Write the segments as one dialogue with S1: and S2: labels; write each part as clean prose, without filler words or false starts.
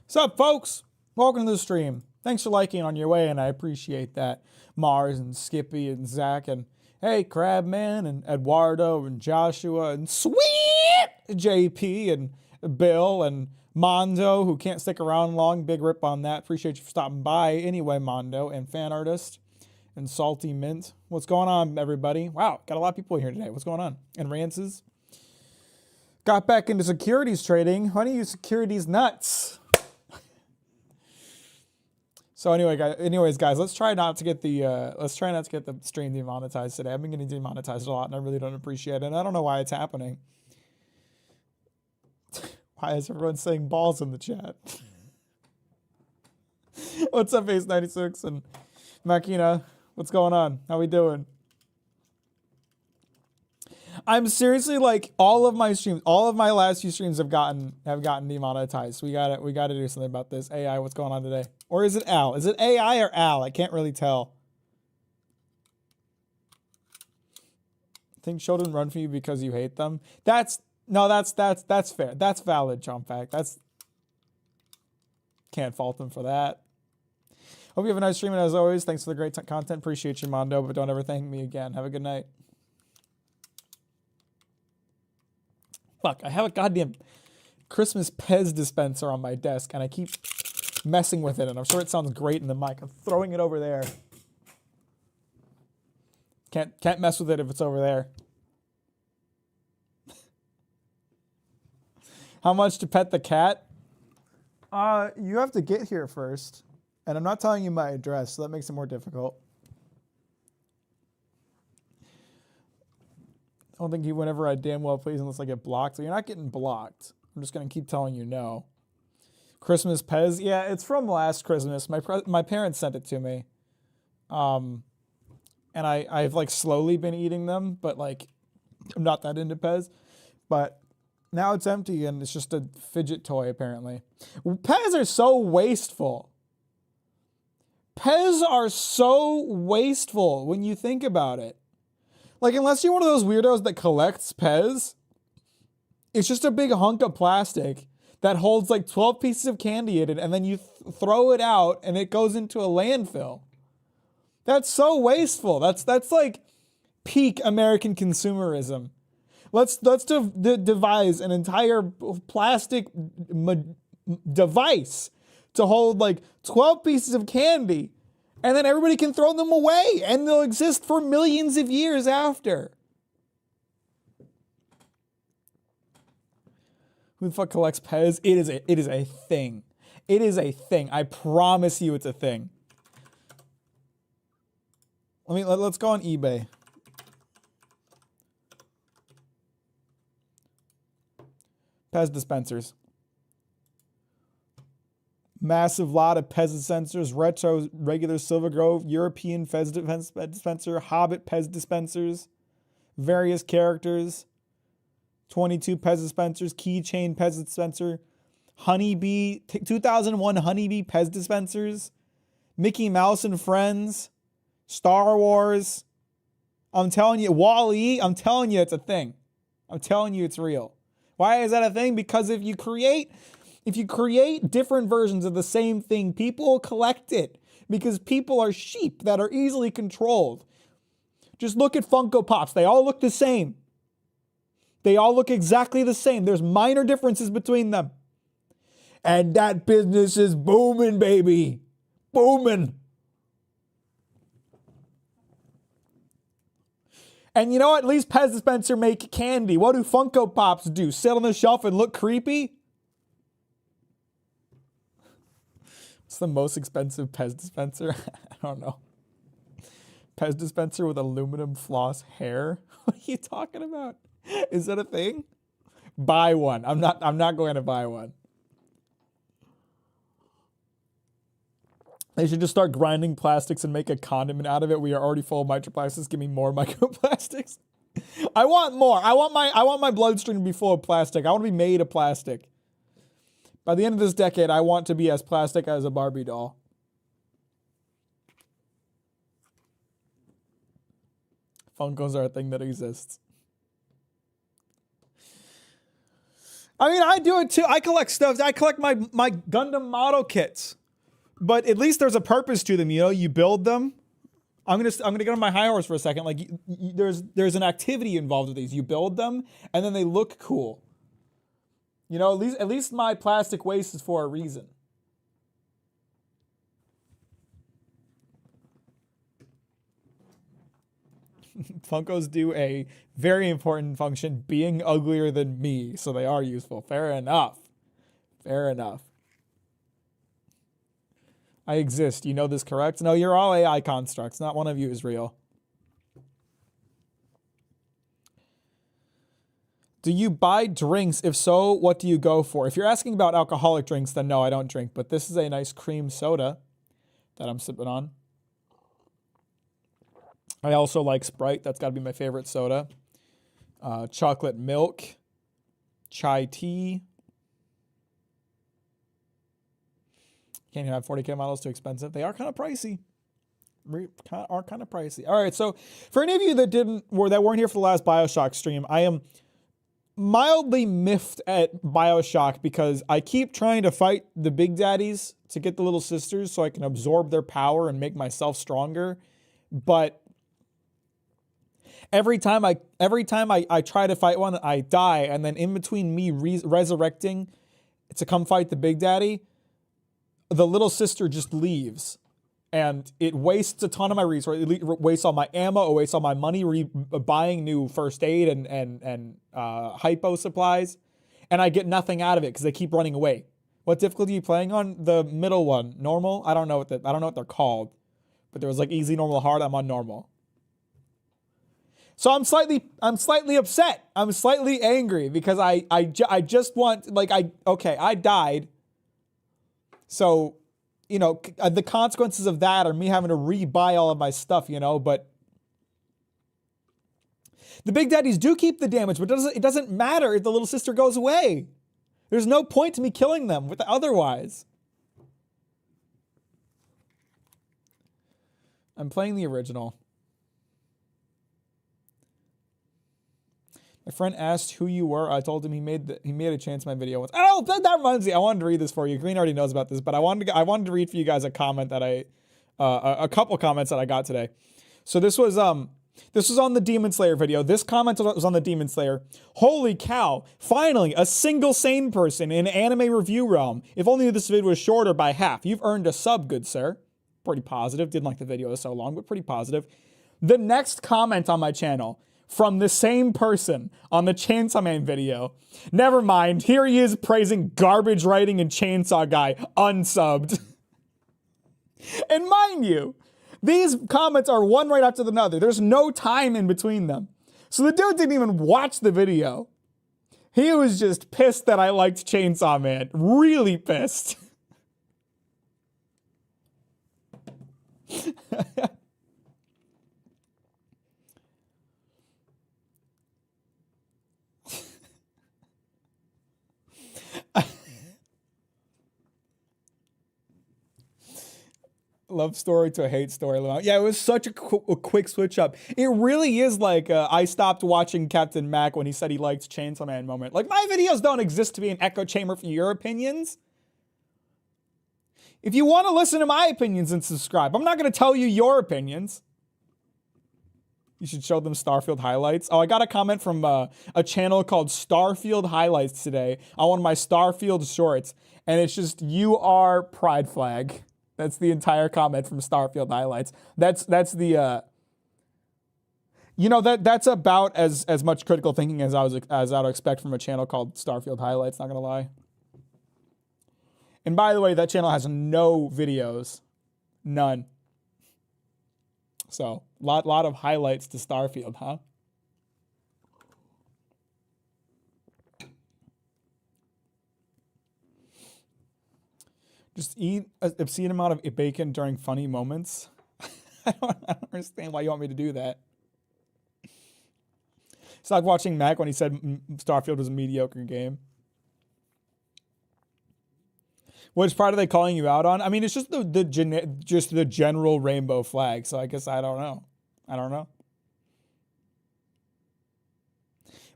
S1: What's up, folks? Welcome to the stream. Thanks for liking on your way, and I appreciate that. Mars and Skippy and Zach and hey, Crabman and Eduardo and Joshua and sweet JP and Bill and Mondo, who can't stick around long. Big rip on that. Appreciate you for stopping by. Anyway, Mondo and Fan Artist and Salty Mint. What's going on, everybody? Wow, got a lot of people here today. What's going on? And Rances. Got back into securities trading. Why don't you securities nuts? So anyways, guys, let's try not to get the stream demonetized today. I've been getting demonetized a lot, and I really don't appreciate it. And I don't know why it's happening. Why is everyone saying balls in the chat? What's up, Ace 96 and Makina? What's going on? How we doing? I'm seriously like all of my last few streams have gotten demonetized. We gotta do something about this. AI, what's going on today? Or is it Al? Is it AI or Al? I can't really tell. Think children run from you because you hate them? That's fair. That's valid, Jump Fact. Can't fault them for that. Hope you have a nice stream, and as always, thanks for the great content. Appreciate you, Mondo, but don't ever thank me again. Have a good night. Fuck, I have a goddamn Christmas Pez dispenser on my desk, and I keep messing with it, and I'm sure it sounds great in the mic. I'm throwing it over there. Can't mess with it if it's over there. How much to pet the cat? You have to get here first, and I'm not telling you my address, so that makes it more difficult. I don't think you whenever I damn well please unless I get blocked. So you're not getting blocked. I'm just going to keep telling you no. Christmas Pez. Yeah, it's from last Christmas. My parents sent it to me. And I've like slowly been eating them, but like I'm not that into Pez. But now it's empty and it's just a fidget toy apparently. Pez are so wasteful. Pez are so wasteful when you think about it. Like, unless you're one of those weirdos that collects Pez, it's just a big hunk of plastic that holds like 12 pieces of candy in it, and then you throw it out and it goes into a landfill. That's so wasteful. That's like peak American consumerism. Let's devise an entire plastic device to hold like 12 pieces of candy, and then everybody can throw them away, and they'll exist for millions of years after. Who the fuck collects Pez? It is a thing. It is a thing. I promise you it's a thing. Let's go on eBay. Pez dispensers. Massive lot of Pez dispensers, retro, regular Silver Grove, European Pez dispenser, Hobbit Pez dispensers, various characters, 22 Pez dispensers, keychain Pez dispenser, Honeybee, 2001 Honeybee Pez dispensers, Mickey Mouse and Friends, Star Wars. I'm telling you, Wall-E, I'm telling you it's a thing. I'm telling you it's real. Why is that a thing? Because if you create different versions of the same thing, people collect it because people are sheep that are easily controlled. Just look at Funko Pops. They all look the same. They all look exactly the same. There's minor differences between them. And that business is booming, baby. Booming. And you know what? At least Pez dispenser make candy. What do Funko Pops do? Sit on the shelf and look creepy? What's the most expensive Pez dispenser? I don't know. Pez dispenser with aluminum floss hair? What are you talking about? Is that a thing? Buy one. I'm not going to buy one. They should just start grinding plastics and make a condiment out of it. We are already full of microplastics. Give me more microplastics. I want more. I want my bloodstream to be full of plastic. I want to be made of plastic. By the end of this decade, I want to be as plastic as a Barbie doll. Funkos are a thing that exists. I mean, I do it too. I collect stuff. I collect my Gundam model kits, but at least there's a purpose to them. You know, you build them. I'm gonna get on my high horse for a second. Like, there's an activity involved with these. You build them, and then they look cool. You know, at least my plastic waste is for a reason. Funkos do a very important function, being uglier than me, so they are useful. Fair enough. Fair enough. I exist. You know this, correct? No, you're all AI constructs. Not one of you is real. Do you buy drinks? If so, what do you go for? If you're asking about alcoholic drinks, then no, I don't drink. But this is a nice cream soda that I'm sipping on. I also like Sprite. That's got to be my favorite soda. Chocolate milk. Chai tea. Can't even have 40K models, too expensive. They are kind of pricey. Are kind of pricey. All right, so for any of you that weren't here for the last BioShock stream, I am mildly miffed at BioShock because I keep trying to fight the big daddies to get the little sisters so I can absorb their power and make myself stronger. But every time I try to fight one, I die, and then in between me resurrecting to come fight the big daddy, the little sister just leaves. And it wastes a ton of my resources. It wastes all my ammo. It wastes all my money buying new first aid and hypo supplies. And I get nothing out of it because they keep running away. What difficulty are you playing on? The middle one, normal. I don't know what they're called, but there was like easy, normal, hard. I'm on normal. So I'm slightly upset. I'm slightly angry because I just want, like, I died. So, you know, the consequences of that are me having to rebuy all of my stuff, you know, but the big daddies do keep the damage, but it doesn't matter if the little sister goes away. There's no point to me killing them otherwise. I'm playing the original. My friend asked who you were. I told him he made a chance in my video once. Oh, that reminds me. I wanted to read this for you. Green already knows about this, but I wanted to read for you guys a comment that a couple comments that I got today. So this was on the Demon Slayer video. This comment was on the Demon Slayer. Holy cow! Finally, a single sane person in anime review realm. If only this video was shorter by half. You've earned a sub, good sir. Pretty positive. Didn't like the video so long, but pretty positive. The next comment on my channel, from the same person on the Chainsaw Man video. Never mind, here he is praising garbage writing and Chainsaw Guy, unsubbed. And mind you, these comments are one right after another. There's no time in between them. So the dude didn't even watch the video. He was just pissed that I liked Chainsaw Man. Really pissed. Love story to a hate story. Yeah, it was such a quick switch up. It really is like I stopped watching Captain Mack when he said he liked Chainsaw Man moment. Like, my videos don't exist to be an echo chamber for your opinions. If you want to listen to my opinions and subscribe, I'm not going to tell you your opinions. You should show them Starfield highlights. Oh, I got a comment from a channel called Starfield Highlights today on one of my Starfield shorts, and it's just "you are pride flag." That's the entire comment from Starfield Highlights. That's the you know, that's about as much critical thinking as I would expect from a channel called Starfield Highlights, not gonna lie. And by the way, that channel has no videos. None. So, lot of highlights to Starfield, huh? Just eat an obscene amount of bacon during funny moments. I don't understand why you want me to do that. It's like watching Mack when he said Starfield was a mediocre game. Which part are they calling you out on? I mean, it's just the general rainbow flag. So I guess I don't know.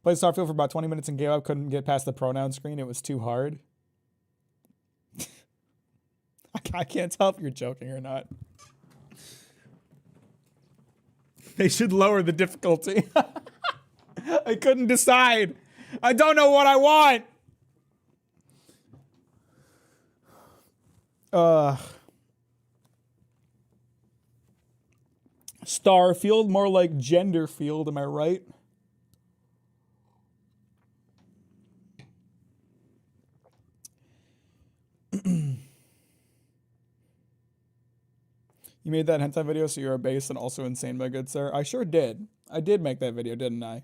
S1: Played Starfield for about 20 minutes and gave up. Couldn't get past the pronoun screen. It was too hard. I can't tell if you're joking or not. They should lower the difficulty. I couldn't decide. I don't know what I want. Starfield, more like Genderfield, am I right? You made that hentai video, so you're a base and also insane, my good sir. I sure did. I did make that video, didn't I?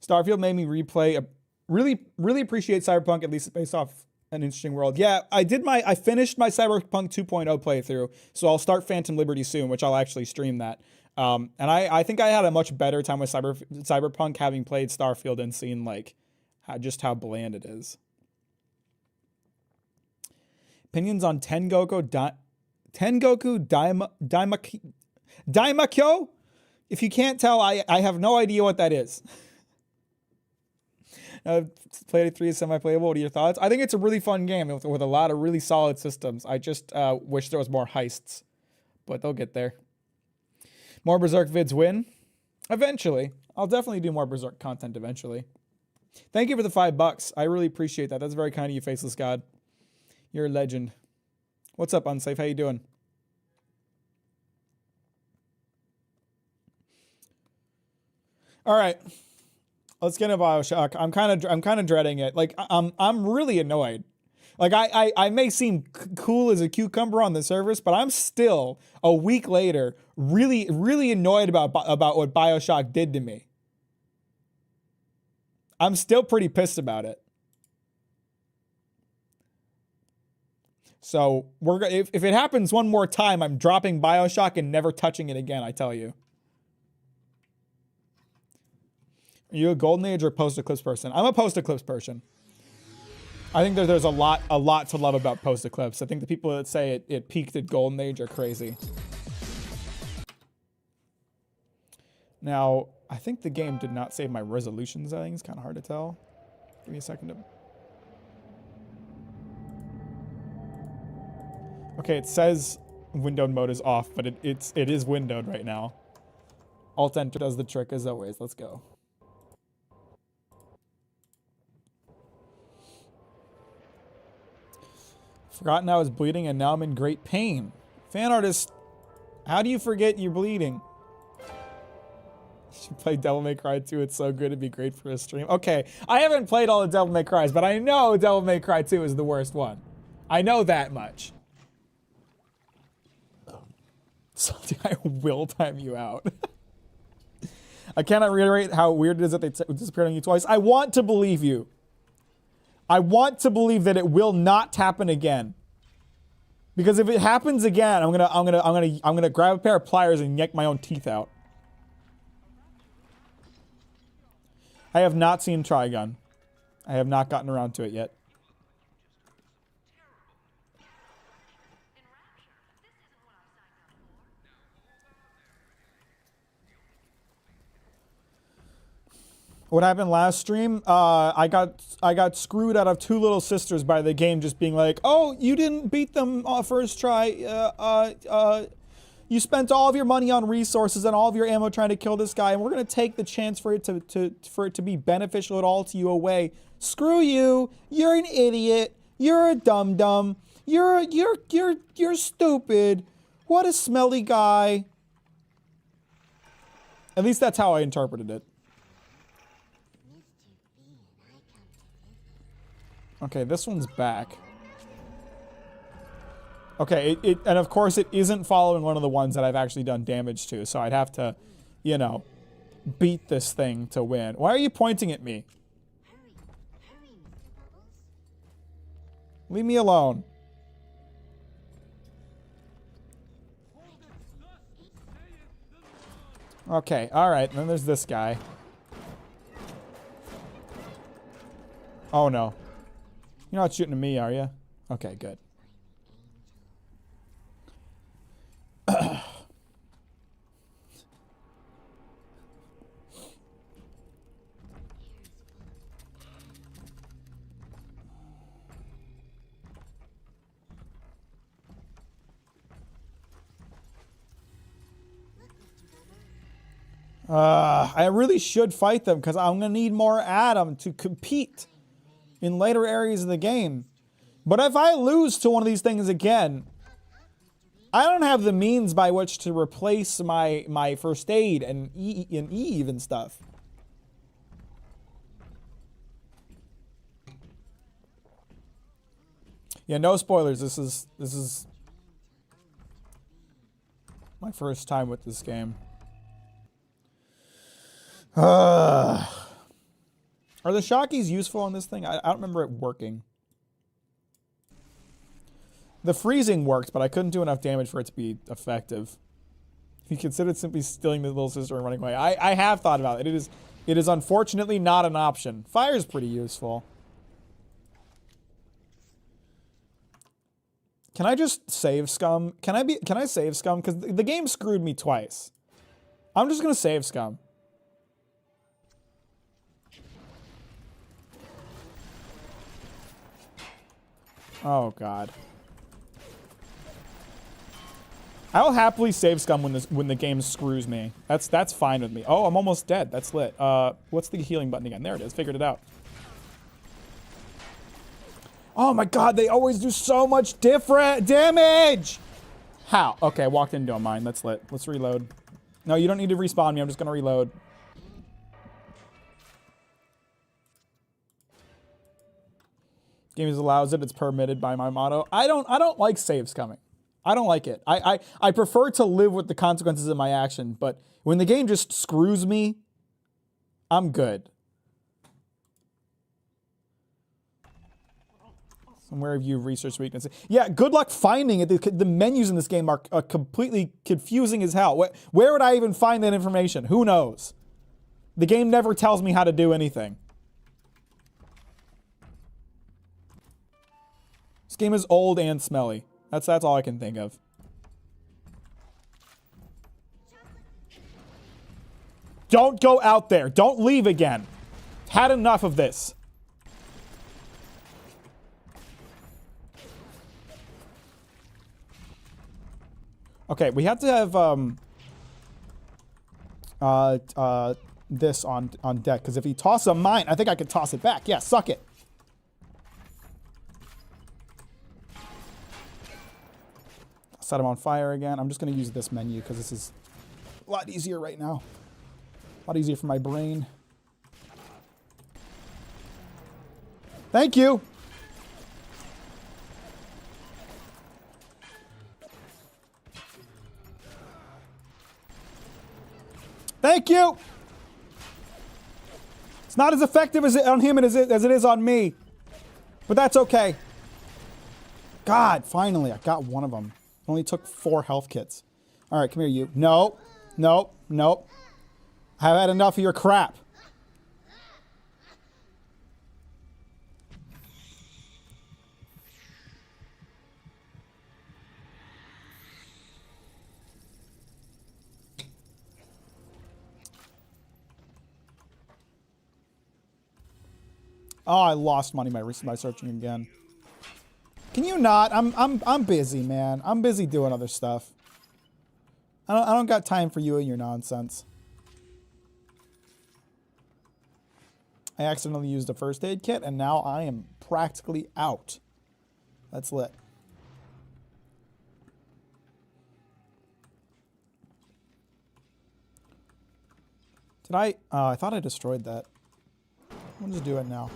S1: Starfield made me replay really appreciate Cyberpunk, at least based off an interesting world. Yeah, I finished my Cyberpunk 2.0 playthrough, so I'll start Phantom Liberty soon, which I'll actually stream that. And I think I had a much better time with Cyberpunk having played Starfield and seen like how bland it is. Opinions on Tengoku Daimakyo? If you can't tell, I have no idea what that is. Played it 3 is semi-playable. What are your thoughts? I think it's a really fun game with a lot of really solid systems. I just wish there was more heists, but they'll get there. More Berserk vids win? Eventually. I'll definitely do more Berserk content eventually. Thank you for the $5. I really appreciate that. That's very kind of you, Faceless God. You're a legend. What's up, Unsafe? How you doing? All right. Let's get into BioShock. I'm kind of dreading it. Like I'm really annoyed. Like I may seem cool as a cucumber on the surface, but I'm still a week later really annoyed about what BioShock did to me. I'm still pretty pissed about it. So if it happens one more time, I'm dropping BioShock and never touching it again, I tell you. Are you a Golden Age or post-eclipse person? I'm a post-eclipse person. I think there's a lot to love about post-eclipse. I think the people that say it peaked at Golden Age are crazy. Now, I think the game did not save my resolution settings. Kind of hard to tell. Give me a second to... Okay, it says windowed mode is off, but it is windowed right now. Alt-Enter does the trick as always. Let's go. Forgotten I was bleeding and now I'm in great pain. Fan artist, how do you forget you're bleeding? You should play Devil May Cry 2. It's so good. It'd be great for a stream. Okay, I haven't played all the Devil May Cries, but I know Devil May Cry 2 is the worst one. I know that much. Something I will time you out. I cannot reiterate how weird it is that they disappeared on you twice. I want to believe you. I want to believe that it will not happen again. Because if it happens again, I'm gonna grab a pair of pliers and yank my own teeth out. I have not seen Trigun. I have not gotten around to it yet. What happened last stream? I got screwed out of Two Little Sisters by the game just being like, oh, you didn't beat them first try. You spent all of your money on resources and all of your ammo trying to kill this guy, and we're gonna take the chance for it to be beneficial at all to you away. Screw you! You're an idiot. You're a dum-dum. You're stupid. What a smelly guy. At least that's how I interpreted it. Okay, this one's back. Okay, and of course it isn't following one of the ones that I've actually done damage to, so I'd have to, you know, beat this thing to win. Why are you pointing at me? Leave me alone. Okay, alright, and then there's this guy. Oh no. You're not shooting at me, are you? Okay, good. I really should fight them because I'm going to need more Adam to compete in later areas of the game. But if I lose to one of these things again, I don't have the means by which to replace my first aid and Eve and stuff. Yeah, no spoilers. This is my first time with this game. Are the shockies useful on this thing? I don't remember it working. The freezing worked, but I couldn't do enough damage for it to be effective. If you considered simply stealing the little sister and running away. I have thought about it. It is unfortunately not an option. Fire is pretty useful. Can I just save scum? Can I save scum? Because the game screwed me twice. I'm just gonna save scum. Oh god. I'll happily save scum when the game screws me. That's fine with me. Oh, I'm almost dead. That's lit. What's the healing button again? There it is. Figured it out. Oh my god, they always do so much different damage! How? Okay, I walked into a mine. That's lit. Let's reload. No, you don't need to respawn me. I'm just gonna reload. Game allows it. It's permitted by my motto. I don't like saves coming. I don't like it. I prefer to live with the consequences of my action, but when the game just screws me, I'm good. Where have you researched weaknesses? Yeah, good luck finding it. The menus in this game are completely confusing as hell. Where would I even find that information? Who knows? The game never tells me how to do anything. This game is old and smelly. That's all I can think of. Don't go out there. Don't leave again. Had enough of this. Okay, we have to have this on deck, because if he tosses a mine, I think I could toss it back. Yeah, suck it. Set him on fire again. I'm just going to use this menu because this is a lot easier right now. A lot easier for my brain. Thank you. Thank you. It's not as effective on him as it is on me, but that's okay. God, finally, I got one of them. It only took 4 health kits. All right, come here, you. No, no, no. I've had enough of your crap. Oh, I lost money by searching again. Can you not? I'm busy, man. I'm busy doing other stuff. I don't got time for you and your nonsense. I accidentally used a first aid kit, and now I am practically out. That's lit. Did I? I thought I destroyed that. I'll just do it now.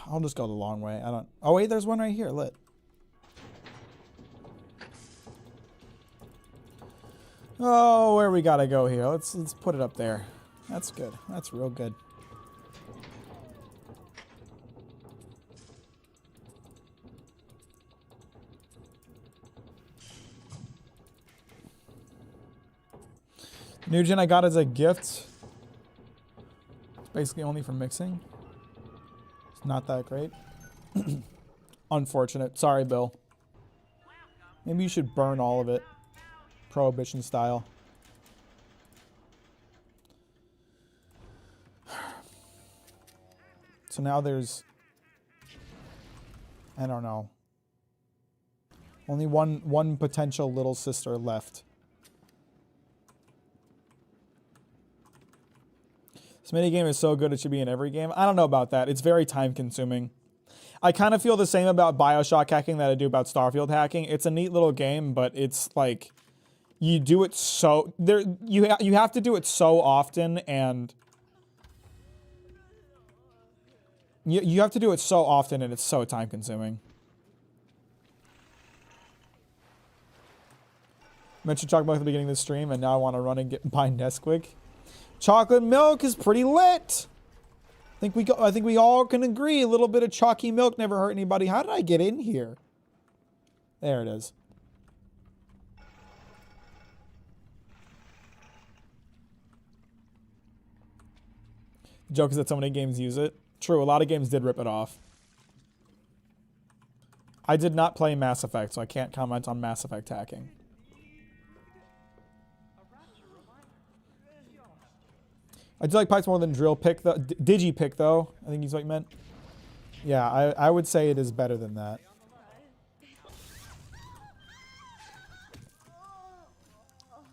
S1: I'll just go the long way. I don't... Oh, wait, there's one right here, lit. Oh, where we gotta go here? Let's put it up there. That's good. That's real good. New gen I got as a gift. It's basically only for mixing. It's not that great. Unfortunate. Sorry, Bill. Maybe you should burn all of it. Prohibition style. So now there's I don't know. Only one potential little sister left. This minigame is so good it should be in every game. I don't know about that. It's very time consuming. I kind of feel the same about BioShock hacking that I do about Starfield hacking. It's a neat little game, but it's like you do it so you have to do it so often, and you have to do it so often, and it's so time consuming. Mentioned chocolate milk at the beginning of the stream, and now I want to run and buy Nesquik. Chocolate milk is pretty lit. I think we all can agree a little bit of chalky milk never hurt anybody. How did I get in here? There it is. The joke is that so many games use it. True, a lot of games did rip it off. I did not play Mass Effect, so I can't comment on Mass Effect hacking. I do like pipes more than drill pick, though. Digi pick, though. I think he's what he meant. Yeah, I would say it is better than that.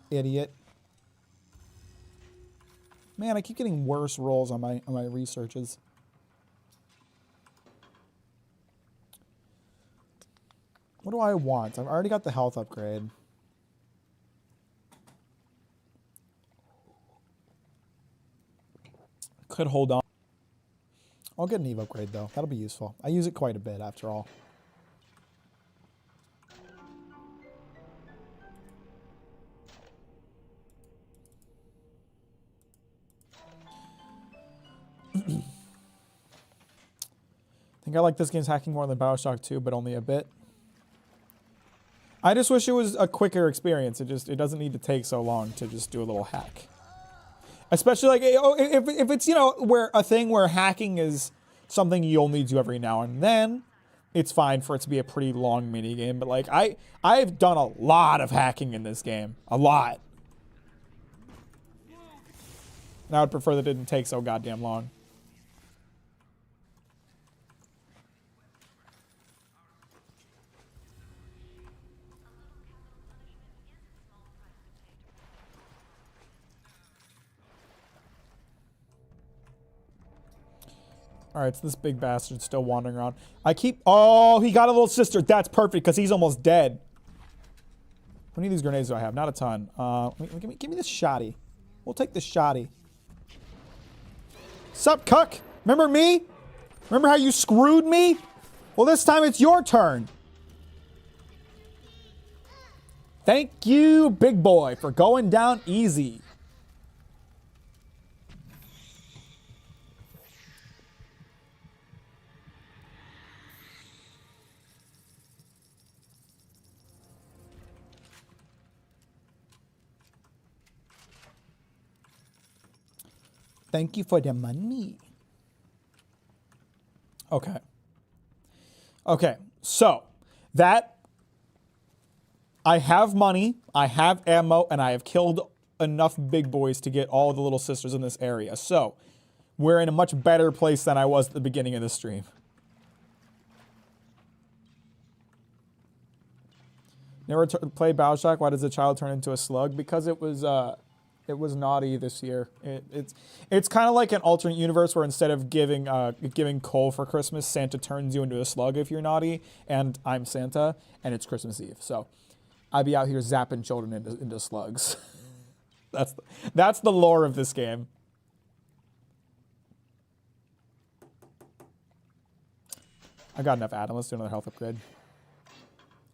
S1: Idiot. Man, I keep getting worse rolls on my researches. What do I want? I've already got the health upgrade. Could hold on. I'll get an Eve upgrade, though. That'll be useful. I use it quite a bit, after all. I think I like this game's hacking more than BioShock 2, but only a bit. I just wish it was a quicker experience. It doesn't need to take so long to just do a little hack. Especially like if it's, you know, where hacking is something you only do every now and then, it's fine for it to be a pretty long mini game. But like I've done a lot of hacking in this game, a lot. And I would prefer that it didn't take so goddamn long. All right, so this big bastard's still wandering around. Oh, he got a little sister. That's perfect because he's almost dead. How many of these grenades do I have? Not a ton. Give me this shotty. We'll take this shotty. Sup, cuck? Remember me? Remember how you screwed me? Well, this time it's your turn. Thank you, big boy, for going down easy. Thank you for the money. Okay. Okay, so that I have money, I have ammo, and I have killed enough big boys to get all the little sisters in this area. So we're in a much better place than I was at the beginning of the stream. Never played BioShock. Why does the child turn into a slug? Because it was naughty this year. It's kind of like an alternate universe where instead of giving coal for Christmas, Santa turns you into a slug if you're naughty, and I'm Santa, and it's Christmas Eve. So I'd be out here zapping children into slugs. That's the lore of this game. I got enough Adam. Let's do another health upgrade.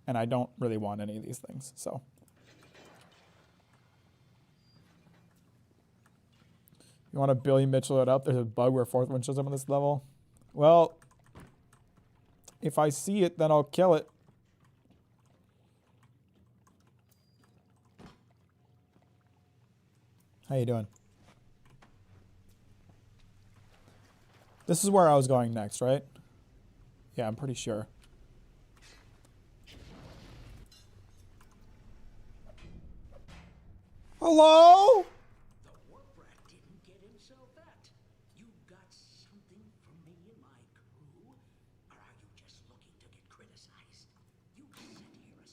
S1: And I don't really want any of these things, so. You want to Billy Mitchell it up? There's a bug where a fourth one shows up on this level. Well, if I see it, then I'll kill it. How you doing? This is where I was going next, right? Yeah, I'm pretty sure. Hello?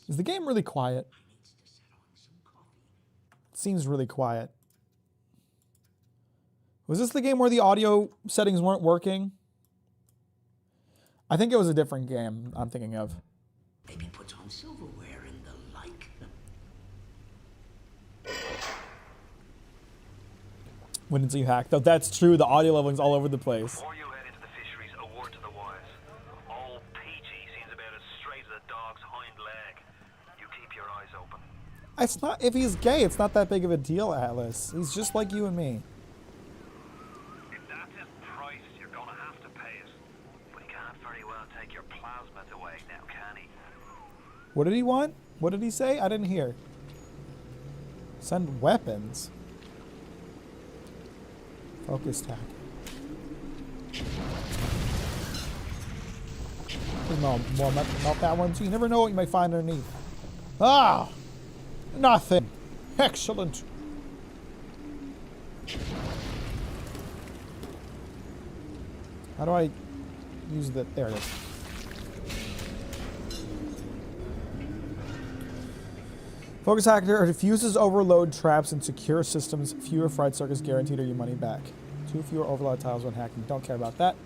S1: Is the game really quiet? It seems really quiet. Was this the game where the audio settings weren't working? I think it was a different game I'm thinking of.
S2: Maybe puts on silverware and the like.
S1: When did you hack? Though that's true, the audio leveling's all over the place.
S3: Before you head into the fisheries, a word to the wise. Old Peachy seems about as straight as a dog's hind leg. You keep your eyes open.
S1: It's not, if he's gay, it's not that big of a deal, Atlas. He's just like you and me.
S3: If that's his price, you're gonna have to pay it. But he can't very well take your plasmids away now, can he?
S1: What did he want? What did he say? I didn't hear. Send weapons. Focus tack. No, more melt that one too. You never know what you might find underneath. Ah! Nothing. Excellent. How do I use the... There it is. Focus hacker defuses overload traps and secure systems. Fewer fried circuits guaranteed or your money back. 2 fewer overload tiles when hacking. Don't care about that.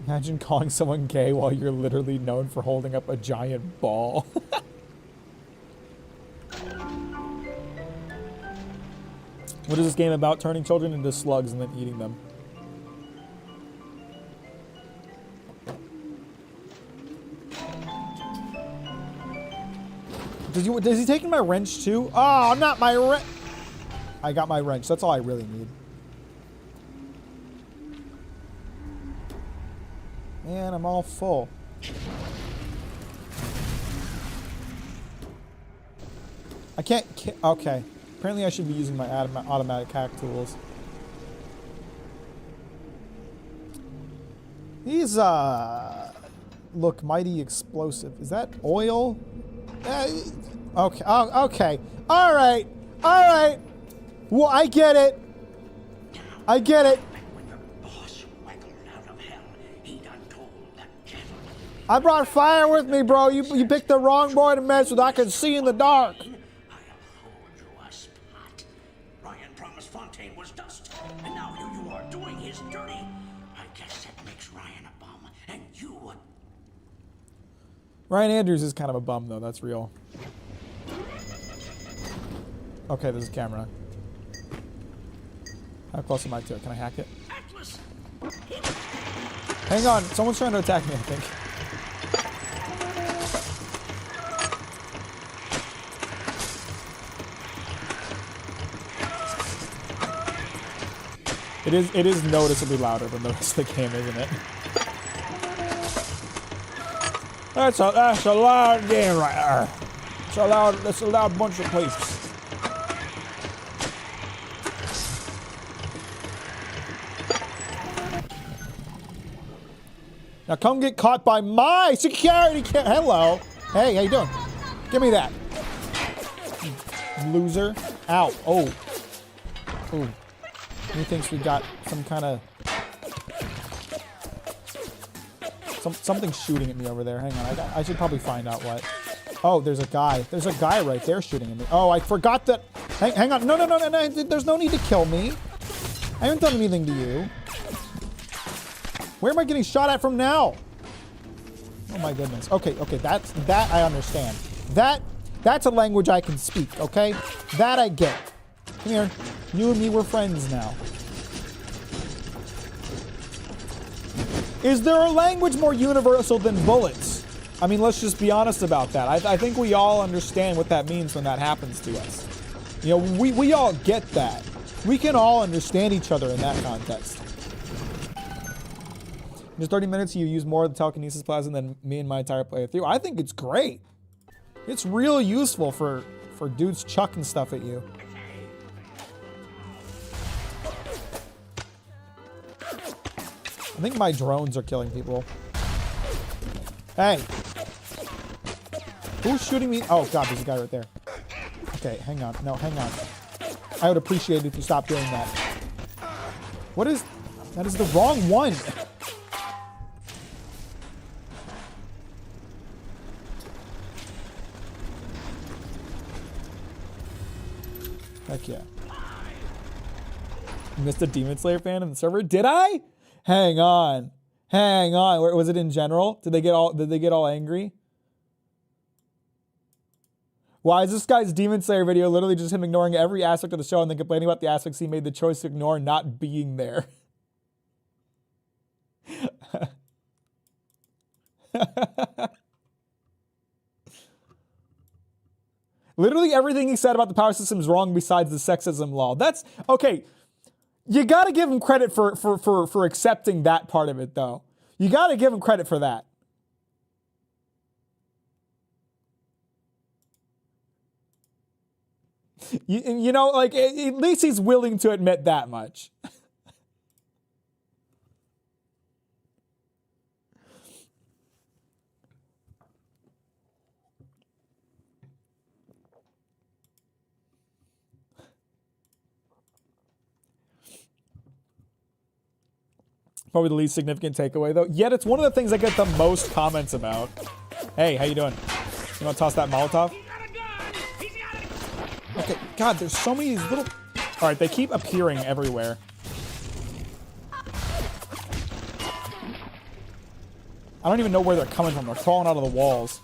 S1: Imagine calling someone gay while you're literally known for holding up a giant ball. What is this game about? Turning children into slugs and then eating them. Is he taking my wrench too? Oh, not my wrench. I got my wrench. That's all I really need. Man, I'm all full. I can't. Okay. Apparently I should be using my automatic hack tools. These, look mighty explosive. Is that oil? Okay. Oh, okay. All right. All right. Well, I get it. I get it. I brought fire with me, bro. You picked the wrong boy to mess with. I can see in the dark.
S2: I'll hold you a spot. Ryan promised Fontaine was dust, and now here you are doing his dirty. I guess that makes Ryan a bum, and you a...
S1: Ryan Andrews is kind of a bum, though. That's real. Okay, there's a camera. How close am I to it? Can I hack it?
S2: Atlas.
S1: Hang on. Someone's trying to attack me, I think. It is noticeably louder than the rest of the game, isn't it? That's a loud game right there. That's a loud bunch of places. Now come get caught by my security Hello. Hey, how you doing? Give me that. Loser. Ow. Oh. Ooh. He thinks we got some kind of... Something shooting at me over there. Hang on. I should probably find out what. Oh, there's a guy. There's a guy right there shooting at me. Oh, I forgot that... Hang on. No. There's no need to kill me. I haven't done anything to you. Where am I getting shot at from now? Oh my goodness. Okay, that I understand. That's a language I can speak, okay? That I get. Come here. You and me, we're friends now. Is there a language more universal than bullets? I mean, let's just be honest about that. I think we all understand what that means when that happens to us. You know, we all get that. We can all understand each other in that context. In just 30 minutes, you use more of the telekinesis plasma than me and my entire playthrough. I think it's great. It's real useful for dudes chucking stuff at you. I think my drones are killing people. Hey. Who's shooting me? Oh, God, there's a guy right there. Okay, hang on. No, hang on. I would appreciate it if you stopped doing that. What is... That is the wrong one. Heck yeah. You missed a Demon Slayer fan in the server? Did I? Hang on. Hang on. Was it in general? Did they get all angry? Why is this guy's Demon Slayer video literally just him ignoring every aspect of the show and then complaining about the aspects he made the choice to ignore not being there? Literally everything he said about the power system is wrong besides the sexism law. That's okay. You got to give him credit for accepting that part of it, though. You got to give him credit for that. You know, like, at least he's willing to admit that much. Probably the least significant takeaway, though. Yet it's one of the things I get the most comments about. Hey, how you doing? You want to toss that Molotov? Okay, God, there's so many of these little... All right, they keep appearing everywhere. I don't even know where they're coming from. They're crawling out of the walls.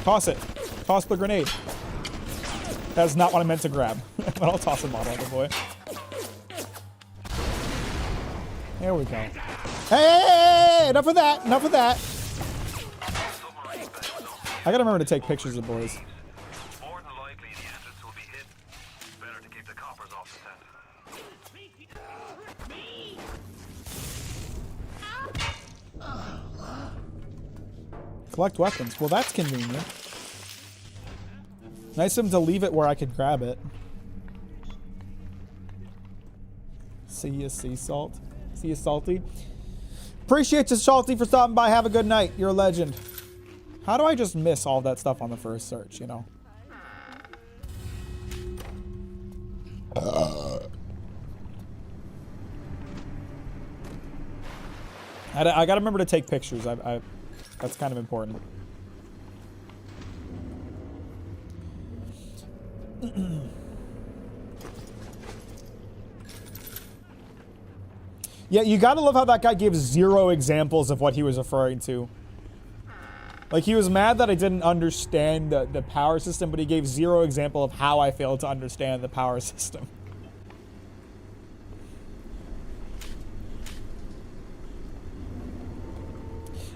S1: Toss it. Toss the grenade. That's not what I meant to grab. But I'll toss a Molotov, boy. There we go. Hey, enough of that. Enough of that. I gotta remember to take pictures of boys.
S3: More than likely, the entrance will be hidden. Better to keep the coppers off the scent.
S1: Collect weapons. Well, that's convenient. Nice of him to leave it where I could grab it. See you, sea salt. See you, Salty. Appreciate you, Salty, for stopping by. Have a good night. You're a legend. How do I just miss all that stuff on the first search, you know? I gotta remember to take pictures. That's kind of important. Yeah, you gotta love how that guy gave 0 examples of what he was referring to. Like, he was mad that I didn't understand the power system, but he gave 0 example of how I failed to understand the power system.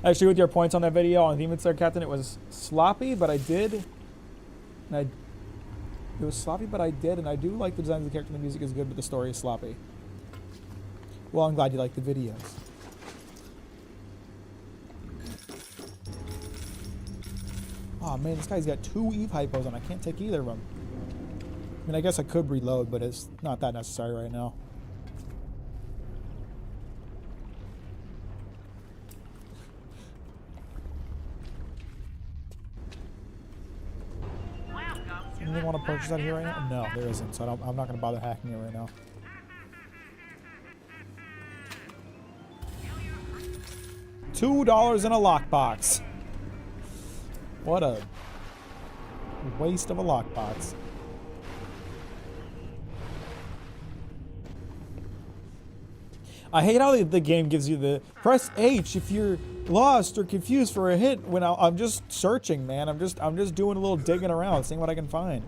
S1: Actually, with your points on that video on Demon Slayer Captain, it was sloppy, but I did. It was sloppy, but I did, and I do like the design of the character and the music is good, but the story is sloppy. Well, I'm glad you like the videos. Oh man, this guy's got 2 Eve hypos and I can't take either of them. I mean, I guess I could reload, but it's not that necessary right now. Anything want to purchase out of here right now? No, there isn't, so I'm not going to bother hacking it right now. $2 in a lockbox. What a waste of a lockbox. I hate how the game gives you the press H if you're lost or confused for a hit when I'm just searching, man. I'm just doing a little digging around, seeing what I can find.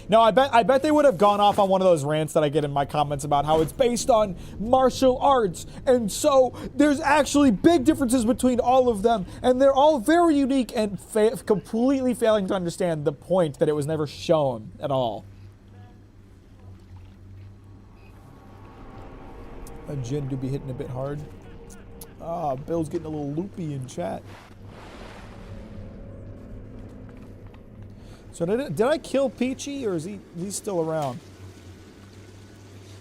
S1: No, I bet they would have gone off on one of those rants that I get in my comments about how it's based on martial arts, and so there's actually big differences between all of them, and they're all very unique, and completely failing to understand the point that it was never shown at all. A Jin do be hitting a bit hard. Ah, Bill's getting a little loopy in chat. So did I kill Peachy, or is he still around?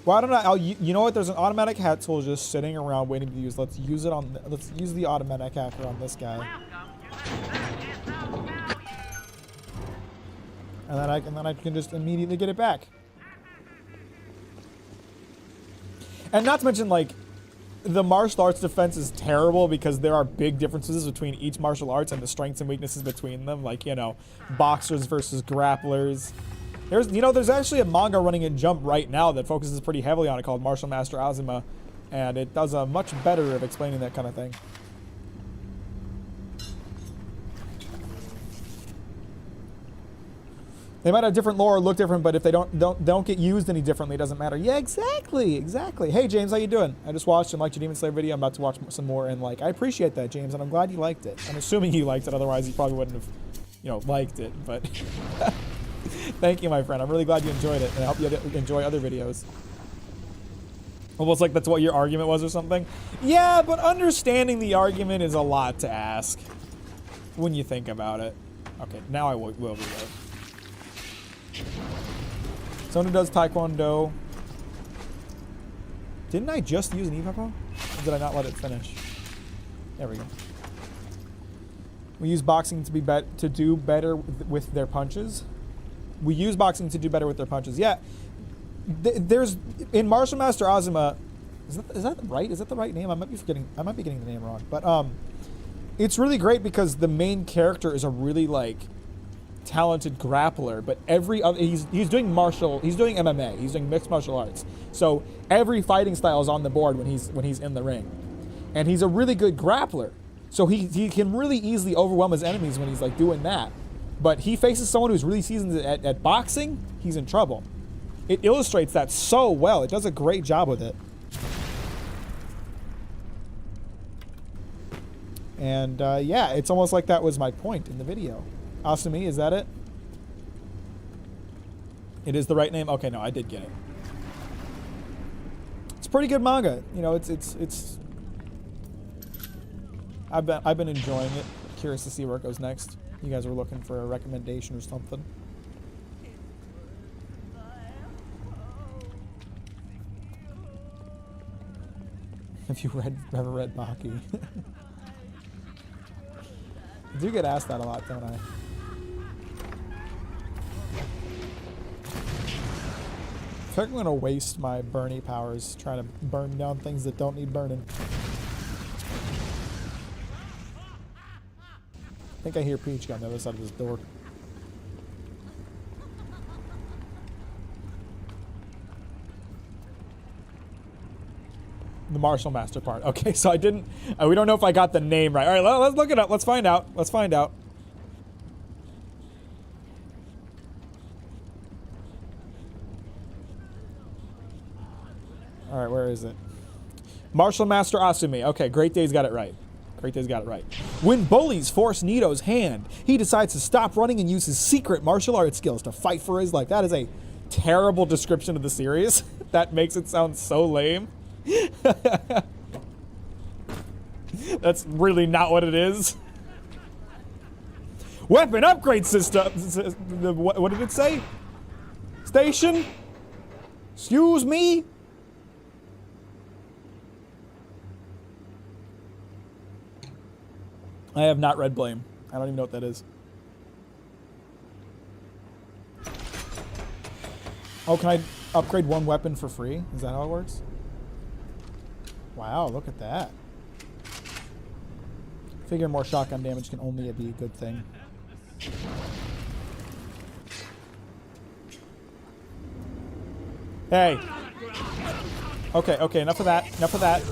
S1: Why don't I? You know what? There's an automatic hat tool just sitting around waiting to use. Let's use it on. Let's use the automatic hacker on this guy. And then I can just immediately get it back. And not to mention, like, the martial arts defense is terrible because there are big differences between each martial arts and the strengths and weaknesses between them. Like, you know, boxers versus grapplers. There's actually a manga running in Jump right now that focuses pretty heavily on it called Martial Master Azuma, and it does a much better of explaining that kind of thing. They might have different lore or look different, but if they don't get used any differently, it doesn't matter. Yeah, exactly. Hey, James, how you doing? I just watched and liked your Demon Slayer video. I'm about to watch some more, and I appreciate that, James, and I'm glad you liked it. I'm assuming you liked it, otherwise you probably wouldn't have, liked it. But thank you, my friend. I'm really glad you enjoyed it, and I hope you enjoy other videos. Almost like that's what your argument was or something. Yeah, but understanding the argument is a lot to ask when you think about it. Okay, now I will be there. Someone who does Taekwondo. Didn't I just use an E-Peppo? Or did I not let it finish? There we go. We use boxing to do better with their punches. We use boxing to do better with their punches. Yeah. There's in Martial Master Azuma. Is that right? Is that the right name? I might be getting the name wrong. But it's really great because the main character is a really talented grappler, but every other he's doing MMA, he's doing mixed martial arts. So every fighting style is on the board when he's in the ring. And he's a really good grappler. So he can really easily overwhelm his enemies when he's doing that. But he faces someone who's really seasoned at boxing, he's in trouble. It illustrates that so well. It does a great job with it. And yeah, it's almost like that was my point in the video. Asumi, is that it? It is the right name? Okay, no, I did get it. It's pretty good manga. It's I've been enjoying it. Curious to see where it goes next. You guys are looking for a recommendation or something. Have you ever read Baki? I do get asked that a lot, don't I? I feel like I'm gonna waste my Bernie powers trying to burn down things that don't need burning. I think I hear Peach on the other side of this door. The Martial Master part. Okay, so I didn't... we don't know if I got the name right. All right, let's look it up. Let's find out. Let's find out. All right, where is it? Martial Master Asumi. Okay, Great Day's got it right. Great Day's got it right. When bullies force Nito's hand, he decides to stop running and use his secret martial arts skills to fight for his life. That is a terrible description of the series. That makes it sound so lame. That's really not what it is. Weapon upgrade system. What did it say? Station? Excuse me? I have not read Blame. I don't even know what that is. Oh, can I upgrade one weapon for free? Is that how it works? Wow, look at that. Figure more shotgun damage can only be a good thing. Hey. Okay, enough of that. Enough of that.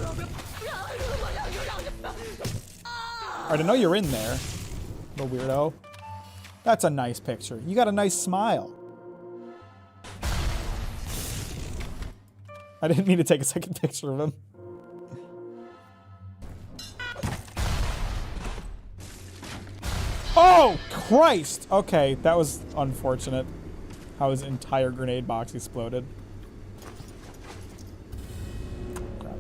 S1: Alright, I know you're in there, little weirdo. That's a nice picture. You got a nice smile. I didn't mean to take a second picture of him. Oh, Christ! Okay, that was unfortunate. How his entire grenade box exploded. Crap.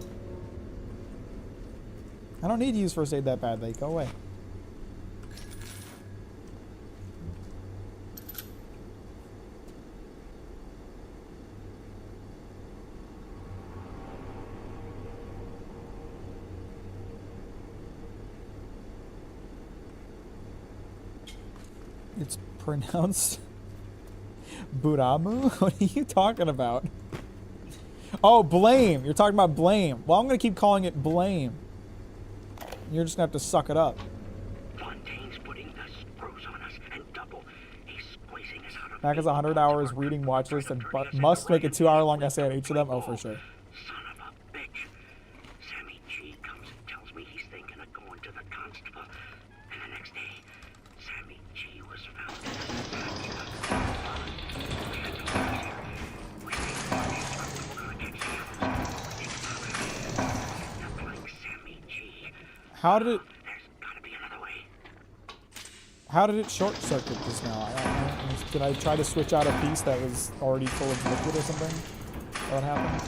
S1: I don't need to use first aid that badly. Go away. It's pronounced Buramu? What are you talking about? Oh, blame. You're talking about blame. Well, I'm going to keep calling it blame. You're just going to have to suck it up.
S2: Fontaine's putting the screws on us and double. He's squeezing us out of
S1: Mack has 100 hours reading watch list and must make a 2-hour-long essay on each of them. Oh, for sure.
S2: Son of a bitch. Sammy G comes and tells me he's thinking of going to the constable. And the next day, Sammy G was found in a we made we were gonna get like Sammy G.
S1: How did it...
S2: There's gotta be another way.
S1: How did it short circuit just now? Did I try to switch out a piece that was already full of liquid or something? What happened?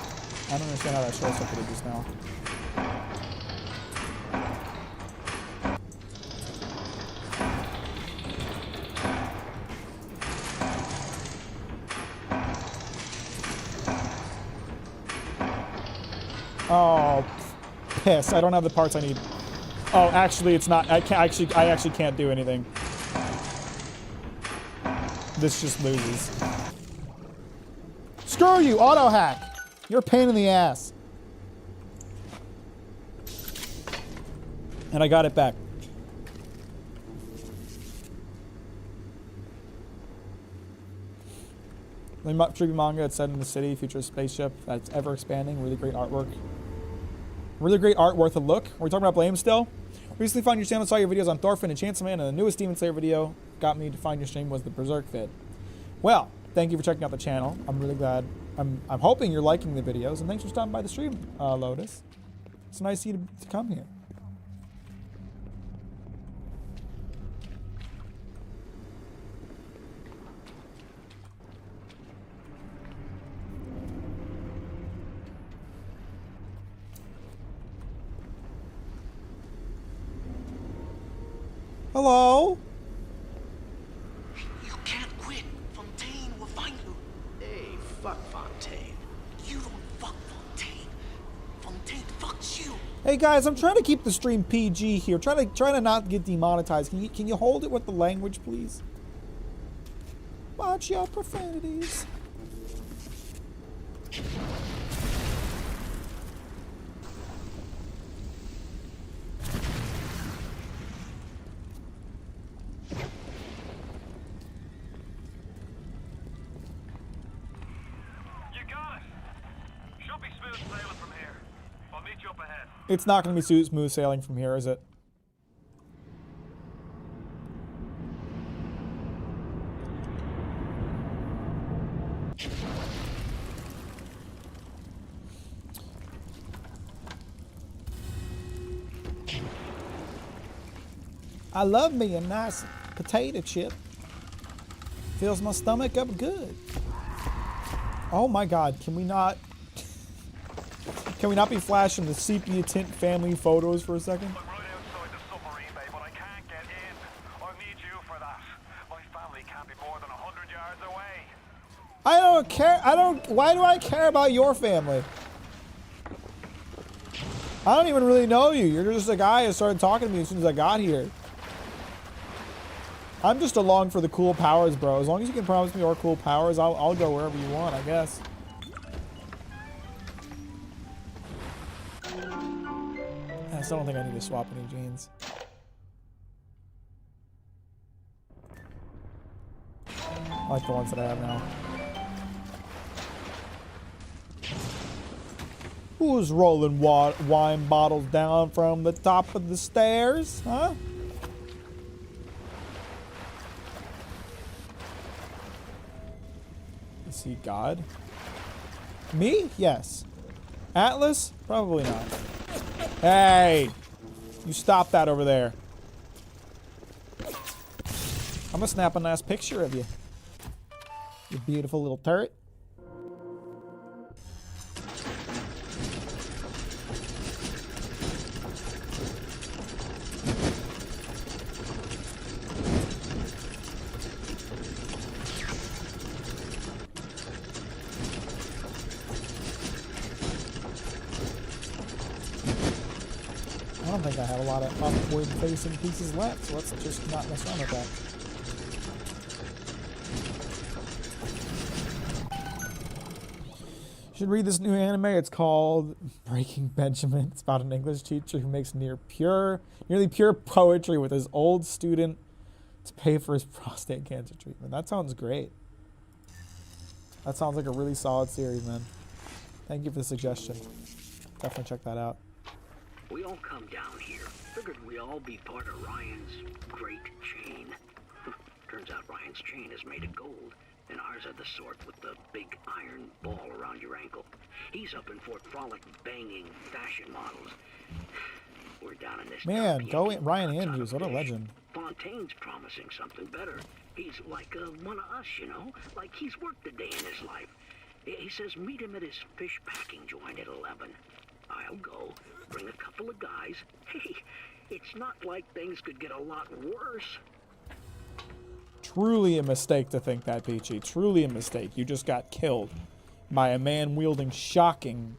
S1: I don't understand how that short circuited just now. Oh, piss! I don't have the parts I need. Oh, actually, it's not. I actually can't do anything. This just loses. Screw you, auto hack. You're a pain in the ass. And I got it back. The tribute manga that's set in the city, future spaceship that's ever expanding. Really great artwork. Really great art, worth a look. We're talking about blame still. Recently found your channel, saw your videos on Thorfinn and Chainsaw Man, and the newest Demon Slayer video got me to find your stream was the Berserk vid. Well, thank you for checking out the channel. I'm really glad. I'm hoping you're liking the videos, and thanks for stopping by the stream, Lotus. It's nice of you to come here. Hello?
S2: You can't quit. Fontaine will find you.
S4: Hey, fuck Fontaine.
S2: You don't fuck Fontaine. Fontaine fucks you.
S1: Hey guys, I'm trying to keep the stream PG here. Trying to not get demonetized. Can you hold it with the language, please? Watch your profanities. It's not going to be smooth sailing from here, is it? I love me a nice potato chip. Fills my stomach up good. Oh my God, can we not... Can we not be flashing the sepia tint family photos for a second?
S3: I'm right outside the submarine bay, but I can't get in. I'll need you for that. My family can't be more than 100 yards away.
S1: I don't care. Why do I care about your family? I don't even really know you. You're just a guy who started talking to me as soon as I got here. I'm just along for the cool powers, bro. As long as you can promise me more cool powers, I'll go wherever you want, I guess. I still don't think I need to swap any jeans. I like the ones that I have now. Who's rolling wine bottles down from the top of the stairs, huh? Is he God? Me? Yes. Atlas? Probably not. Hey! You stop that over there. I'm gonna snap a nice picture of you. You beautiful little turret. I don't think I have a lot of upward facing pieces left, so let's just not mess around with that. should read this new anime. It's called Breaking Benjamin. It's about an English teacher who makes nearly pure poetry with his old student to pay for his prostate cancer treatment. That sounds great. That sounds like a really solid series, man. Thank you for the suggestion. Definitely check that out.
S2: We all come down here. Figured we all be part of Ryan's great chain. Turns out Ryan's chain is made of gold, and ours are the sort with the big iron ball around your ankle. He's up in Fort Frolic banging fashion models. We're down in this...
S1: Man, go in, Ryan Andrews, what a legend.
S2: Fontaine's promising something better. He's like one of us, you know? Like he's worked a day in his life. He says meet him at his fish packing joint at 11. I'll go, bring a couple of guys. Hey, it's not like things could get a lot worse.
S1: Truly a mistake to think that, Peachy. Truly a mistake. You just got killed by a man wielding shocking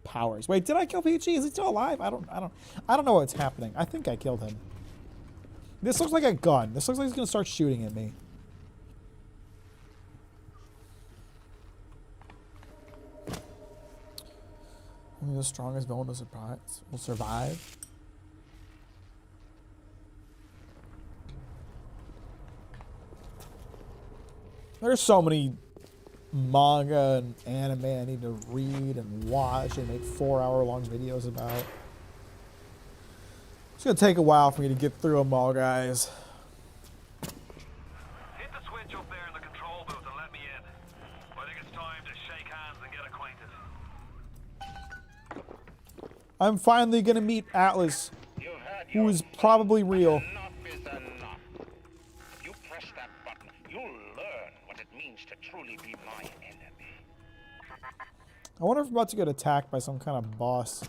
S1: powers. Wait, did I kill Peachy? Is he still alive? I don't know what's happening. I think I killed him. This looks like a gun. This looks like he's gonna start shooting at me. Only the strongest villain will survive. There's so many manga and anime I need to read and watch and make 4-hour-long videos about. It's gonna take a while for me to get through them all, guys.
S3: Hit the switch up there in the control booth and let me in. I think it's time to shake hands and get acquainted.
S1: I'm finally gonna meet Atlas, who is probably real.
S5: Enough is enough. You press that button, you'll learn what it means to truly be my enemy.
S1: I wonder if I'm about to get attacked by some kind of boss.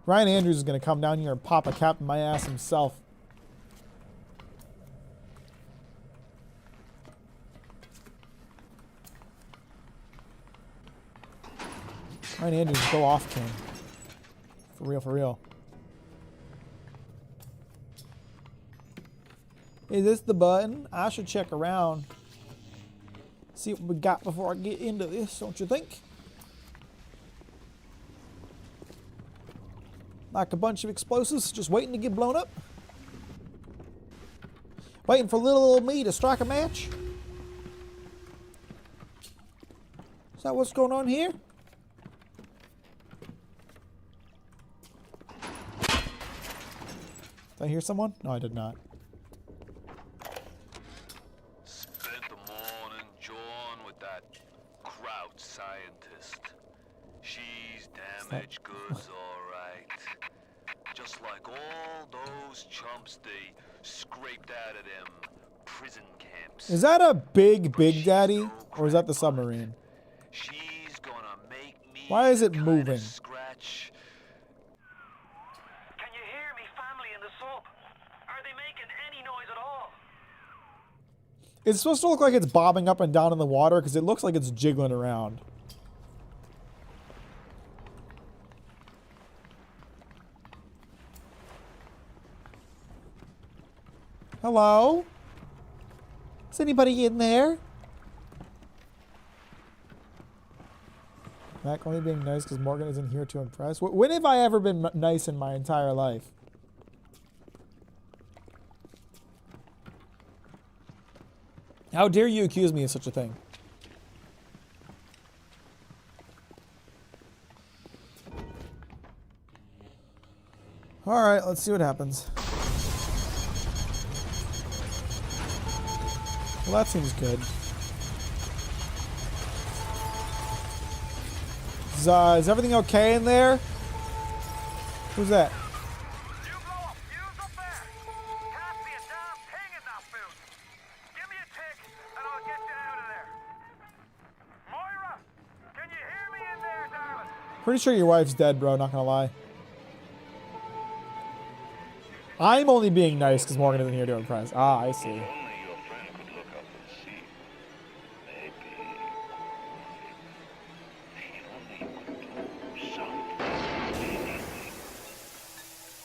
S1: Ryan Andrews is gonna come down here and pop a cap in my ass himself. Ryan Andrews, go off, King. For real, for real. Is this the button? I should check around. See what we got before I get into this, don't you think? Like a bunch of explosives just waiting to get blown up. Waiting for little old me to strike a match. Is that what's going on here? Did I hear someone? No, I did not.
S3: Spent the morning jawing with that Kraut scientist. She's damaged goods, all right. Just like all those chumps they scraped out of them prison camps.
S1: Is that a big Daddy? Or is that the submarine?
S3: She's gonna make me
S1: Why is it
S3: the kinda
S1: moving?
S3: Scratch. Can you hear me, family in the sub? Are they making any noise at all?
S1: It's supposed to look like it's bobbing up and down in the water because it looks like it's jiggling around. Hello? Is anybody in there? Mack only being nice because Morgan isn't here to impress. When have I ever been nice in my entire life? How dare you accuse me of such a thing? Alright, let's see what happens. Well, that seems good. Is everything okay in there? Who's that?
S3: You blow up! Use up there! Can't see a damn thing in that booth! Give me a tick and I'll get you out of there! Moira! Can you hear me in there, darling?
S1: Pretty sure your wife's dead, bro, not gonna lie. I'm only being nice because Morgan isn't here to impress. Ah, I see.
S5: Only your friend could look up and see. Maybe. He only could do something. Anything.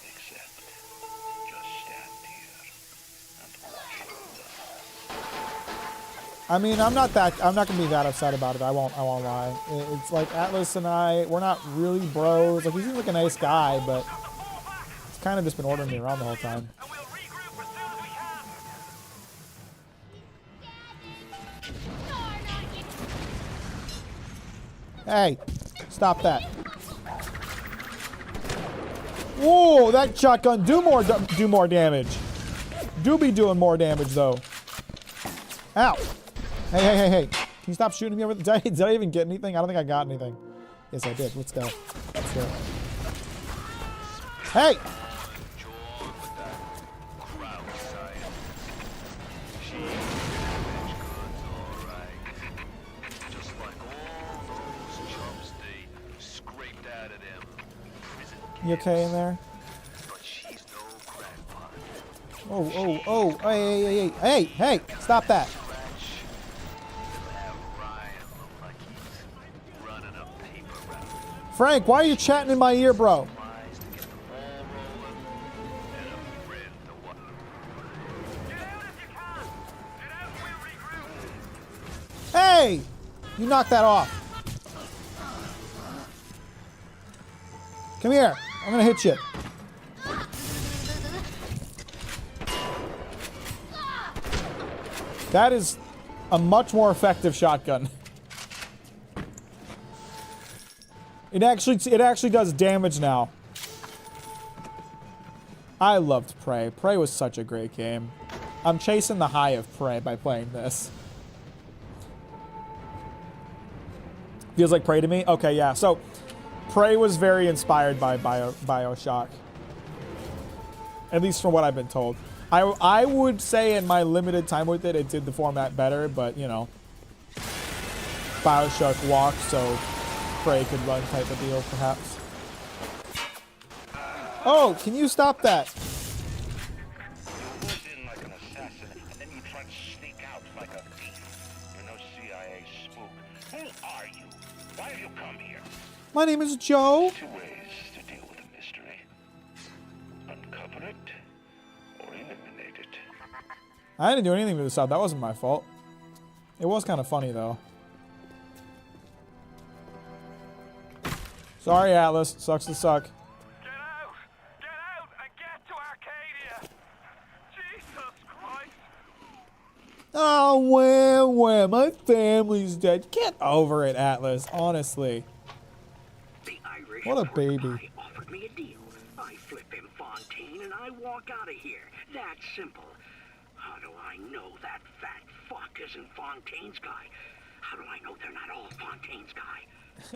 S5: Except just stand here and watch him die.
S1: I mean, I'm not gonna be that upset about it. I won't lie. It's like Atlas and we're not really bros. Like, he seems like a nice guy, but he's kind of just been ordering me around the whole time. Hey, stop that. Whoa, that shotgun do more damage. Do be doing more damage though. Ow. Hey. Can you stop shooting me over the... Did I even get anything? I don't think I got anything. Yes, I did. Let's go. Hey! You okay in there? Oh, hey, stop that. Frank, why are you chatting in my ear, bro? Hey! You knocked that off. Come here. I'm gonna hit you. That is a much more effective shotgun. It actually does damage now. I loved Prey. Prey was such a great game. I'm chasing the high of Prey by playing this. Feels like Prey to me? Okay, yeah. So, Prey was very inspired by BioShock. At least from what I've been told. I would say in my limited time with it, it did the format better, but, you know. BioShock walked, so Prey could run type of deal, perhaps. Oh, can you stop that?
S5: You moved in like an assassin, and then you tried to sneak out like a thief. You're no CIA spook. Who are you? Why have you come here?
S1: My name is Joe.
S5: Two ways to deal with a mystery. Uncover it, or eliminate it.
S1: I didn't do anything to this side. That wasn't my fault. It was kind of funny, though. Sorry, Atlas. Sucks to suck.
S3: Get out! Get out and get to Arcadia! Jesus Christ!
S1: Oh, where? My family's dead. Get over it, Atlas. Honestly.
S2: The Irish
S1: What a baby.
S2: guy offered me a deal. I flip him Fontaine and I walk out of here. That simple. How do I know that fat fuck isn't Fontaine's guy? How do I know they're not all Fontaine's guy?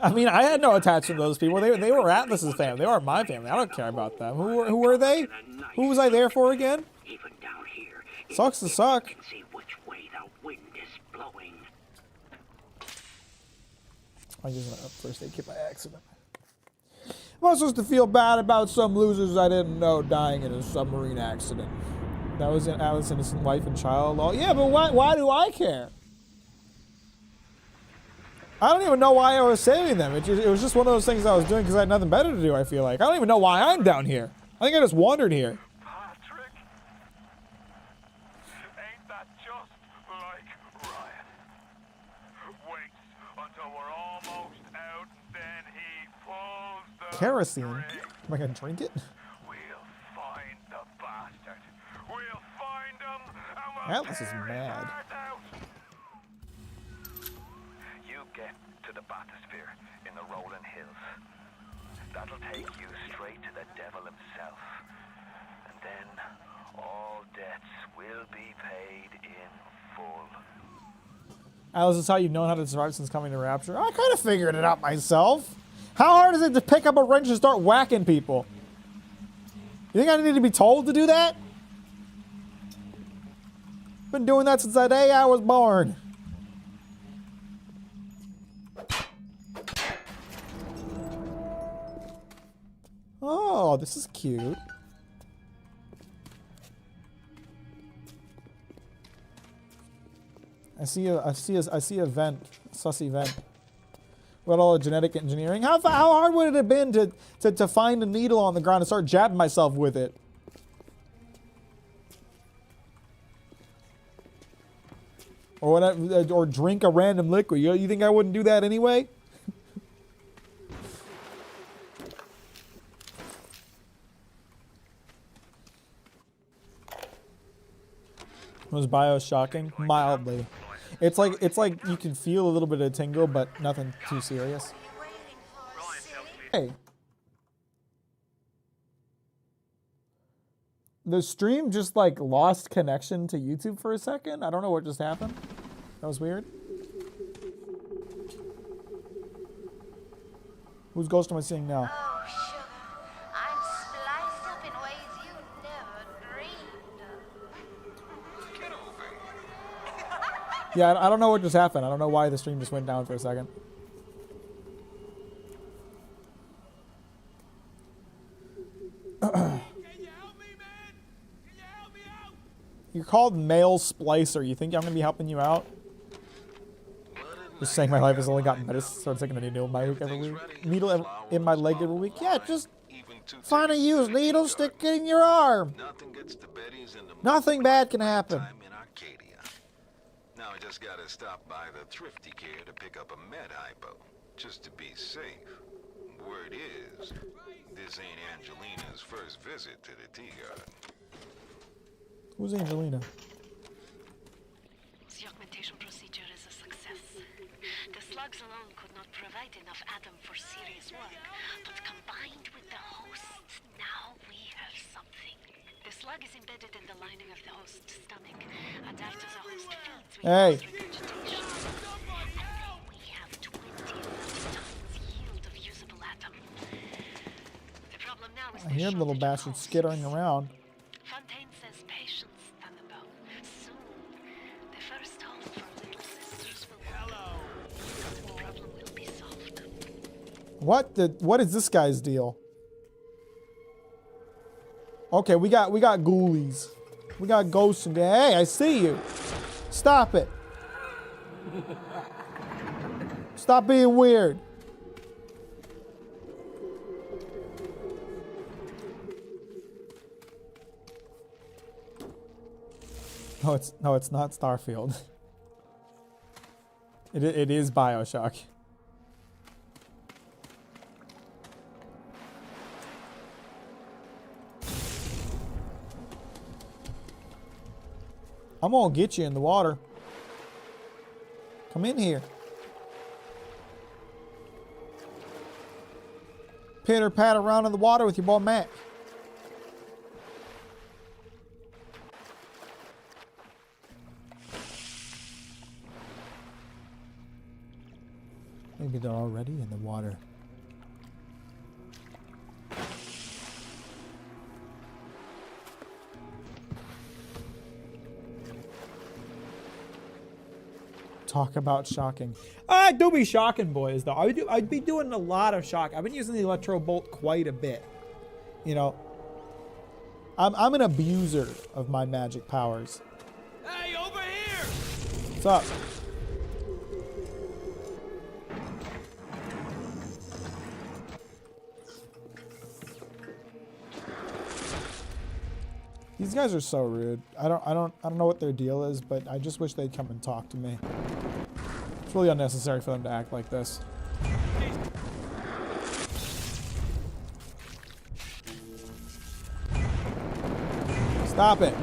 S1: I mean, I had no attachment to those people. They were Atlas's family. They weren't my family. I don't care about them. Who were they? Who was I there for again?
S2: Even down here.
S1: Sucks to suck.
S2: Can see which way the wind is blowing.
S1: I used a first aid kit by accident. I'm not supposed to feel bad about some losers I didn't know dying in a submarine accident. That was Atlas' innocent wife and child. Oh, yeah, but why do I care? I don't even know why I was saving them. It was just one of those things I was doing because I had nothing better to do, I feel like. I don't even know why I'm down here. I think I just wandered here.
S3: Patrick? Ain't that just like Ryan? Waits until we're almost out, then he pulls the
S1: Kerosene?
S3: string.
S1: Am I going to drink it?
S3: We'll find the bastard. We'll find him, and we'll
S1: Atlas is
S3: tear his
S1: mad.
S3: heart out. You get to the bathysphere in the rolling hills. That'll take you straight to the devil himself. And then all debts will be paid in full.
S1: Atlas, this is how you've known how to survive since coming to Rapture? I kind of figured it out myself. How hard is it to pick up a wrench and start whacking people? You think I need to be told to do that? Been doing that since the day I was born. Oh, this is cute. I see a vent, sussy vent. What all the genetic engineering? How hard would it have been to find a needle on the ground and start jabbing myself with it? Or whatever, or drink a random liquid. You think I wouldn't do that anyway? Was BioShocking? Mildly. It's like you can feel a little bit of tingle, but nothing too serious. Hey. The stream just like lost connection to YouTube for a second. I don't know what just happened. That was weird. Whose ghost am I seeing now?
S6: Oh, sugar, I'm spliced up in ways you never dreamed of.
S1: Yeah, I don't know what just happened. I don't know why the stream just went down for a second. You're called Male Splicer. You think I'm gonna be helping you out? Just saying my life has only gotten better, so I'm taking a needle in my week every week. Needle in my leg every week. Yeah, just find a used needle, stick it in your arm. Nothing bad can happen.
S7: Now I just gotta stop by the thrifty care to pick up a med hypo, just to be safe. Word is, this ain't Angelina's first visit to the tea garden.
S1: Who's Angelina?
S8: The augmentation procedure is a success. The slugs alone could not provide enough atom for serious work, but combined with the host, now we have something. The slug is embedded in the lining of the host's stomach, and after the host feeds, we cause regurgitation. And then we have 20 tons yield of usable atom. The problem now is
S1: I hear little bastards skittering around.
S8: Fontaine says patience, Thunderbolt. Soon, the first home for little sisters will open. The problem will be solved.
S1: What is this guy's deal? Okay, we got ghoulies. We got ghosts in there. Hey, I see you. Stop it. Stop being weird. No, it's not Starfield. It is BioShock. I'm gonna get you in the water. Come in here. Pitter pat around in the water with your boy Mack. Maybe they're already in the water. Talk about shocking. I do be shocking, boys, though. I'd be doing a lot of shock. I've been using the electro bolt quite a bit. You know, I'm an abuser of my magic powers.
S9: Hey, over here!
S1: What's up? These guys are so rude. I don't know what their deal is, but I just wish they'd come and talk to me. It's really unnecessary for them to act like this. Stop it.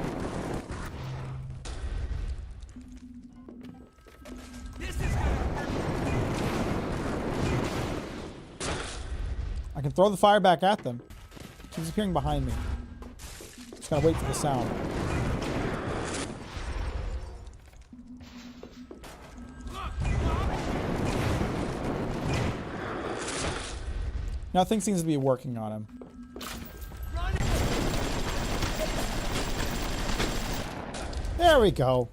S1: I can throw the fire back at them. He's appearing behind me. Just gotta wait for the sound. Nothing seems to be working on him. There we go.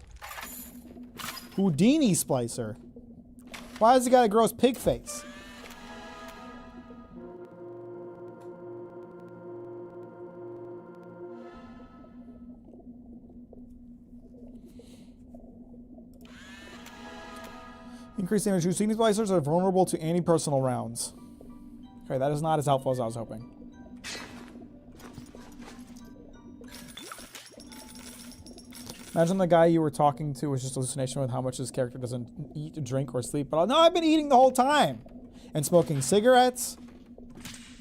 S1: Houdini Splicer. Why has he got a gross pig face? Increased damage. Houdini Splicers are vulnerable to anti-personal rounds. Okay, that is not as helpful as I was hoping. Imagine the guy you were talking to was just a hallucination with how much his character doesn't eat, drink, or sleep. But no, I've been eating the whole time. And smoking cigarettes.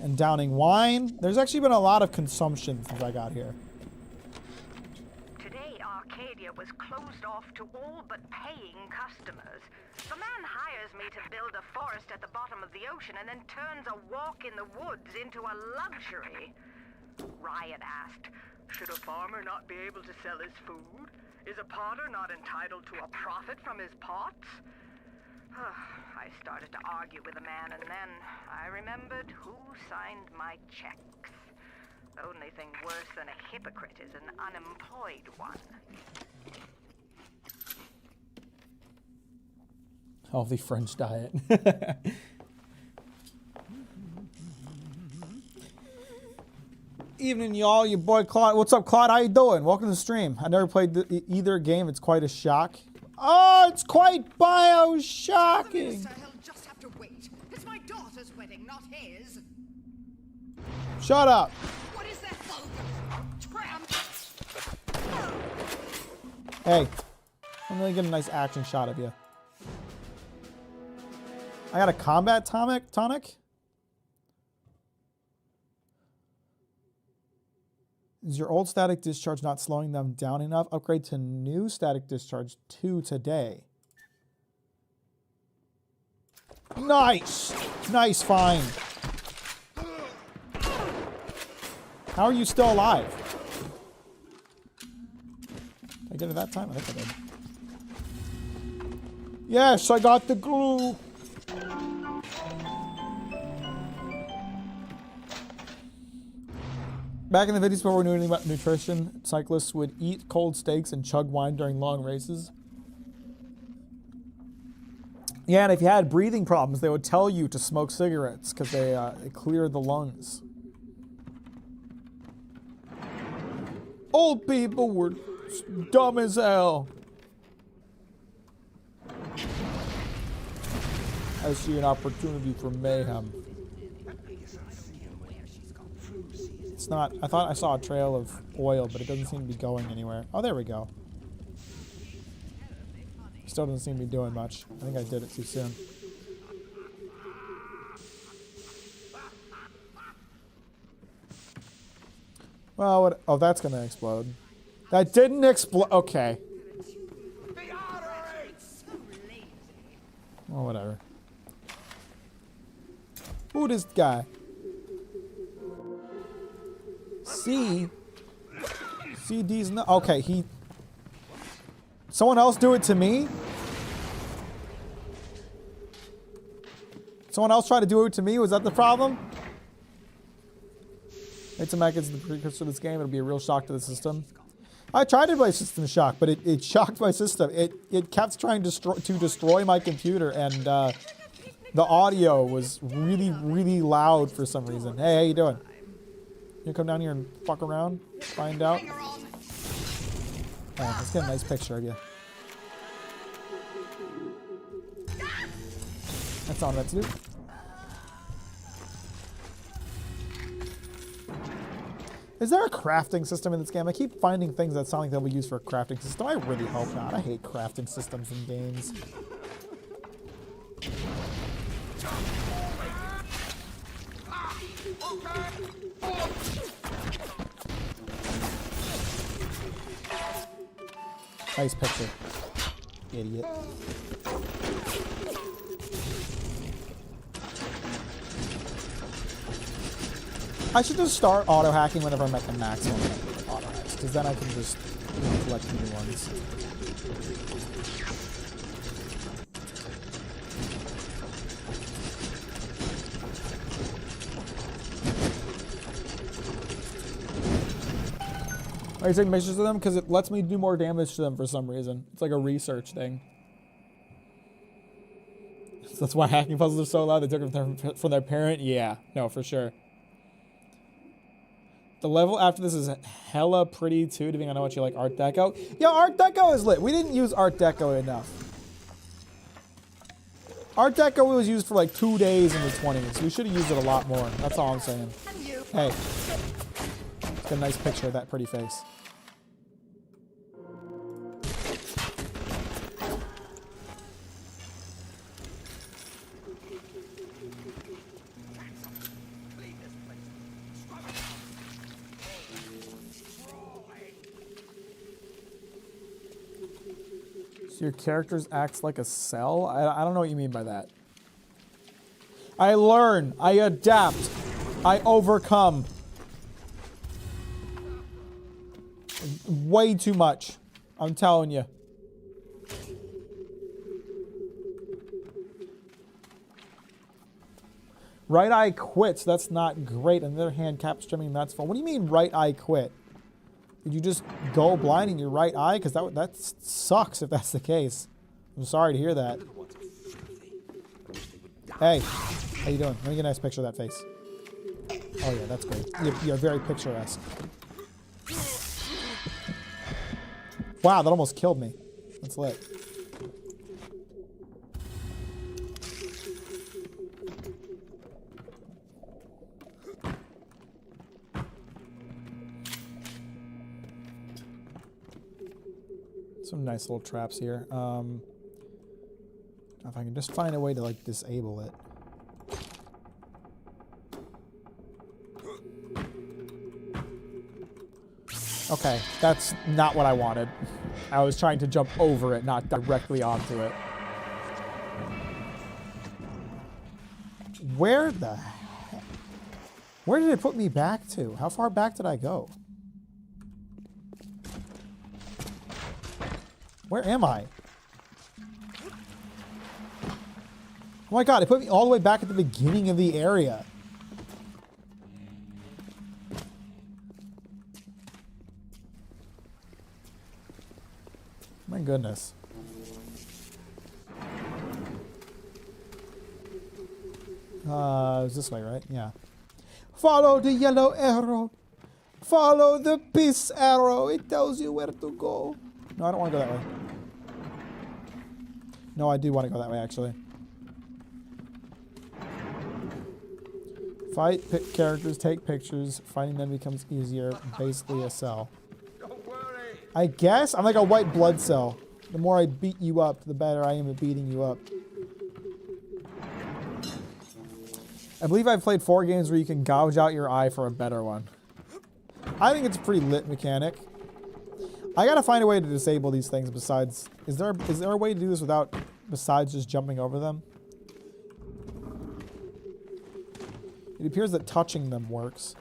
S1: And downing wine. There's actually been a lot of consumption since I got here.
S10: Today, Arcadia was closed off to all but paying customers. The man hires me to build a forest at the bottom of the ocean and then turns a walk in the woods into a luxury. Ryan asked, should a farmer not be able to sell his food? Is a potter not entitled to a profit from his pots? I started to argue with the man, and then I remembered who signed my checks. The only thing worse than a hypocrite is an unemployed one.
S1: Healthy French diet. Evening, y'all. Your boy Claude. What's up, Claude? How you doing? Welcome to the stream. I never played either game. It's quite a shock. Oh, it's quite BioShocking.
S11: He'll just have to wait. It's my daughter's wedding, not his.
S1: Shut up.
S11: What is that tramp?
S1: Hey, I'm gonna get a nice action shot of you. I got a combat tonic. Is your old static discharge not slowing them down enough? Upgrade to new static discharge 2 today. Nice! Nice find. How are you still alive? Did I get it that time? I think I did. Yes, I got the glue. Back in the 50s before we knew anything about nutrition, cyclists would eat cold steaks and chug wine during long races. Yeah, and if you had breathing problems, they would tell you to smoke cigarettes because they clear the lungs. Old people were dumb as hell. I see an opportunity for mayhem. It's not, I thought I saw a trail of oil, but it doesn't seem to be going anywhere. Oh, there we go. Still doesn't seem to be doing much. I think I did it too soon. Well, what, oh, that's gonna explode. That didn't explode. Okay. Oh, whatever. Who this guy? CD's not. Okay, he. Someone else do it to me? Someone else try to do it to me? Was that the problem? It's a Mack is the precursor to this game. It'll be a real shock to the system. I tried to play System Shock, but it shocked my system. It kept trying to destroy my computer, and the audio was really, really loud for some reason. Hey, how you doing? You come down here and fuck around? Find out? Alright, let's get a nice picture of you. That's all that's do. Is there a crafting system in this game? I keep finding things that sound like they'll be used for a crafting system. I really hope not. I hate crafting systems in games. Nice picture. Idiot. I should just start auto-hacking whenever I'm at the maximum auto-hacks, because then I can just collect new ones. Are you taking pictures of them? Because it lets me do more damage to them for some reason. It's like a research thing. So that's why hacking puzzles are so loud. They took it from their parent? Yeah. No, for sure. The level after this is hella pretty too, depending on how much you like Art Deco. Yeah, Art Deco is lit. We didn't use Art Deco enough. Art Deco was used for like 2 days in the 20s. We should have used it a lot more. That's all I'm saying. Hey. Get a nice picture of that pretty face. So your characters acts like a cell? I don't know what you mean by that. I learn. I adapt. I overcome. Way too much. I'm telling you. Right eye quits. That's not great. On the other hand, cap streaming, that's fun. What do you mean right eye quit? Did you just go blind in your right eye? Because that sucks if that's the case. I'm sorry to hear that. Hey, how you doing? Let me get a nice picture of that face. Oh yeah, that's great. You're very picturesque. Wow, that almost killed me. That's lit. Some nice little traps here. If I can just find a way to like disable it. Okay, that's not what I wanted. I was trying to jump over it, not directly onto it. Where the heck? Where did it put me back to? How far back did I go? Where am I? Oh my god, it put me all the way back at the beginning of the area. My goodness. It's this way, right? Yeah. Follow the yellow arrow. Follow the peace arrow. It tells you where to go. No, I don't want to go that way. No, I do want to go that way, actually. Fight, pick characters, take pictures. Finding them becomes easier. Basically a cell.
S9: Don't worry.
S1: I guess I'm like a white blood cell. The more I beat you up, the better I am at beating you up. I believe I've played 4 games where you can gouge out your eye for a better one. I think it's a pretty lit mechanic. I gotta find a way to disable these things besides... Is there a way to do this without... besides just jumping over them? It appears that touching them works.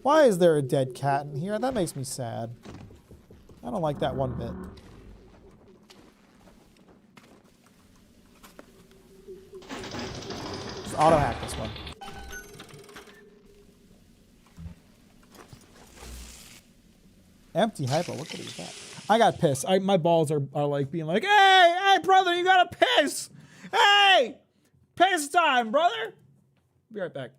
S1: Why is there a dead cat in here? That makes me sad. I don't like that one bit. Just auto-hack this one. Empty hypo. What could be that? I got pissed. My balls are like being like, hey, brother, you gotta piss. Hey, piss time, brother. Be right back.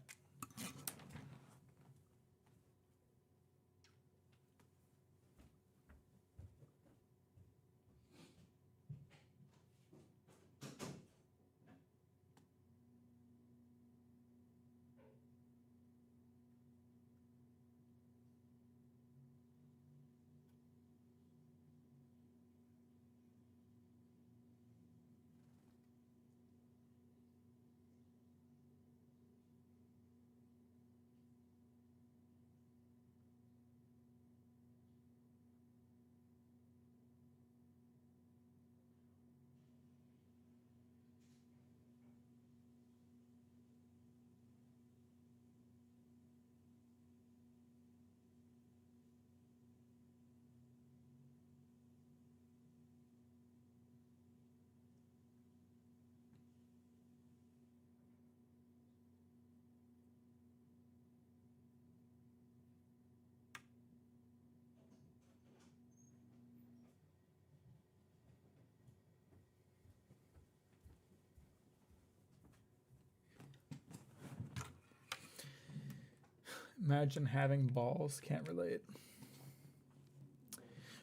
S1: Imagine having balls. Can't relate.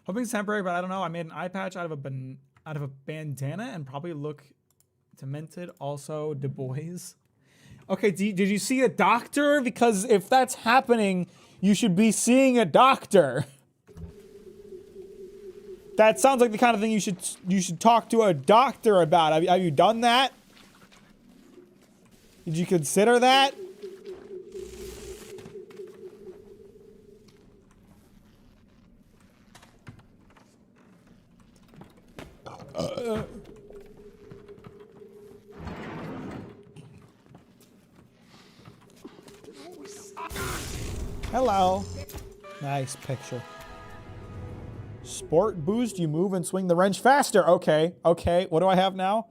S1: Hoping it's temporary, but I don't know. I made an eye patch out of a bandana and probably look demented. Also, Du Bois. Okay, did you see a doctor? Because if that's happening, you should be seeing a doctor. That sounds like the kind of thing you should talk to a doctor about. Have you done that? Did you consider that? Hello. Nice picture. Sport boost, you move and swing the wrench faster. Okay, okay. What do I have now?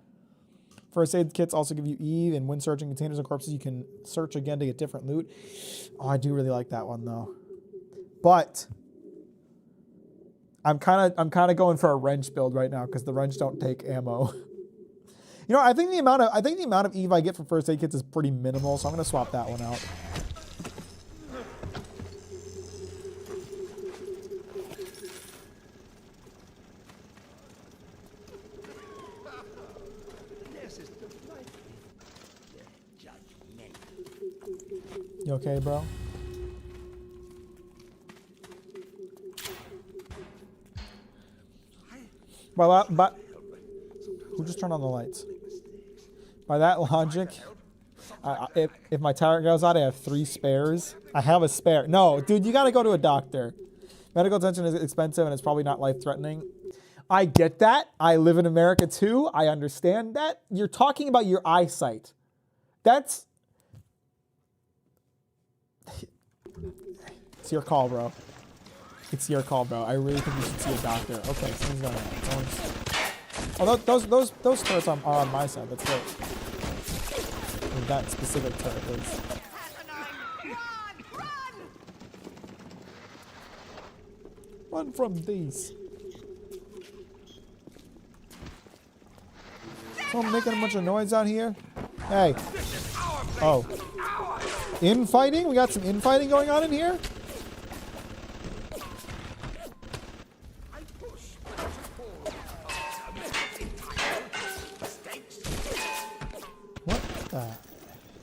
S1: First aid kits also give you Eve, and when searching containers and corpses, you can search again to get different loot. Oh, I do really like that one though. But I'm kind of going for a wrench build right now because the wrench don't take ammo. You know, I think the amount of Eve I get from first aid kits is pretty minimal, so I'm gonna swap that one out. You okay, bro? But who just turned on the lights? By that logic, if my tire goes out, I have 3 spares. I have a spare. No, dude, you gotta go to a doctor. Medical attention is expensive and it's probably not life-threatening. I get that. I live in America too. I understand that. You're talking about your eyesight. That's... It's your call, bro. It's your call, bro. I really think you should see a doctor. Okay, something's going on. Oh, those turrets are on my side. That's great. That specific turret is. Run from these. Someone making a bunch of noise out here? Hey. Oh. Infighting? We got some infighting going on in here? What the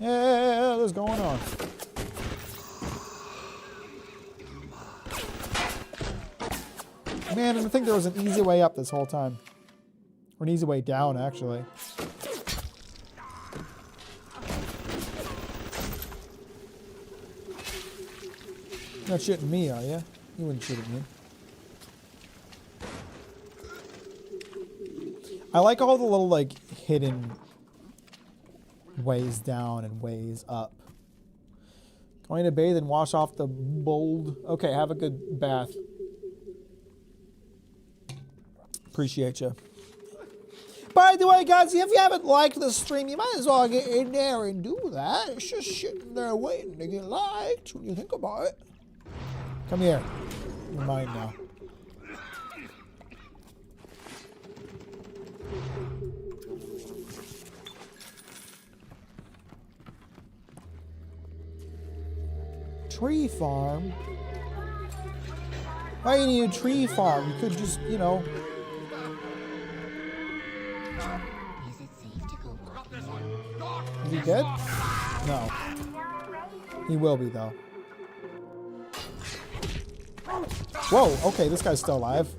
S1: hell is going on? Man, I think there was an easy way up this whole time. Or an easy way down, actually. You're not shooting me, are you? You wouldn't shoot at me. I like all the little, like, hidden ways down and ways up. Going to bathe and wash off the mold. Okay, have a good bath. Appreciate you. By the way, guys, if you haven't liked the stream, you might as well get in there and do that. It's just sitting there waiting to get liked when you think about it. Come here. You're mine now. Tree farm? Why do you need a tree farm? You could just, you know... Is he dead? No. He will be, though. Whoa, okay, this guy's still alive.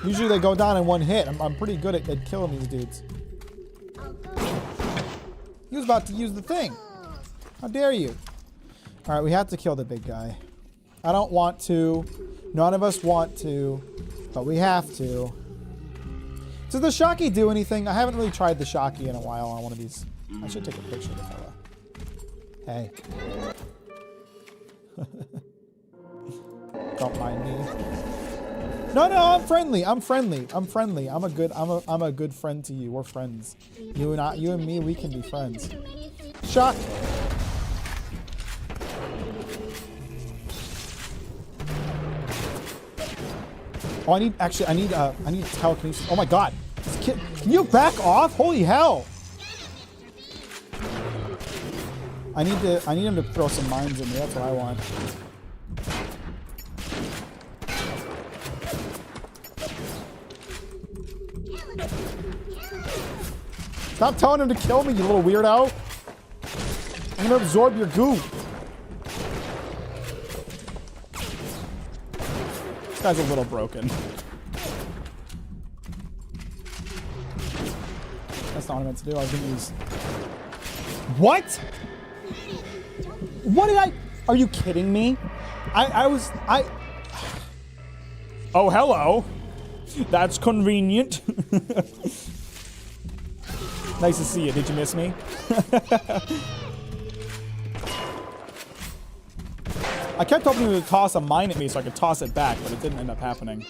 S1: Usually they go down in one hit. I'm pretty good at killing these dudes. He was about to use the thing. How dare you? Alright, we have to kill the big guy. I don't want to. None of us want to. But we have to. Does the Shocky do anything? I haven't really tried the Shocky in a while on one of these. I should take a picture of the fella. Hey. Don't mind me. No, I'm friendly. I'm friendly. I'm friendly. I'm a good friend to you. We're friends. You and me, we can be friends. Shock. Oh, I need telekinesis. Oh my god. This kid, can you back off? Holy hell. I need him to throw some mines in me. That's what I want. Stop telling him to kill me, you little weirdo. I'm gonna absorb your goo. This guy's a little broken. That's not what I meant to do. I was gonna use... What? What did I... Are you kidding me? Oh, hello. That's convenient. Nice to see you. Did you miss me? I kept hoping he would toss a mine at me so I could toss it back, but it didn't end up happening.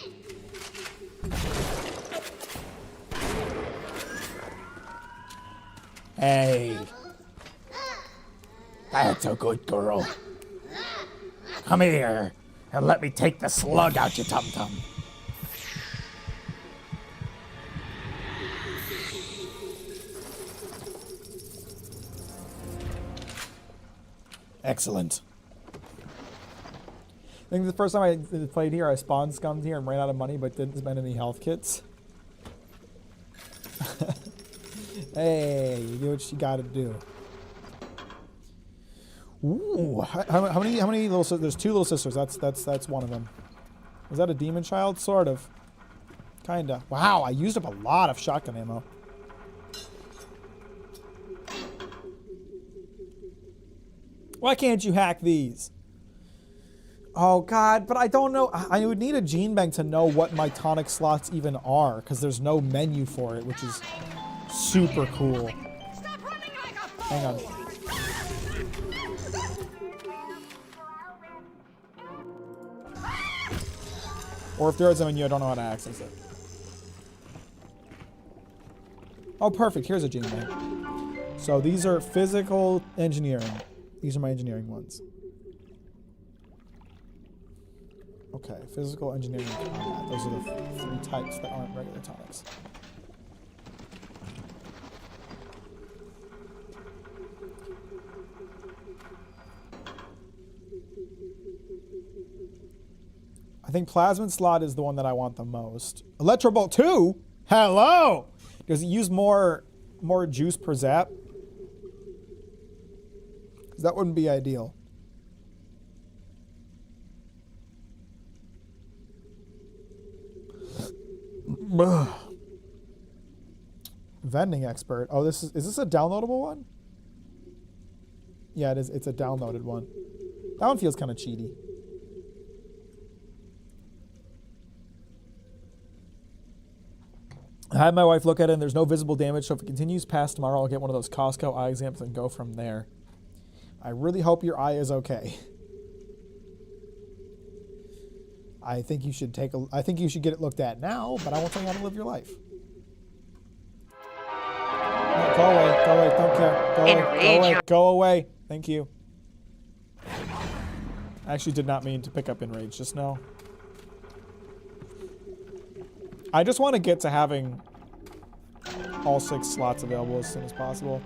S1: Hey. That's a good girl. Come here and let me take the slug out your tum-tum. Excellent. I think the first time I played here, I spawn scummed here and ran out of money, but didn't spend any health kits. Hey, you do what you gotta do. Ooh, how many little sisters? There's 2 little sisters. That's one of them. Was that a demon child? Sort of. Kinda. Wow, I used up a lot of shotgun ammo. Why can't you hack these? Oh god, but I don't know. I would need a gene bank to know what my tonic slots even are, because there's no menu for it, which is super cool. Hang on. Or if there is a menu, I don't know how to access it. Oh, perfect. Here's a gene bank. So these are physical engineering. These are my engineering ones. Okay, physical engineering and combat. Those are the 3 types that aren't regular tonics. I think plasmid slot is the one that I want the most. Electrobolt 2? Hello! Does it use more juice per zap? Because that wouldn't be ideal. Vending expert. Oh, is this a downloadable one? Yeah, it is. It's a downloaded one. That one feels kind of cheaty. I had my wife look at it and there's no visible damage, so if it continues past tomorrow, I'll get one of those Costco eye exams and go from there. I really hope your eye is okay. I think you should get it looked at now, but I won't tell you how to live your life. No, go away, don't care. Go away. Thank you. I actually did not mean to pick up Enrage just now. I just want to get to having all 6 slots available as soon as possible.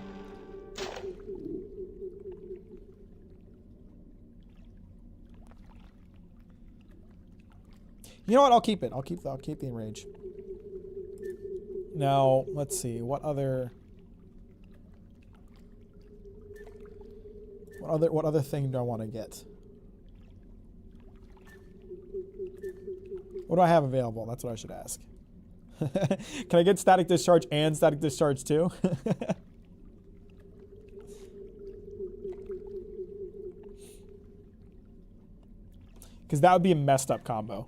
S1: You know what? I'll keep it. I'll keep the Enrage. Now, let's see. What other thing do I want to get? What do I have available? That's what I should ask. Can I get static discharge and static discharge too? Because that would be a messed up combo.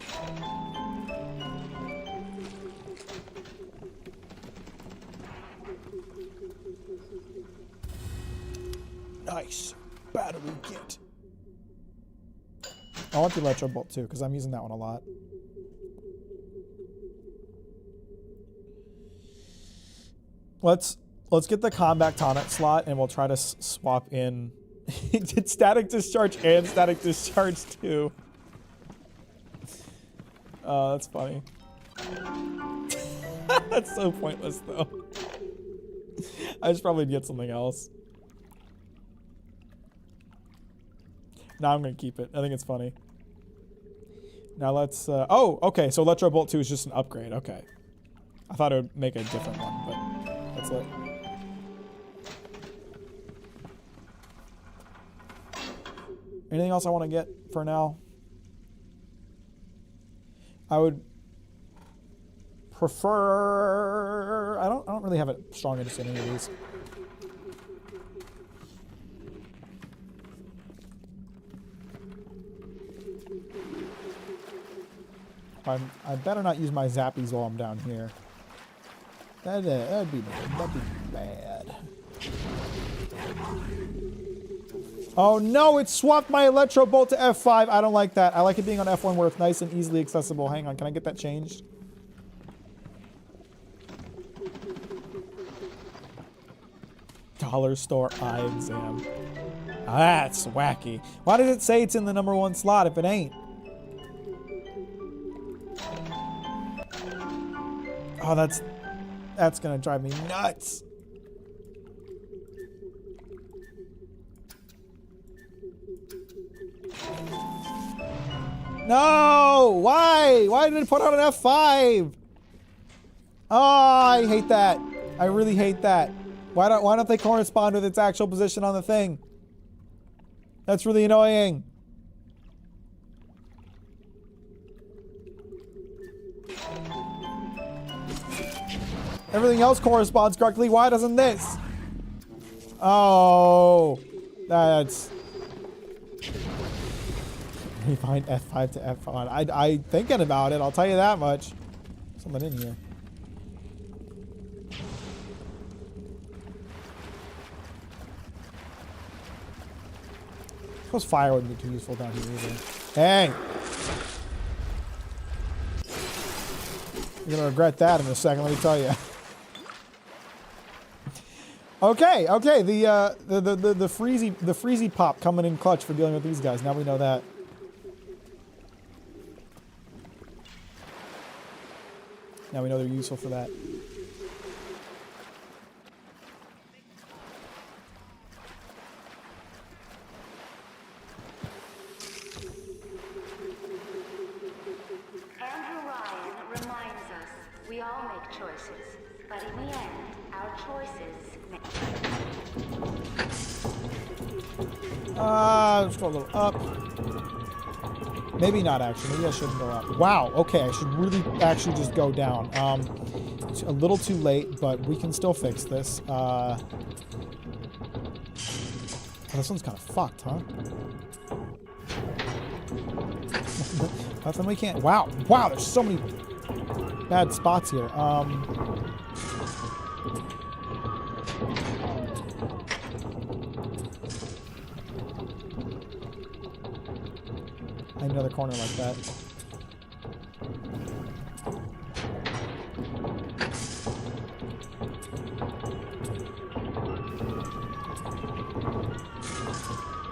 S1: Nice. Battery kit. I want the Electro Bolt too, because I'm using that one a lot. Let's get the combat tonic slot, and we'll try to swap in static discharge and static discharge too. That's funny. That's so pointless though. I should probably get something else. No, I'm gonna keep it. I think it's funny. Now let's. Oh, okay. So Electro Bolt 2 is just an upgrade. Okay. I thought it would make a different one, but that's it. Anything else I want to get for now? I would prefer. I don't really have a strong interest in any of these. I better not use my zappies while I'm down here. That'd be bad. Oh no, it swapped my Electro Bolt to F5. I don't like that. I like it being on F1 where it's nice and easily accessible. Hang on, can I get that changed? Dollar store eye exam. That's wacky. Why does it say it's in the #1 slot if it ain't? Oh, that's gonna drive me nuts. No! Why? Why did it put on an F5? Oh, I hate that. I really hate that. Why don't they correspond with its actual position on the thing? That's really annoying. Everything else corresponds correctly. Why doesn't this? Oh, that's... Rewind F5 to F1. I thinking about it. I'll tell you that much. Something in here. I suppose fire wouldn't be too useful down here either. Hey! You're gonna regret that in a second. Let me tell you. Okay, okay. The freezy pop coming in clutch for dealing with these guys. Now we know that. Now we know they're useful for that.
S6: Andrew Ryan reminds us we all make choices, but in the end, our choices make...
S1: Let's go a little up. Maybe not, actually. Maybe I shouldn't go up. Wow, okay, I should really actually just go down. It's a little too late, but we can still fix this. Oh, this one's kind of fucked, huh? Nothing we can't... Wow, wow, there's so many bad spots here. I need another corner like that.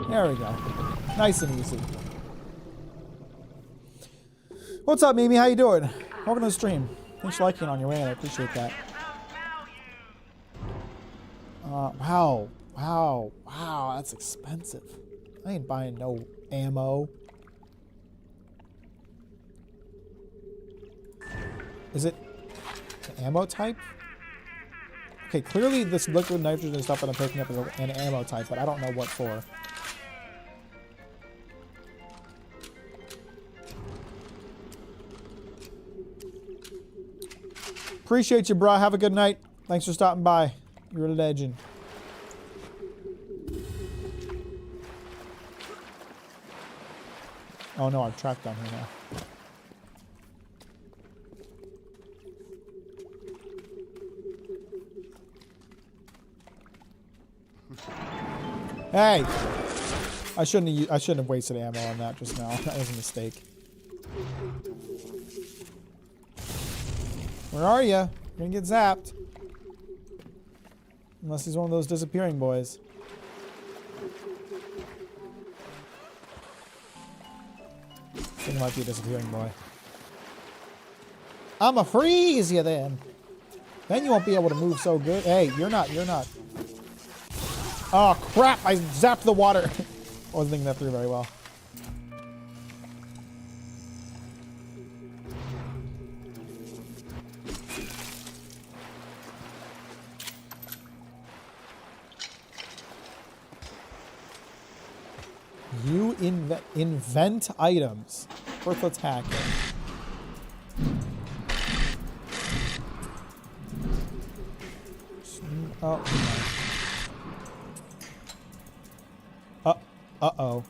S1: There we go. Nice and easy. What's up, Mimi? How you doing? Welcome to the stream. Thanks for liking on your way in. I appreciate that. Wow. Wow. Wow, that's expensive. I ain't buying no ammo. Is it an ammo type? Okay, clearly this liquid nitrogen stuff that I'm picking up is an ammo type, but I don't know what for. Appreciate you, brah. Have a good night. Thanks for stopping by. You're a legend. Oh no, I'm trapped down here now. Hey! I shouldn't have wasted ammo on that just now. That was a mistake. Where are you? You're gonna get zapped. Unless he's one of those disappearing boys. I think it might be a disappearing boy. I'ma freeze you then. Then you won't be able to move so good. Hey, you're not. Oh crap, I zapped the water. I wasn't thinking that through very well. You invent items. First, let's hack it. Oh. Uh-oh.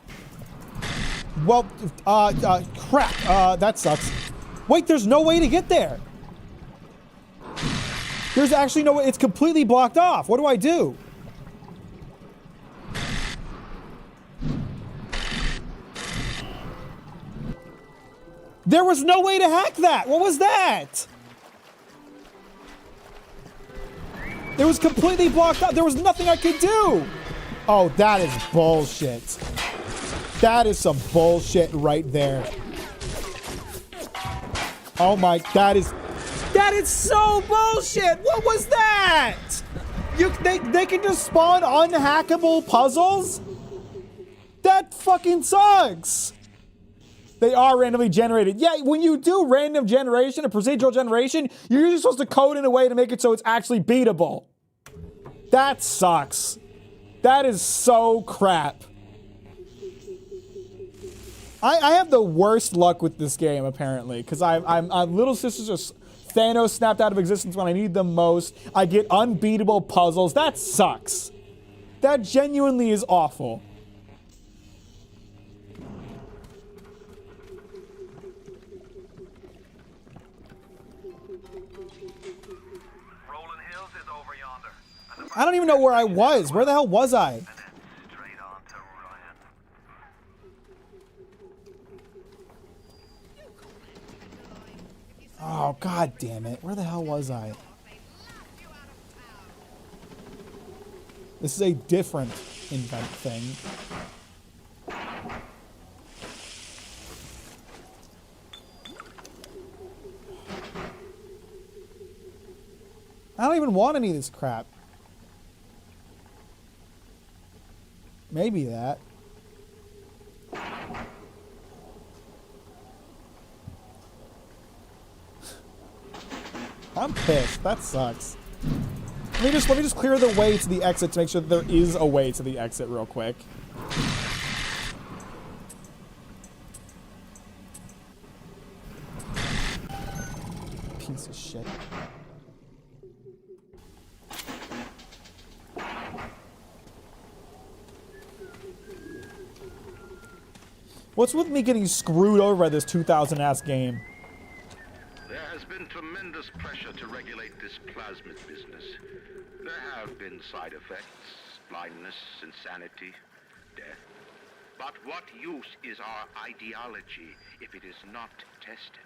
S1: Well, crap. That sucks. Wait, there's no way to get there. There's actually no way. It's completely blocked off. What do I do? There was no way to hack that. What was that? It was completely blocked out. There was nothing I could do. Oh, that is bullshit. That is some bullshit right there. Oh my, that is so bullshit. What was that? They can just spawn unhackable puzzles? That fucking sucks. They are randomly generated. Yeah, when you do random generation, a procedural generation, you're usually supposed to code in a way to make it so it's actually beatable. That sucks. That is so crap. I have the worst luck with this game, apparently, because I'm little sisters just Thanos snapped out of existence when I need them most. I get unbeatable puzzles. That sucks. That genuinely is awful. I don't even know where I was. Where the hell was I? Oh, god damn it. Where the hell was I? This is a different invent thing. I don't even want any of this crap. Maybe that. I'm pissed. That sucks. Let me just clear the way to the exit to make sure that there is a way to the exit real quick. Piece of shit. What's with me getting screwed over by this 2000-ass game?
S5: There has been tremendous pressure to regulate this plasmid business. There have been side effects, blindness, insanity, death. But what use is our ideology if it is not tested?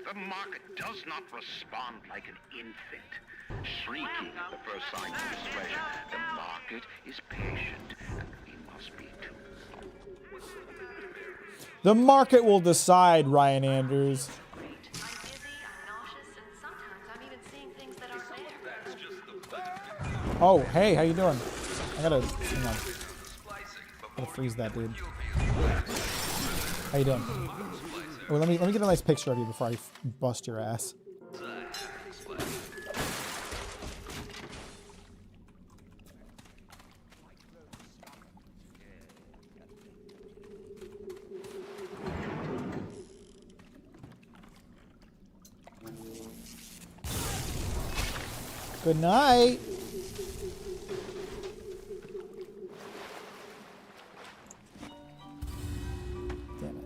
S5: The market does not respond like an infant, shrieking at the first sign of distress. The market is patient, and we must be too.
S1: The market will decide, Ryan Andrews. Oh, hey, how you doing? I gotta, hang on. Gotta freeze that dude. How you doing? Oh, let me get a nice picture of you before I bust your ass. Good night. Damn it.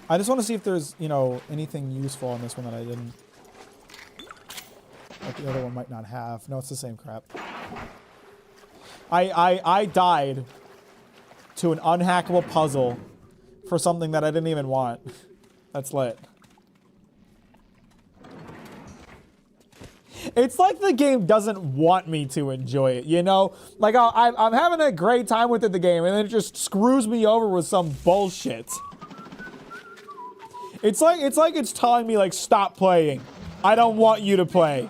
S1: I just want to see if there's, you know, anything useful on this one that I didn't. That the other one might not have. No, it's the same crap. I died to an unhackable puzzle for something that I didn't even want. That's lit. It's like the game doesn't want me to enjoy it, you know? Like, I'm having a great time with the game, and then it just screws me over with some bullshit. It's like it's telling me, like, stop playing. I don't want you to play.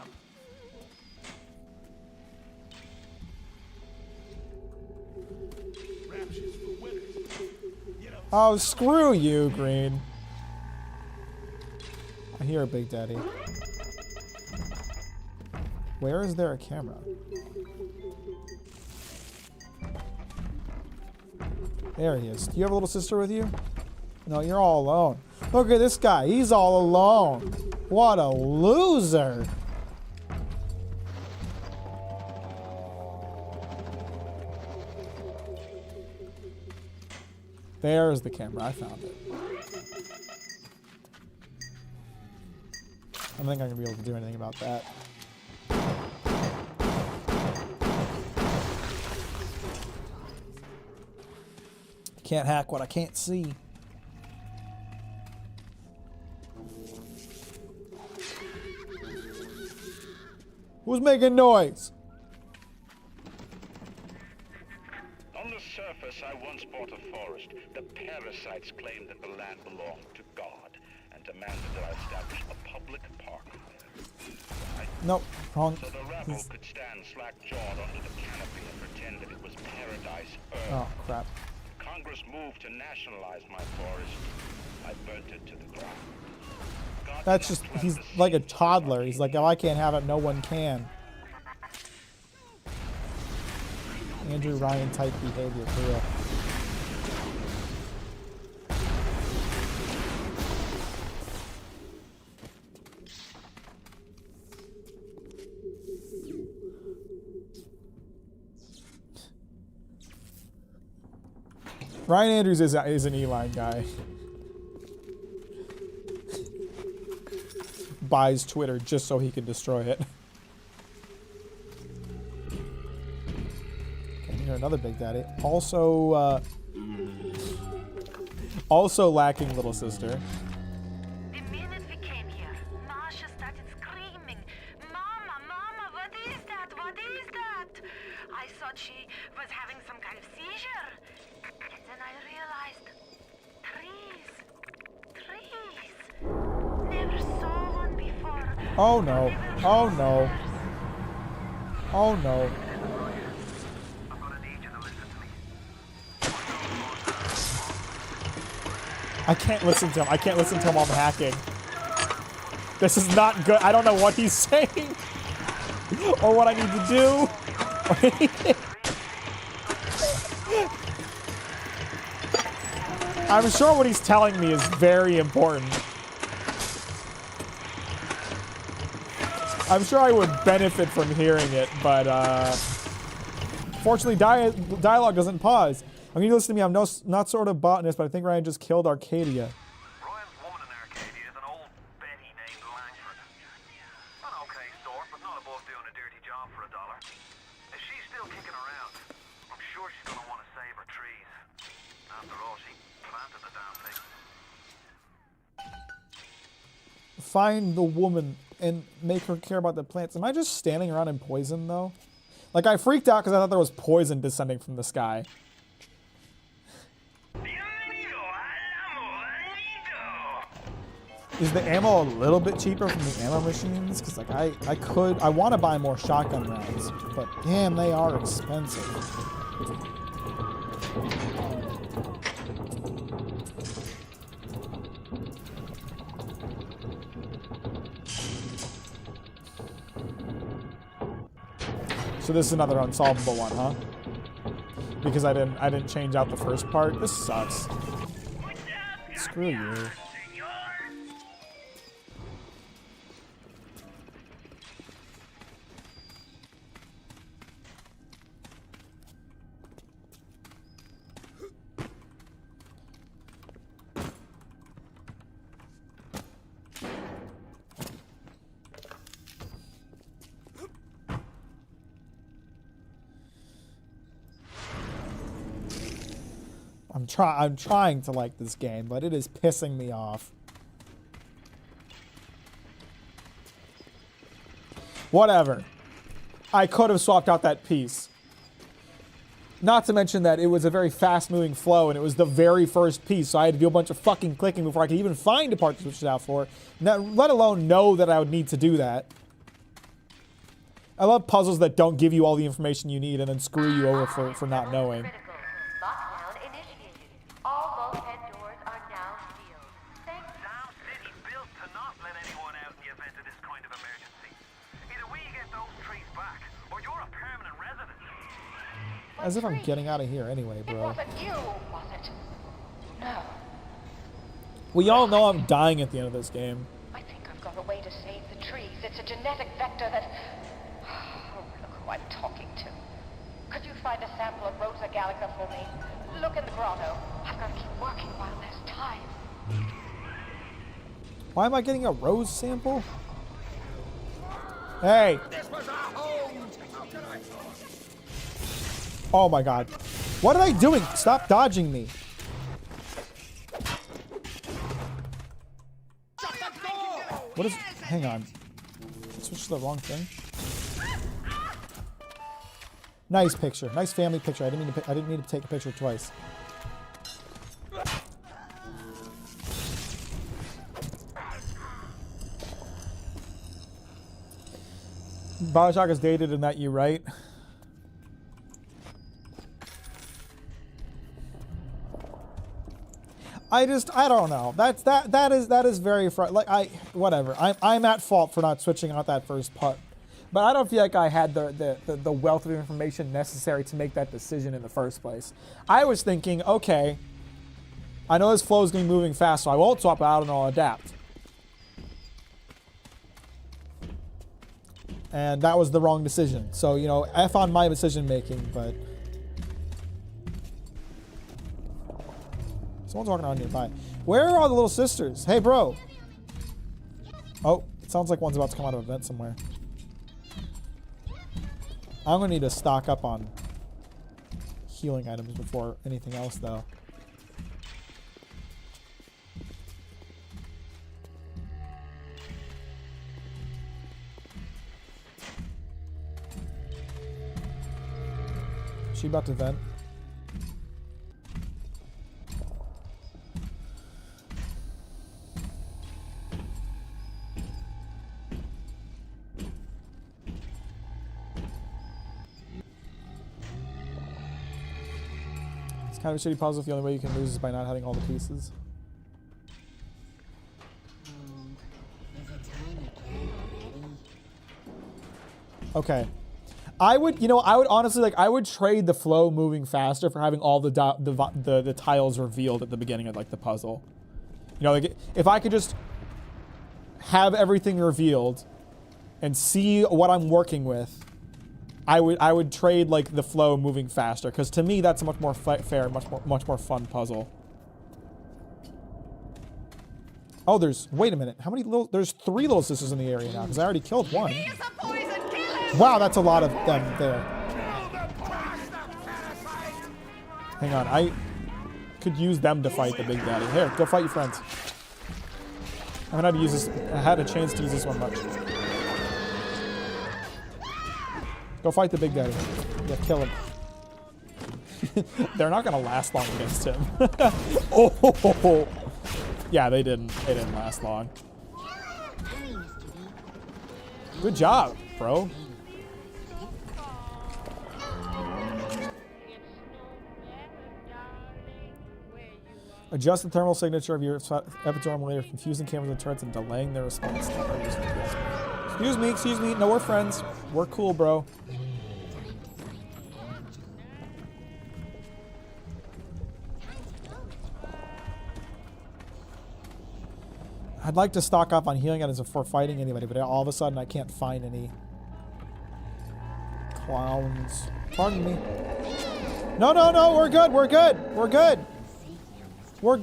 S1: Oh, screw you, Green. I hear a Big Daddy. Where is there a camera? There he is. Do you have a little sister with you? No, you're all alone. Look at this guy. He's all alone. What a loser. There's the camera. I found it. don't think I'm gonna be able to do anything about that. Can't hack what I can't see. Who's making noise?
S5: On the surface, I once bought a forest. The parasites claimed that the land belonged to God and demanded that I establish a public park there.
S1: Nope, wrong.
S5: So the rabble could stand slack-jawed under the canopy and pretend that it was paradise Earth.
S1: Oh, crap.
S5: Congress moved to nationalize my forest. I burnt it to the ground. God
S1: That's
S5: did
S1: just,
S5: not plant
S1: he's
S5: the
S1: like a
S5: seeds of
S1: toddler. He's
S5: anarchy.
S1: like, oh, I can't have it, no one can. Andrew Ryan type behavior, for real. Ryan Andrews is an E-line guy. Buys Twitter just so he can destroy it. Okay, here another Big Daddy. Also, also lacking little sister.
S10: The minute we came here, Masha started screaming, Mama, Mama, what is that? What is that? I thought she was having some kind of seizure. And then I realized, trees. Never saw one before.
S1: Oh no. Oh no. Oh no. I can't listen to him. I can't listen to him while I'm hacking. This is not good. I don't know what he's saying or what I need to do. I'm sure what he's telling me is very important. I'm sure I would benefit from hearing it, but fortunately dialogue doesn't pause. I mean, you listen to me, I'm not sort of botanist, but I think Ryan just killed Arcadia.
S5: Ryan's woman in Arcadia is an old Betty named Langford. An okay sort, but not above doing a dirty job for $1. If she's still kicking around, I'm sure she's gonna want to save her trees. After all, she planted the damn thing.
S1: Find the woman and make her care about the plants. Am I just standing around in poison, though? Like, I freaked out because I thought there was poison descending from the sky. Is the ammo a little bit cheaper from the ammo machines? Because, like, I want to buy more shotgun rounds, but damn, they are expensive. So this is another unsolvable one, huh? Because I didn't change out the first part. This sucks. Screw you. I'm trying to like this game, but it is pissing me off. Whatever. I could have swapped out that piece. Not to mention that it was a very fast-moving flow, and it was the very first piece, so I had to do a bunch of fucking clicking before I could even find a part to switch it out for, let alone know that I would need to do that. I love puzzles that don't give you all the information you need and then screw you over for not knowing.
S6: Lockdown initiated. All bulkhead doors are now sealed. Thanks.
S5: Down City built to not let anyone out in the event of this kind of emergency. Either we get those trees back, or you're a permanent resident.
S1: As if I'm getting out of here anyway,
S11: It
S1: bro.
S11: wasn't you, was it? No.
S1: We all know I'm dying at the end of this game.
S11: I think I've got a way to save the trees. It's a genetic vector that... Oh, look who I'm talking to. Could you find a sample of Rosa gallica for me? Look in the grotto. I've got to keep working while there's time.
S1: Why am I getting a rose sample? Hey. Oh my god. What are they doing? Stop dodging me. What is... Hang on. Switch to the wrong thing. Nice picture. Nice family picture. I didn't need to take a picture twice. BioShock is dated in that you right. I don't know. That is very whatever. I'm at fault for not switching out that first part. But I don't feel like I had the wealth of information necessary to make that decision in the first place. I was thinking, okay, I know this flow is going to be moving fast, so I won't swap it out and I'll adapt. And that was the wrong decision. So, you know, F on my decision making, but... Someone's walking around nearby. Where are all the little sisters? Hey, bro. Oh, it sounds like one's about to come out of a vent somewhere. I'm going to need to stock up on healing items before anything else, though. Is she about to vent? Kind of a shitty puzzle if the only way you can lose is by not having all the pieces. Okay. I would honestly, I would trade the flow moving faster for having all the tiles revealed at the beginning of, like, the puzzle. You know, like, if I could just have everything revealed and see what I'm working with, I would trade, like, the flow moving faster, because to me that's a much more fair, much more fun puzzle. Oh, wait a minute. How many there's 3 little sisters in the area now, because I already killed one. Wow, that's a lot of them there. Hang on, I could use them to fight the big daddy. Here, go fight your friends. I haven't had to use this. I had a chance to use this one much. Go fight the big daddy. Yeah, kill him. They're not gonna last long against him. Oh, yeah, they didn't last long. Good job, bro. Adjust the thermal signature of your epidermal layer, confusing cameras and turrets and delaying their response. Excuse me. No, we're friends. We're cool, bro. I'd like to stock up on healing items before fighting anybody, but all of a sudden I can't find any clowns. Pardon me. No, we're good. We're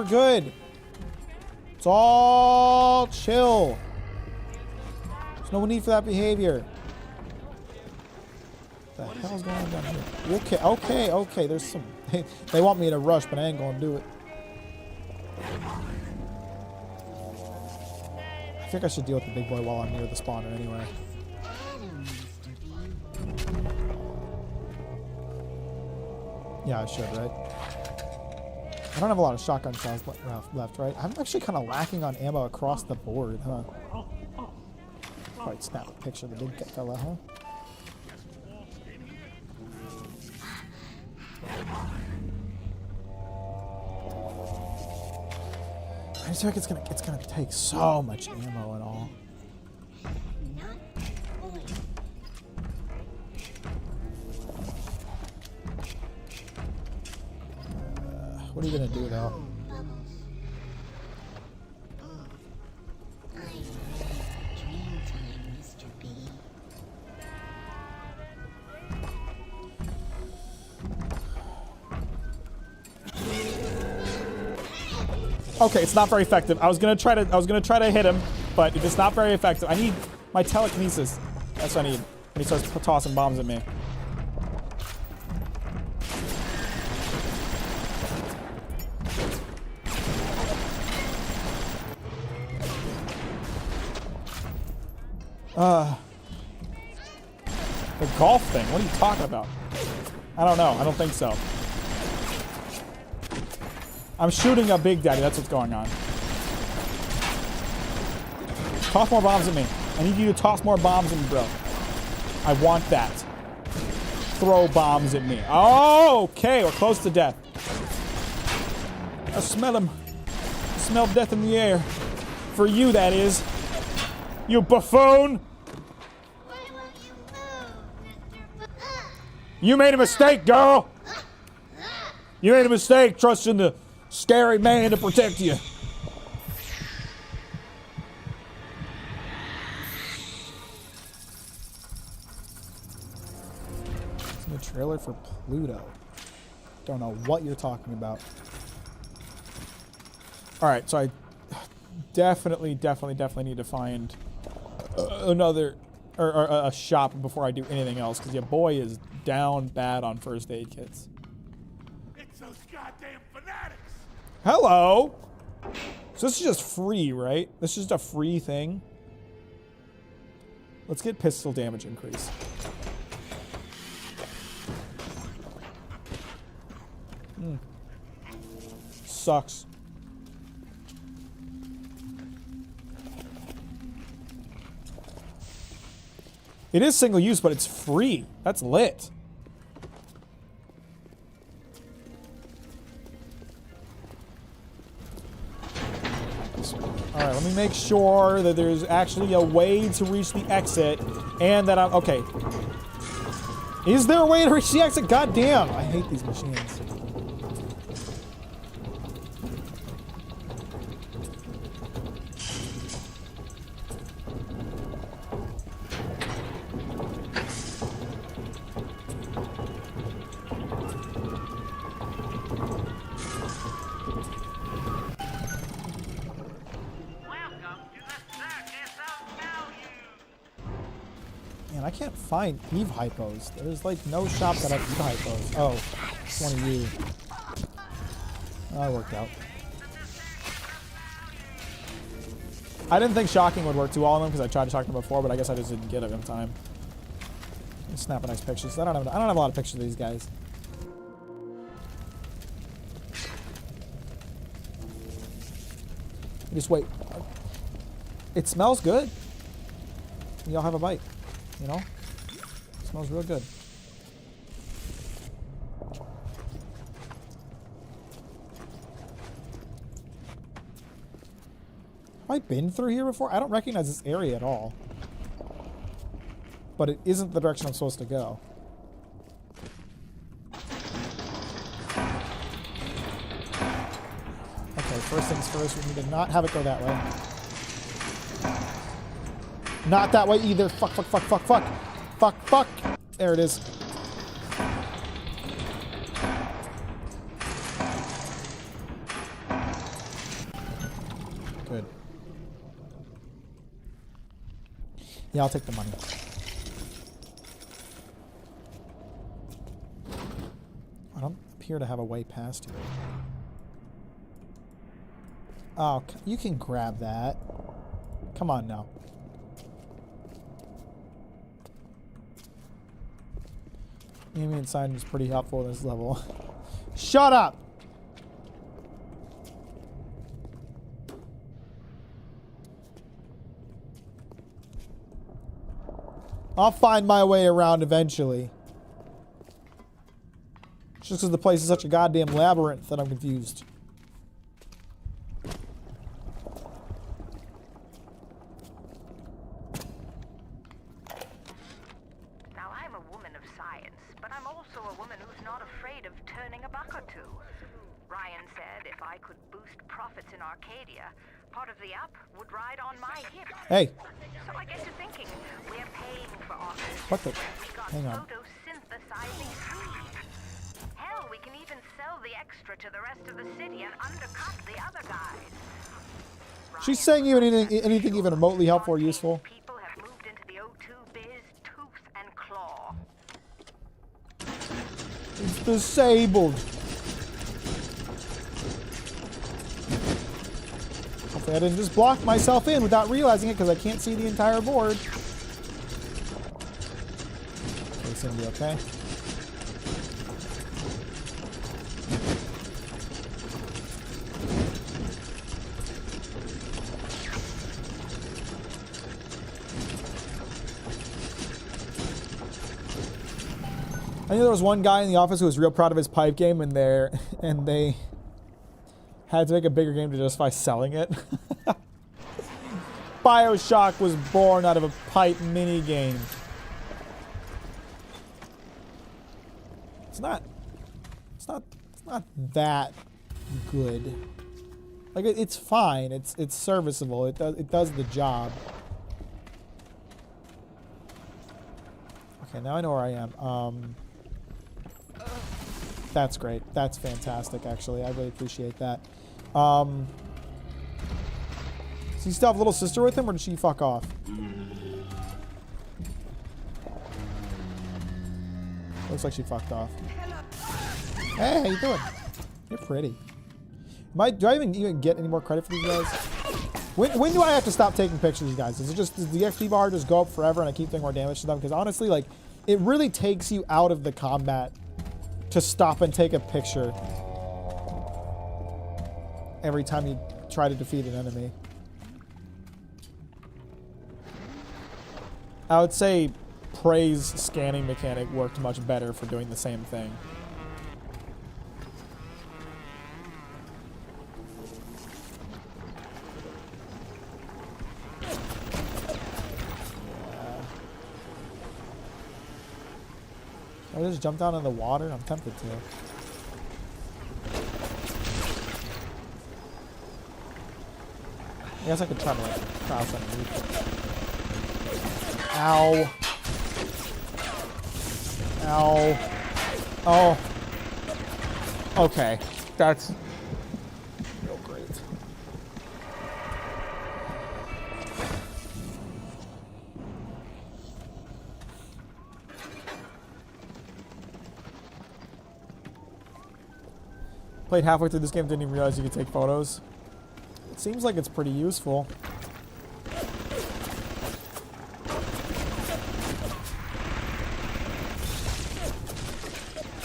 S1: good. It's all chill. There's no need for that behavior. What the hell's going on down here? Okay. There's some... They want me to rush, but I ain't gonna do it. I think I should deal with the big boy while I'm near the spawner anyway. Yeah, I should, right? I don't have a lot of shotgun shells left, right? I'm actually kind of lacking on ammo across the board, huh? Probably snap a picture of the big fella, huh? I just feel like it's gonna take so much ammo and all. What are you gonna do though? Okay, it's not very effective. I was gonna try to hit him, but it's not very effective. I need My telekinesis. That's what I need. When he starts tossing bombs at me. The golf thing. What are you talking about? I don't know. I don't think so. I'm shooting a Big Daddy. That's what's going on. Toss more bombs at me. I need you to toss more bombs at me, bro. I want that. Throw bombs at me. Oh, okay. We're close to death. I smell him. I smell death in the air. For you, that is. You buffoon! You made a mistake, girl! You made a mistake trusting the scary man to protect you. It's in the trailer for Pluto. Don't know what you're talking about. Alright, so I definitely need to find another or a shop before I do anything else, because your boy is down bad on first aid kits.
S9: It's those goddamn fanatics.
S1: Hello. So this is just free, right? This is just a free thing. Let's get pistol damage increase. Sucks. It is single use, but it's free. That's lit. Alright, let me make sure that there's actually a way to reach the exit and that I'm... Okay. Is there a way to reach the exit? God damn. I hate these machines. Man, I can't find Eve hypos. There's like no shop that has Eve hypos. Oh, it's one of you. Oh, that worked out. I didn't think shocking would work too well on them because I tried to shock them before, but I guess I just didn't get it in time. Let's snap a nice picture. So I don't have a lot of pictures of these guys. Just wait. It smells good. Y'all have a bite. You know? It smells real good. Have I been through here before? I don't recognize this area at all. But it isn't the direction I'm supposed to go. Okay, first things first, we need to not have it go that way. Not that way either. Fuck, fuck, fuck, fuck, fuck. Fuck, fuck. There it is. Good. Yeah, I'll take the money. I don't appear to have a way past here. Oh, you can grab that. Come on now. Ambient sign is pretty helpful in this level. Shut up! I'll find my way around eventually. It's just because the place is such a goddamn labyrinth that I'm confused.
S10: Now, I'm a woman of science, but I'm also a woman who's not afraid of turning a buck or two. Ryan said if I could boost profits in Arcadia, part of the app would ride on my hip.
S1: Hey.
S10: So I get to thinking, we're paying for office.
S1: What the?
S10: We got
S1: Hang on.
S10: photosynthesizing trees. Hell, we can even sell the extra to the rest of the city and undercut the other guys.
S1: She's saying even anything even remotely helpful or useful.
S10: People have moved
S1: Disabled. Hopefully I didn't just block myself in without realizing it because I can't see the entire board. Okay, Cindy, okay? I knew there was one guy in the office who was real proud of his pipe game, and they had to make a bigger game to justify selling it. BioShock was born out of a pipe mini game. It's not that good. Like it's fine. It's serviceable. It does the job. Okay, now I know where I am. That's great. That's fantastic, actually. I really appreciate that. Does he still have a little sister with him, or did she fuck off? Looks like she fucked off. Hey, how you doing? You're pretty. Do I even get any more credit for these guys? When do I have to stop taking pictures of these guys? Does the XP bar just go up forever and I keep doing more damage to them? Because honestly, like, it really takes you out of the combat to stop and take a picture every time you try to defeat an enemy. I would say Prey's scanning mechanic worked much better for doing the same thing. I just jump down in the water? I'm tempted to. I guess I could try to like cross underneath it. Ow. Ow. Oh. Okay. That's real great. Played halfway through this game, didn't even realize you could take photos. It seems like it's pretty useful.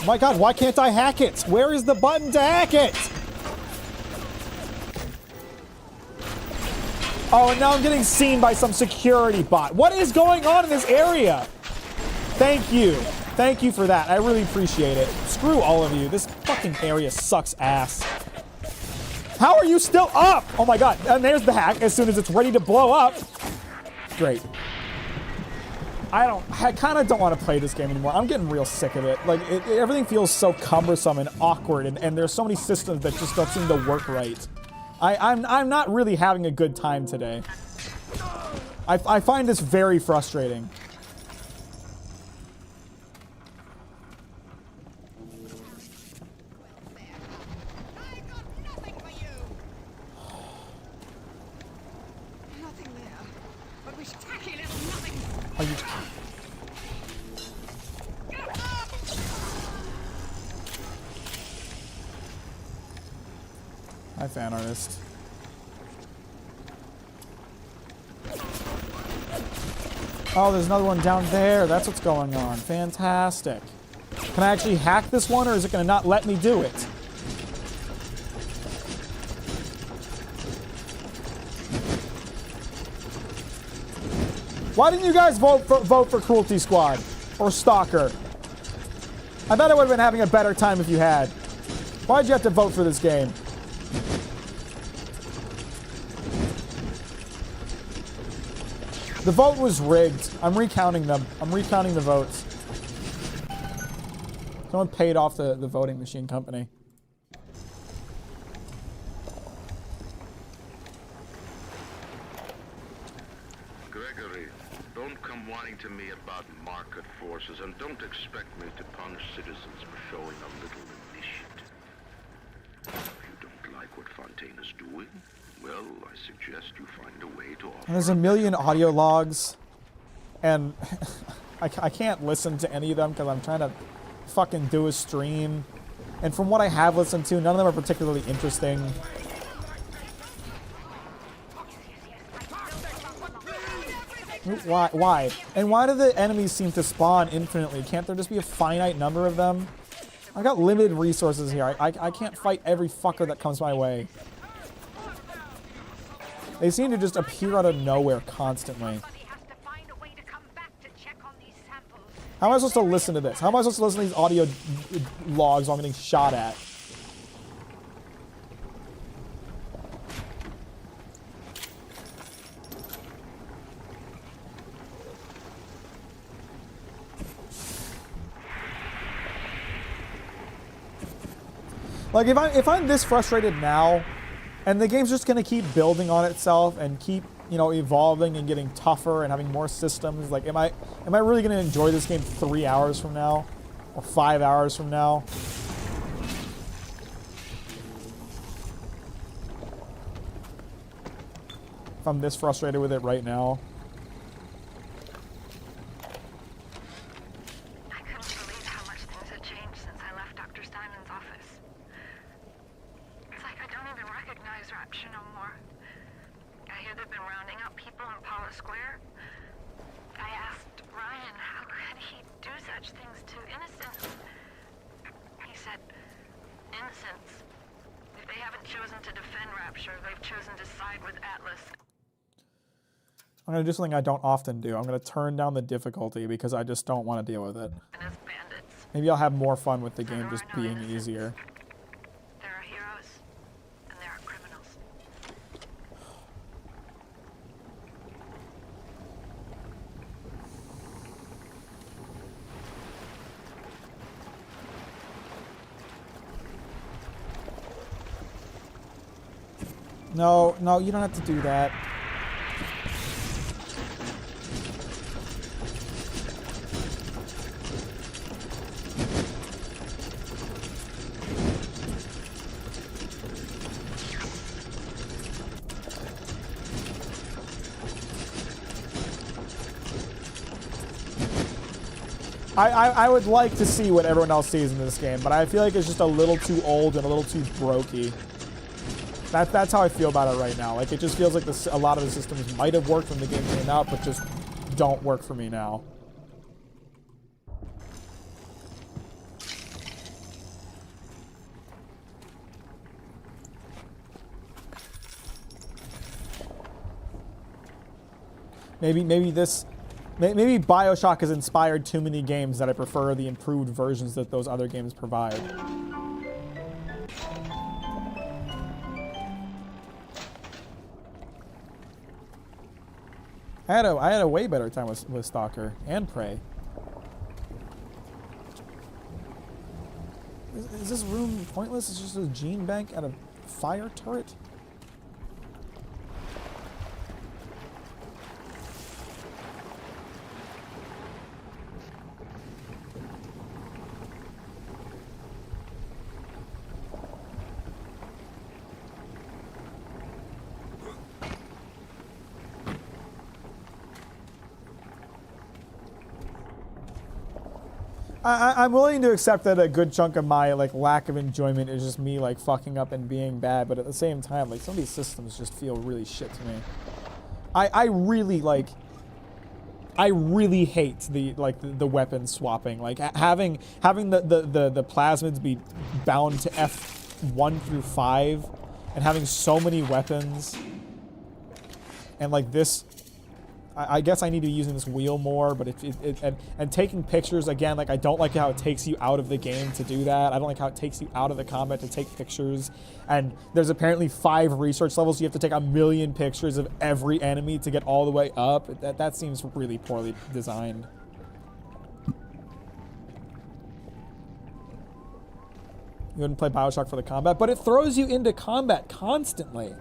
S1: Oh my god, why can't I hack it? Where is the button to hack it? Oh, and now I'm getting seen by some security bot. What is going on in this area? Thank you. Thank you for that. I really appreciate it. Screw all of you. This fucking area sucks ass. How are you still up? Oh my god. And there's the hack as soon as it's ready to blow up. Great. I kind of don't want to play this game anymore. I'm getting real sick of it. Like, everything feels so cumbersome and awkward, and there's so many systems that just don't seem to work right. I'm not really having a good time today. I find this very frustrating. Are you... Hi, fan artist. Oh, there's another one down there. That's what's going on. Fantastic. Can I actually hack this one, or is it going to not let me do it? Why didn't you guys vote for Cruelty Squad or Stalker? I bet I would have been having a better time if you had. Why'd you have to vote for this game? The vote was rigged. I'm recounting them. I'm recounting the votes. Someone paid off the voting machine company.
S5: Gregory, don't come whining to me about market forces, and don't expect me to punish citizens for showing a little initiative. If you don't like what Fontaine is doing, well, I suggest you find a way to offer...
S1: And there's a million audio logs, and I can't listen to any of them because I'm trying to fucking do a stream. And from what I have listened to, none of them are particularly interesting. Why? And why do the enemies seem to spawn infinitely? Can't there just be a finite number of them? I got limited resources here. I can't fight every fucker that comes my way. They seem to just appear out of nowhere constantly. How am I supposed to listen to this? How am I supposed to listen to these audio logs while I'm getting shot at? Like, if I'm this frustrated now, and the game's just gonna keep building on itself and keep, you know, evolving and getting tougher and having more systems, like, am I really gonna enjoy this game 3 hours from now? Or 5 hours from now? If I'm this frustrated with it right now. I'm going to do something I don't often do. I'm going to turn down the difficulty because I just don't want to deal with it. Maybe I'll have more fun with the game just being easier.
S10: There are heroes, and there are criminals.
S1: No, you don't have to do that. I would like to see what everyone else sees in this game, but I feel like it's just a little too old and a little too brokey. That's how I feel about it right now. Like, it just feels like a lot of the systems might have worked when the game came out, but just don't work for me now. Maybe BioShock has inspired too many games that I prefer the improved versions that those other games provide. I had a way better time with Stalker and Prey. Is this room pointless? It's just a gene bank at a fire turret? I'm willing to accept that a good chunk of my lack of enjoyment is just me fucking up and being bad, but at the same time, some of these systems just feel really shit to me. I really hate the weapon swapping, having the plasmids be bound to F1 through 5 and having so many weapons and this. I guess I need to be using this wheel more, but and taking pictures again. I don't like how it takes you out of the game to do that. I don't like how it takes you out of the combat to take pictures. And there's apparently 5 research levels. So you have to take 1,000,000 pictures of every enemy to get all the way up. That seems really poorly designed. You wouldn't play BioShock for the combat, but it throws you into combat constantly.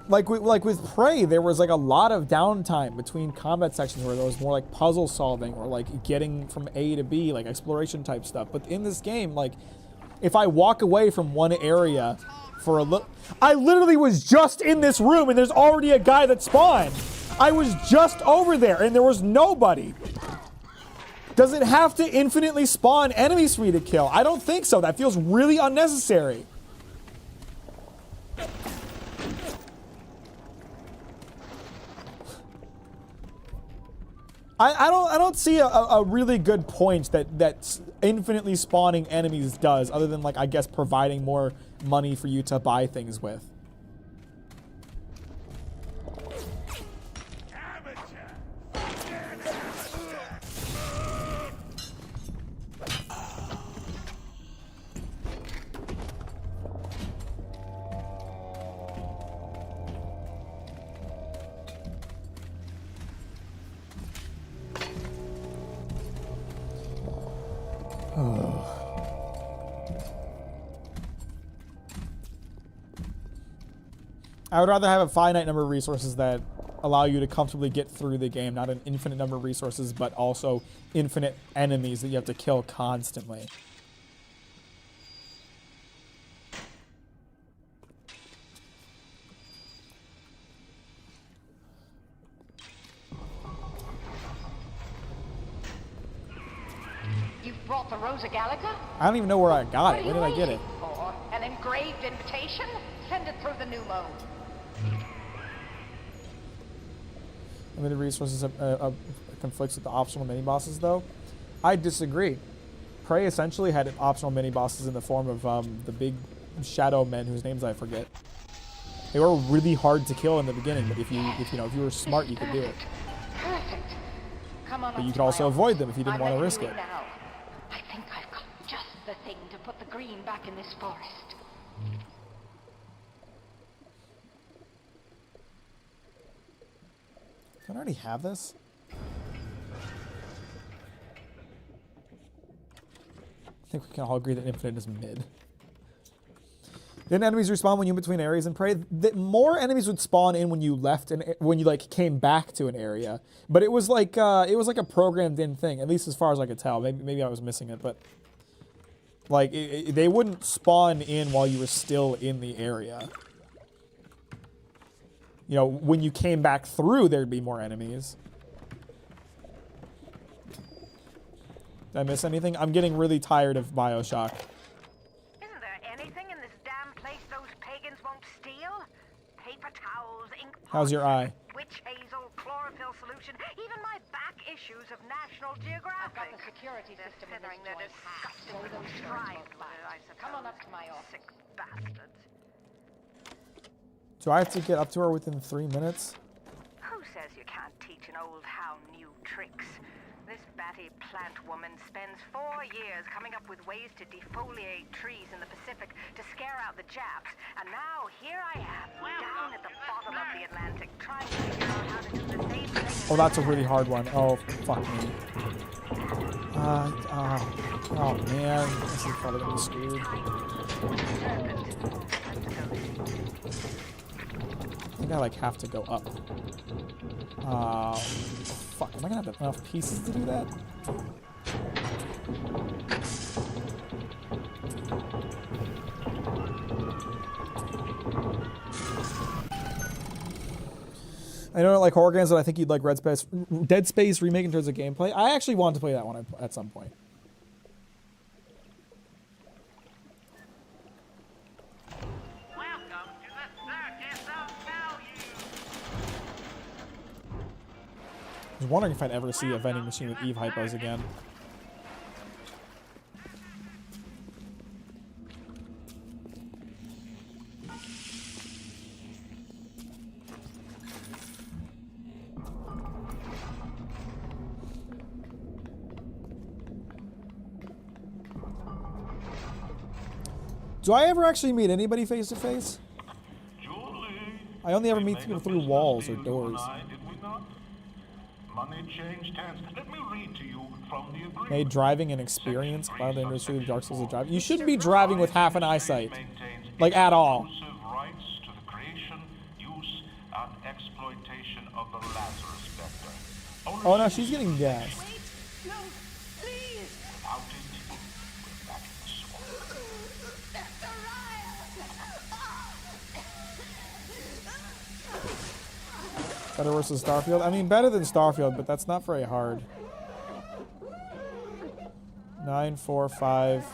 S1: Like with Prey, there was a lot of downtime between combat sections where there was more puzzle solving or getting from A to B, exploration type stuff. But in this game, if I walk away from one area for a little, I literally was just in this room and there's already a guy that spawned. I was just over there and there was nobody. Does it have to infinitely spawn enemies for me to kill? I don't think so. That feels really unnecessary. I don't see a really good point that infinitely spawning enemies does, other than, like, I guess providing more money for you to buy things with. I would rather have a finite number of resources that allow you to comfortably get through the game, not an infinite number of resources, but also infinite enemies that you have to kill constantly.
S11: You've brought the Rosa Gallica?
S1: I don't even know where I got it. Where did I get it?
S11: For an engraved invitation? Send it through the new mode.
S1: Limited resources conflicts with the optional mini-bosses, though. I disagree. Prey essentially had optional mini-bosses in the form of the big shadow men whose names I forget. They were really hard to kill in the beginning, but if you were smart, you could do it.
S11: Perfect. Come on,
S1: But you could also avoid them if you didn't want to risk it.
S11: Now. I think I've got just the thing to put the green back in this forest.
S1: Don't I already have this? I think we can all agree that infinite is mid. Didn't enemies respawn when you went between areas and Prey? More enemies would spawn in when you left and when you like came back to an area, but it was like a programmed in thing, at least as far as I could tell. Maybe I was missing it, but like they wouldn't spawn in while you were still in the area. You know, when you came back through, there'd be more enemies. Did I miss anything? I'm getting really tired of BioShock.
S10: Isn't there anything in this damn place those pagans won't steal? Paper towels, ink pots,
S1: How's your eye?
S10: witch hazel, chlorophyll solution, even my back issues of National Geographic.
S11: I've got the security
S10: They're
S11: system in
S10: feathering
S11: this
S10: their
S11: joint.
S10: disgusting
S11: So
S10: little
S11: those
S10: tribe
S11: turds
S10: with
S11: won't
S10: it, I
S11: bite.
S10: suppose.
S11: Come on up to my office.
S10: Sick bastards.
S1: Do I have to get up to her within 3 minutes?
S10: Who says you can't teach an old hound new tricks? This batty plant woman spends 4 years coming up with ways to defoliate trees in the Pacific to scare out the Japs. And now here I am, down at the bottom of the Atlantic, trying to figure out how to do the same thing.
S1: Oh, that's a really hard one. Oh, fuck me. Oh man, this is probably gonna be screwed. I think I like have to go up. Fuck, am I gonna have enough pieces to do that? I know like horror games, but I think you'd like Dead Space remake in terms of gameplay. I actually want to play that one at some point.
S9: Welcome to the circus of value.
S1: I was wondering if I'd ever see a vending machine with Eve hypos again. Do I ever actually meet anybody face to face? I only ever meet people through walls or doors.
S12: Money changed hands. Let me read to you from the agreement.
S1: Made driving an experience by the industry of Dark Souls of driving. You shouldn't be driving with half an eyesight. Like, at all.
S12: Rights to the creation, use, and exploitation of the Lazarus vector.
S1: Oh no, she's getting gassed.
S12: Without it, we're back in the swamp.
S1: Better versus Starfield? I mean, better than Starfield, but that's not very hard. 945.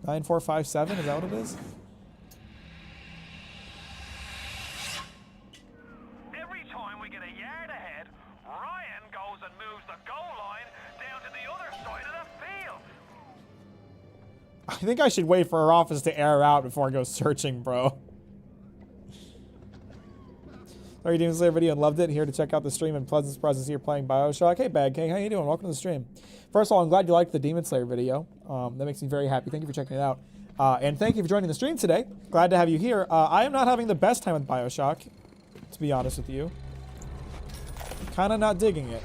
S1: 9457, is that what it is?
S9: Every time we get a yard ahead, Ryan goes and moves the goal line down to the other side of the field.
S1: I think I should wait for our office to air out before I go searching, bro. Are you doing this video and loved it? Here to check out the stream and pleasant surprises here playing BioShock. Hey, Bad King, how you doing? Welcome to the stream. First of all, I'm glad you liked the Demon Slayer video. That makes me very happy. Thank you for checking it out. And thank you for joining the stream today. Glad to have you here. I am not having the best time with BioShock, to be honest with you. Kind of not digging it.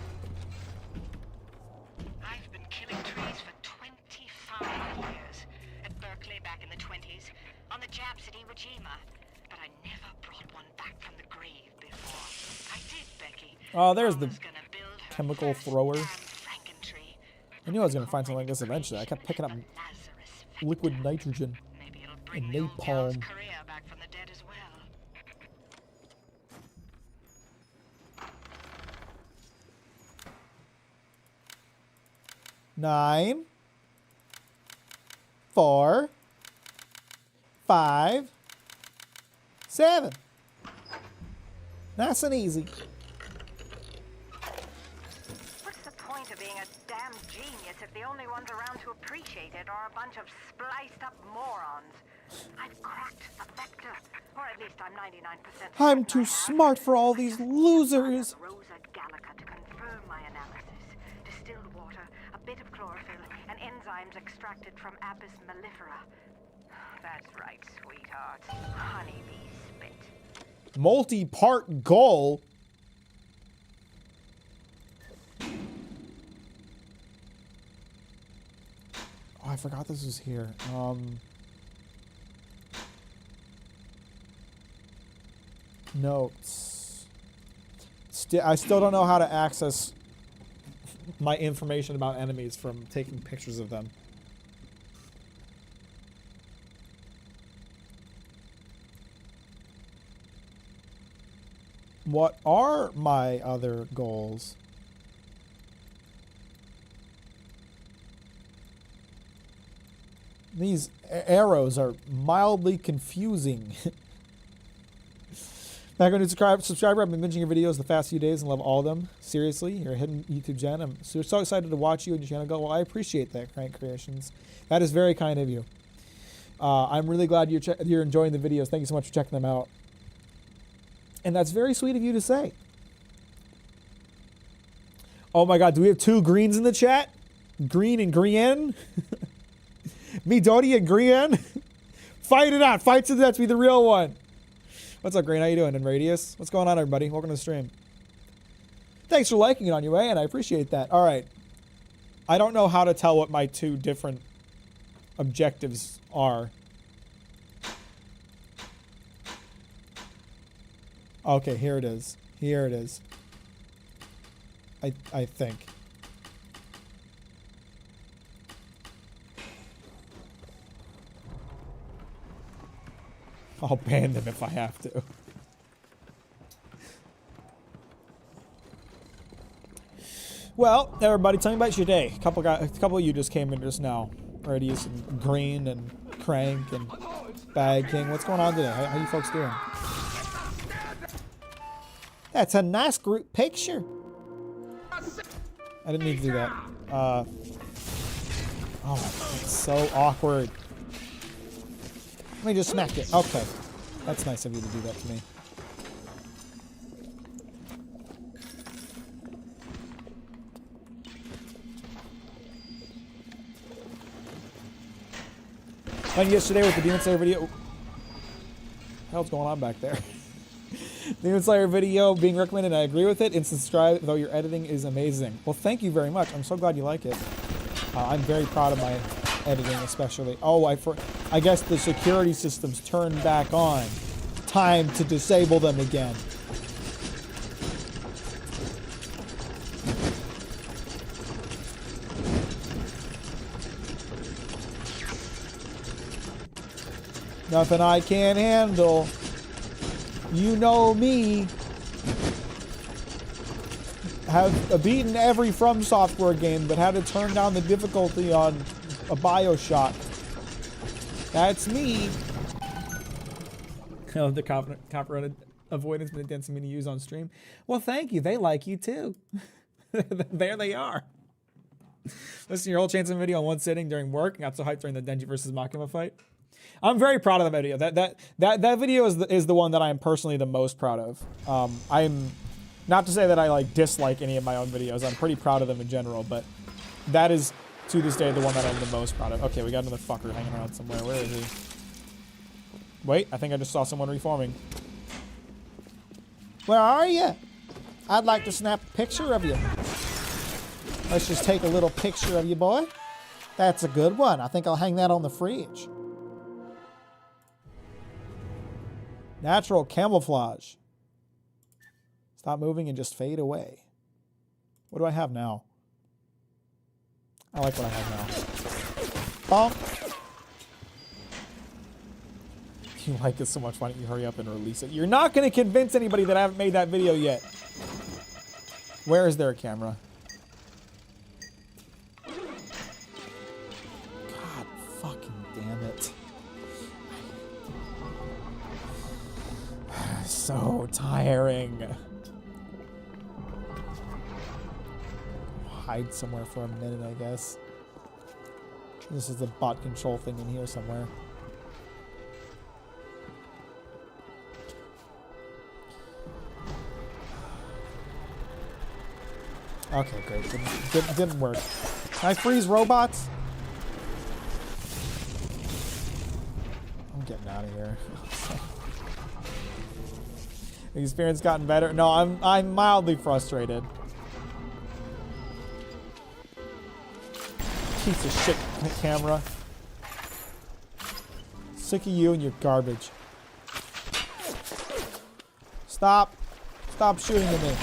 S8: I've been killing trees for 25 years. At Berkeley back in the 20s. On the Japs at Iwo Jima. But I never brought one back from the grave before. I did, Becky.
S1: Oh, there's the chemical thrower. I knew I was going to find something like this eventually. I kept picking up liquid nitrogen and napalm. 9, 4, 5, 7. Nice and easy.
S10: What's the point of being a damn genius if the only ones around to appreciate it are a bunch of spliced up morons? I've cracked the vector, or at least I'm 99%.
S1: I'm too smart for all these losers.
S10: Rosa Gallica to confirm my analysis. Distilled water, a bit of chlorophyll, and enzymes extracted from Apis mellifera. That's right, sweetheart. Honeybee spit.
S1: Multi-part goal. Oh, I forgot this was here. Notes. I still don't know how to access my information about enemies from taking pictures of them. What are my other goals? These arrows are mildly confusing. Back on new subscriber, I've been binging your videos the past few days and love all of them. Seriously, you're a hidden YouTube gen. I'm so excited to watch you and your channel go. Well, I appreciate that, Crank Creations. That is very kind of you. I'm really glad you're enjoying the videos. Thank you so much for checking them out. And that's very sweet of you to say. Oh my God, do we have two greens in the chat? Green and Grienne? Midori and Grienne? Fight it out. Fight to the death to be the real one. What's up, Green? How you doing? And Radius? What's going on, everybody? Welcome to the stream. Thanks for liking it on your way, and I appreciate that. All right. I don't know how to tell what my two different objectives are. Okay, here it is. Here it is. I think. I'll ban them if I have to. Well, everybody, tell me about your day. A couple of you just came in just now. Radius and Green and Crank and Bag King. What's going on today? How you folks doing? That's a nice group picture. I didn't need to do that. Oh my God, it's so awkward. Let me just smack it. Okay. That's nice of you to do that to me. And yesterday with the Demon Slayer video. What the hell's going on back there? Demon Slayer video being recommended, and I agree with it. And subscribe, though your editing is amazing. Well, thank you very much. I'm so glad you like it. I'm very proud of my editing, especially. Oh, I guess the security systems turned back on. Time to disable them again. Nothing I can't handle. You know me. have beaten every From Software game, but had to turn down the difficulty on a BioShock. That's me. Oh, the copyright avoidance been dancing me to use on stream. Well, thank you. They like you too. There they are. Listen to your whole chance of video in one sitting during work. Got so hyped during the Denji versus Makima fight. I'm very proud of that video. That video is the one that I am personally the most proud of. I'm not to say that I like dislike any of my own videos. I'm pretty proud of them in general, but that is to this day the one that I'm the most proud of. Okay, we got another fucker hanging around somewhere. Where is he? Wait, I think I just saw someone reforming. Where are you? I'd like to snap a picture of you. Let's just take a little picture of you, boy. That's a good one. I think I'll hang that on the fridge. Natural camouflage. Stop moving and just fade away. What do I have now? I like what I have now. Bonk. You like it so much, why don't you hurry up and release it? You're not going to convince anybody that I haven't made that video yet. Where is there a camera? God fucking damn it. So tiring. Hide somewhere for a minute, I guess. This is the bot control thing in here somewhere. Okay, great. Didn't work. Can I freeze robots? I'm getting out of here. The experience gotten better? No, I'm mildly frustrated. Piece of shit camera. Sick of you and your garbage. Stop. Stop shooting at me.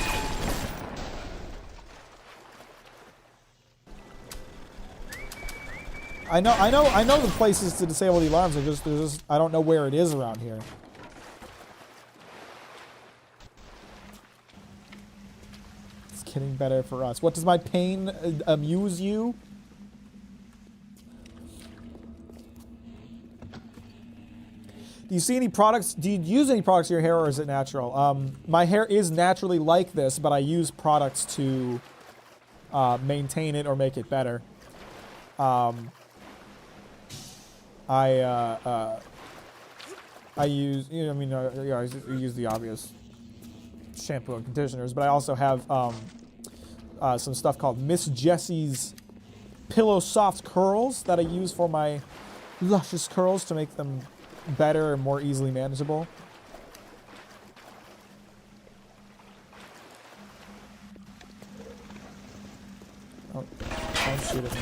S1: I know the places to disable the alarms. I don't know where it is around here. It's getting better for us. What, does my pain amuse you? Do you see any products? Do you use any products to your hair, or is it natural? My hair is naturally like this, but I use products to maintain it or make it better. I use, you know, I mean, I use the obvious shampoo and conditioners, but I also have some stuff called Miss Jessie's Pillow Soft Curls that I use for my luscious curls to make them better and more easily manageable. Oh, don't shoot at me.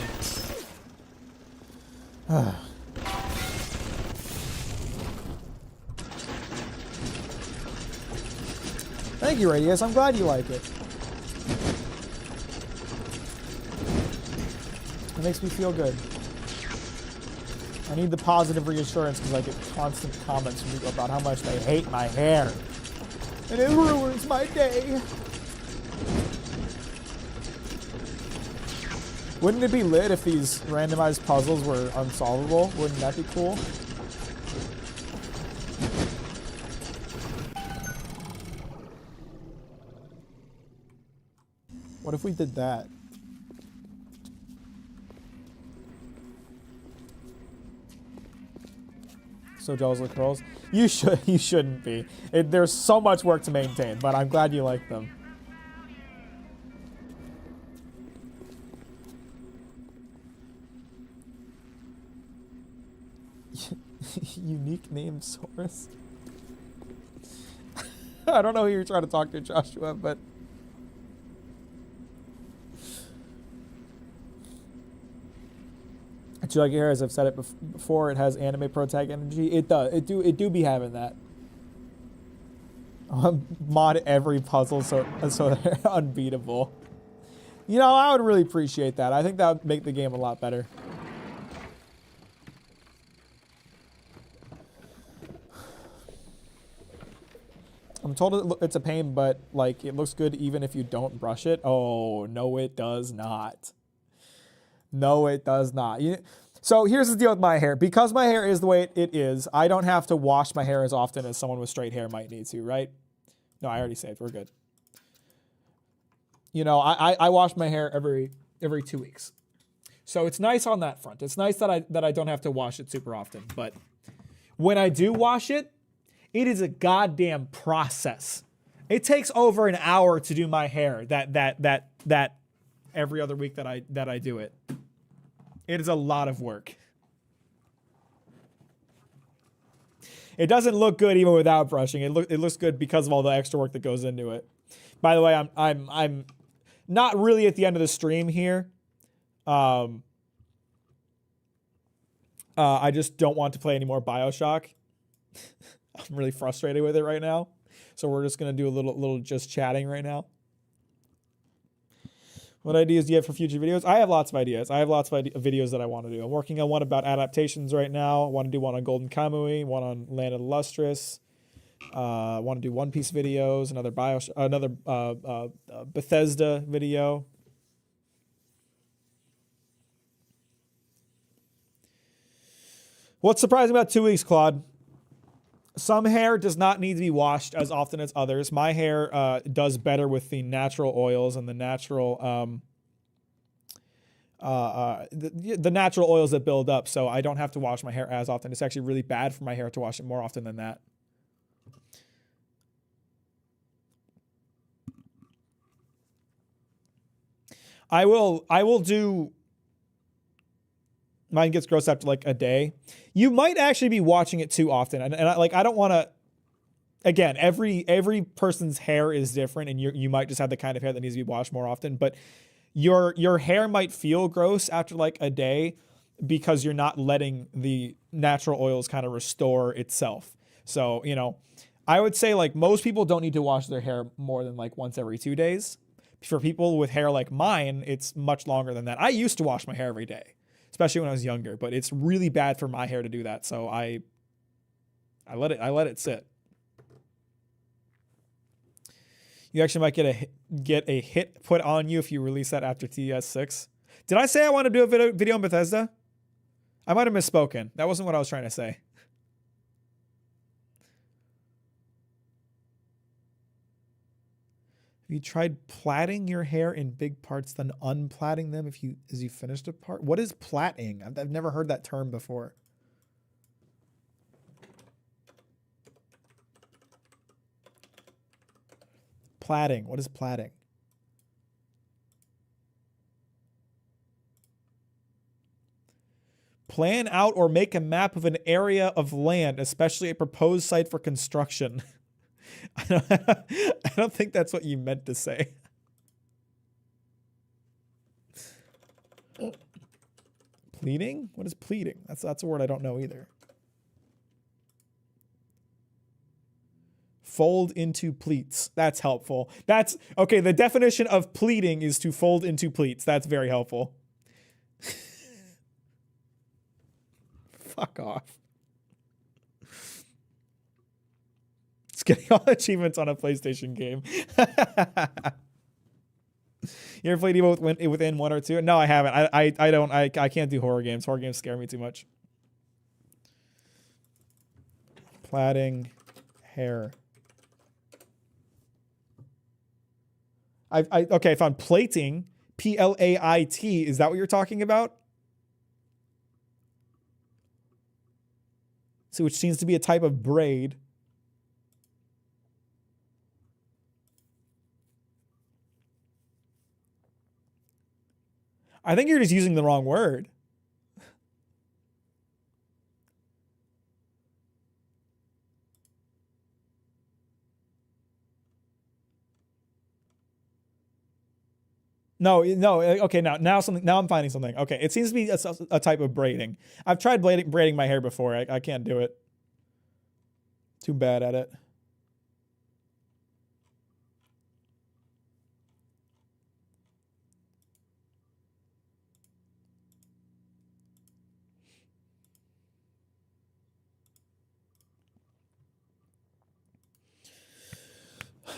S1: Thank you, Radius. I'm glad you like it. It makes me feel good. I need the positive reassurance because I get constant comments from people about how much they hate my hair. And it ruins my day. Wouldn't it be lit if these randomized puzzles were unsolvable? Wouldn't that be cool? What if we did that? So jealous of the curls? You shouldn't be. There's so much work to maintain, but I'm glad you like them. Unique name source. I don't know who you're trying to talk to, Joshua, but do you like your hair? As I've said it before, it has anime pro tag energy. It does. It do be having that. Mod every puzzle so they're unbeatable. You know, I would really appreciate that. I think that would make the game a lot better. I'm told it's a pain, but like it looks good even if you don't brush it. Oh, no, it does not. No, it does not. So here's the deal with my hair. Because my hair is the way it is, I don't have to wash my hair as often as someone with straight hair might need to, right? No, I already saved. We're good. You know, I wash my hair every 2 weeks. So it's nice on that front. It's nice that I don't have to wash it super often. But when I do wash it, it is a goddamn process. It takes over an hour to do my hair. That every other week that I do it. It is a lot of work. It doesn't look good even without brushing. It looks good because of all the extra work that goes into it. By the way, I'm not really at the end of the stream here. I just don't want to play any more BioShock. I'm really frustrated with it right now. So we're just gonna do a little just chatting right now. What ideas do you have for future videos? I have lots of ideas. I have lots of videos that I want to do. I'm working on one about adaptations right now. I want to do one on Golden Kamui, one on Land of the Lustrous. I want to do One Piece videos, another Bethesda video. What's surprising about 2 weeks, Claude? Some hair does not need to be washed as often as others. My hair does better with the natural oils and the natural the natural oils that build up. So I don't have to wash my hair as often. It's actually really bad for my hair to wash it more often than that. I will do. Mine gets gross after like a day. You might actually be watching it too often, and I don't want to. Again, every person's hair is different, and you might just have the kind of hair that needs to be washed more often. But your hair might feel gross after like a day because you're not letting the natural oils kind of restore itself. So I would say like most people don't need to wash their hair more than like once every 2 days. For people with hair like mine, it's much longer than that. I used to wash my hair every day, especially when I was younger, but it's really bad for my hair to do that. So I let it sit. You actually might get a hit put on you if you release that after TS6. Did I say I want to do a video on Bethesda? I might have misspoken. That wasn't what I was trying to say. Have you tried plaiting your hair in big parts, then unplaiting them as you finished a part? What is plaiting? I've never heard that term before. Plaiting. What is plaiting? Plan out or make a map of an area of land, especially a proposed site for construction. I don't think that's what you meant to say. Pleading? What is pleading? That's a word I don't know either. Fold into pleats. That's helpful. That's okay. The definition of pleating is to fold into pleats. That's very helpful. Fuck off. It's getting all achievements on a PlayStation game. You ever played Evo within 1 or 2? No, I haven't. I can't do horror games. Horror games scare me too much. Plaiting hair. Okay, I found plating. Plait. Is that what you're talking about? So which seems to be a type of braid. I think you're just using the wrong word. No. Okay, now I'm finding something. Okay, it seems to be a type of braiding. I've tried braiding my hair before. I can't do it. Too bad at it.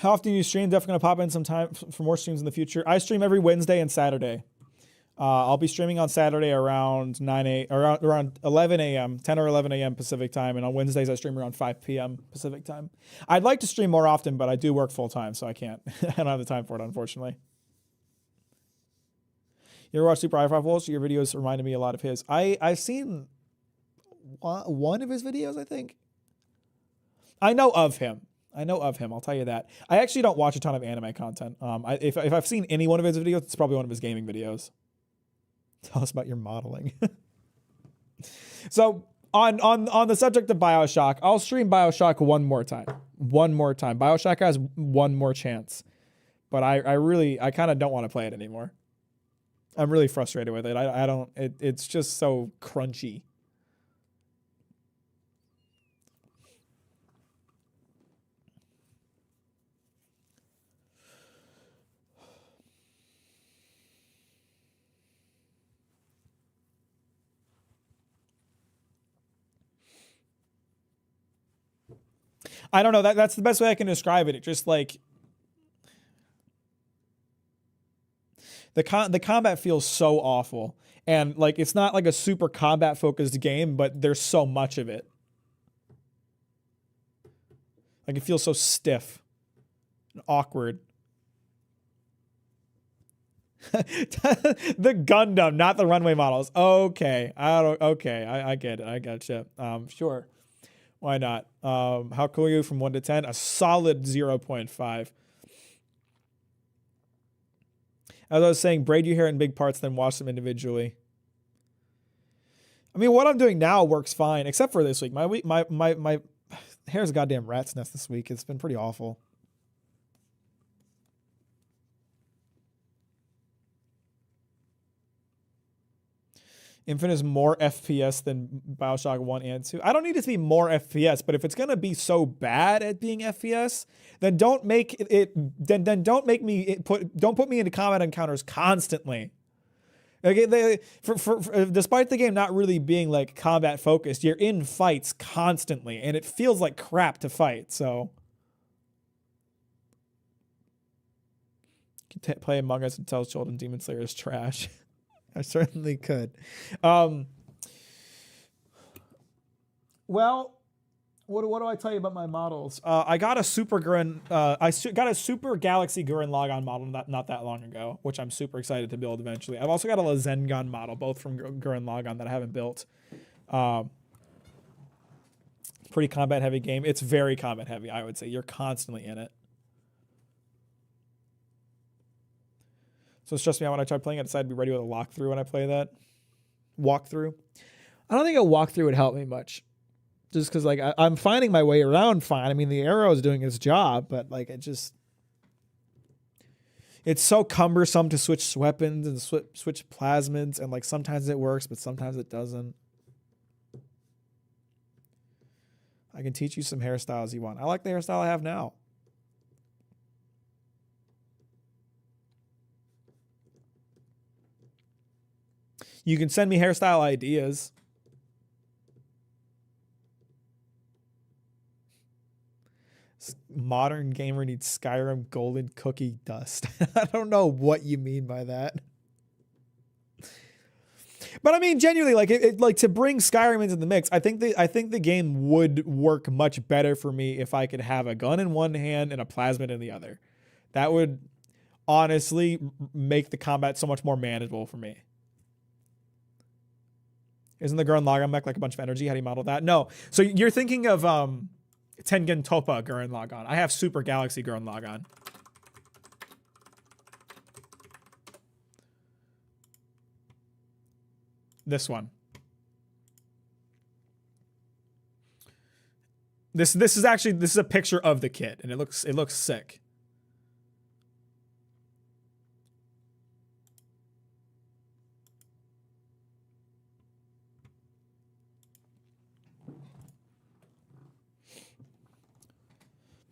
S1: How often you stream? Definitely gonna pop in some time for more streams in the future. I stream every Wednesday and Saturday. I'll be streaming on Saturday around 11 a.m., 10 or 11 a.m. Pacific time, and on Wednesdays I stream around 5 p.m. Pacific time. I'd like to stream more often, but I do work full time, so I can't. I don't have the time for it, unfortunately. You ever watch Super High-Five Wolves? Your videos reminded me a lot of his. I've seen one of his videos, I think. I know of him. I'll tell you that. I actually don't watch a ton of anime content. If I've seen any one of his videos, it's probably one of his gaming videos. Tell us about your modeling. So on the subject of BioShock, I'll stream BioShock one more time. BioShock has one more chance. But I kind of don't want to play it anymore. I'm really frustrated with it. It's just so crunchy. I don't know. That's the best way I can describe it. It just like the combat feels so awful, and like it's not like a super combat focused game, but there's so much of it. Like it feels so stiff and awkward. The Gundam, not the runway models. Okay, I get it. I gotcha. Sure. Why not? How cool are you from 1 to 10? A solid 0.5. As I was saying, braid your hair in big parts, then wash them individually. I mean, what I'm doing now works fine, except for this week. My hair's a goddamn rat's nest this week. It's been pretty awful. Infinite is more FPS than BioShock 1 and 2. I don't need it to be more FPS, but if it's gonna be so bad at being FPS, then don't make it. Then don't make me don't put me into combat encounters constantly. Okay, despite the game not really being like combat focused, you're in fights constantly, and it feels like crap to fight. So, you can play Among Us and tell children Demon Slayer is trash. I certainly could. Well, what do I tell you about my models? I got a Super Gurren. Got a Super Galaxy Gurren Lagann model not that long ago, which I'm super excited to build eventually. I've also got a Zengun model, both from Gurren Lagann, that I haven't built. Pretty combat heavy game. It's very combat heavy, I would say. You're constantly in it. So it stressed me out when I tried playing it. I decided to be ready with a walkthrough when I play that. Walkthrough. I don't think a walkthrough would help me much. Just because like I'm finding my way around fine. I mean, the arrow is doing its job, but like it's so cumbersome to switch weapons and switch plasmids, and like sometimes it works, but sometimes it doesn't. I can teach you some hairstyles you want. I like the hairstyle I have now. You can send me hairstyle ideas. Modern gamer needs Skyrim golden cookie dust. I don't know what you mean by that. But I mean, genuinely, like to bring Skyrim into the mix, I think the game would work much better for me if I could have a gun in one hand and a plasmid in the other. That would honestly make the combat so much more manageable for me. Isn't the Gurren Lagann mech like a bunch of energy? How do you model that? No. So you're thinking of Tengen Toppa Gurren Lagann. I have Super Galaxy Gurren Lagann. This one. This is a picture of the kit, and it looks sick.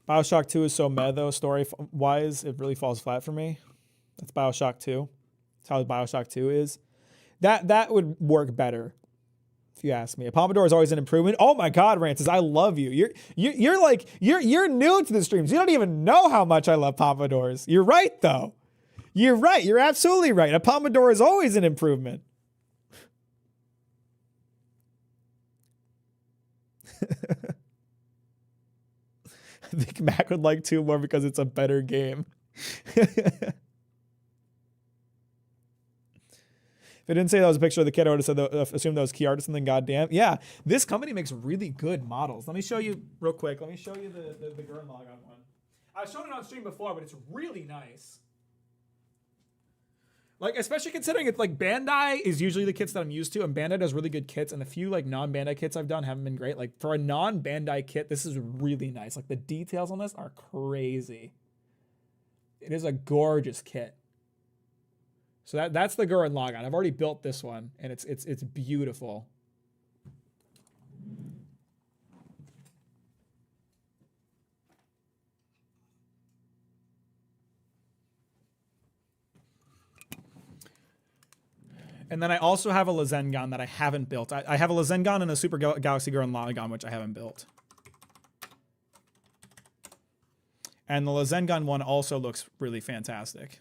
S1: BioShock 2 is so meh though, story-wise. It really falls flat for me. That's BioShock 2. That's how BioShock 2 is. That would work better if you ask me. A Pompadour is always an improvement. Oh my God, Rances, I love you. You're new to the streams. You don't even know how much I love Pompadours. You're right though. You're right. You're absolutely right. A Pompadour is always an improvement. I think Mac would like 2 more because it's a better game. If it didn't say that was a picture of the kid, I would have said assumed that was key art or something. Goddamn. Yeah, this company makes really good models. Let me show you real quick. Let me show you the Gurren Lagann one. I've shown it on stream before, but it's really nice. Like, especially considering it's like Bandai is usually the kits that I'm used to, and Bandai does really good kits, and the few like non-Bandai kits I've done haven't been great. Like for a non-Bandai kit, this is really nice. Like the details on this are crazy. It is a gorgeous kit. So that's the Gurren Lagann. I've already built this one, and it's beautiful. And then I also have a Rasengan that I haven't built. I have a Rasengan and a Super Galaxy Gurren Lagann, which I haven't built. And the Rasengan one also looks really fantastic.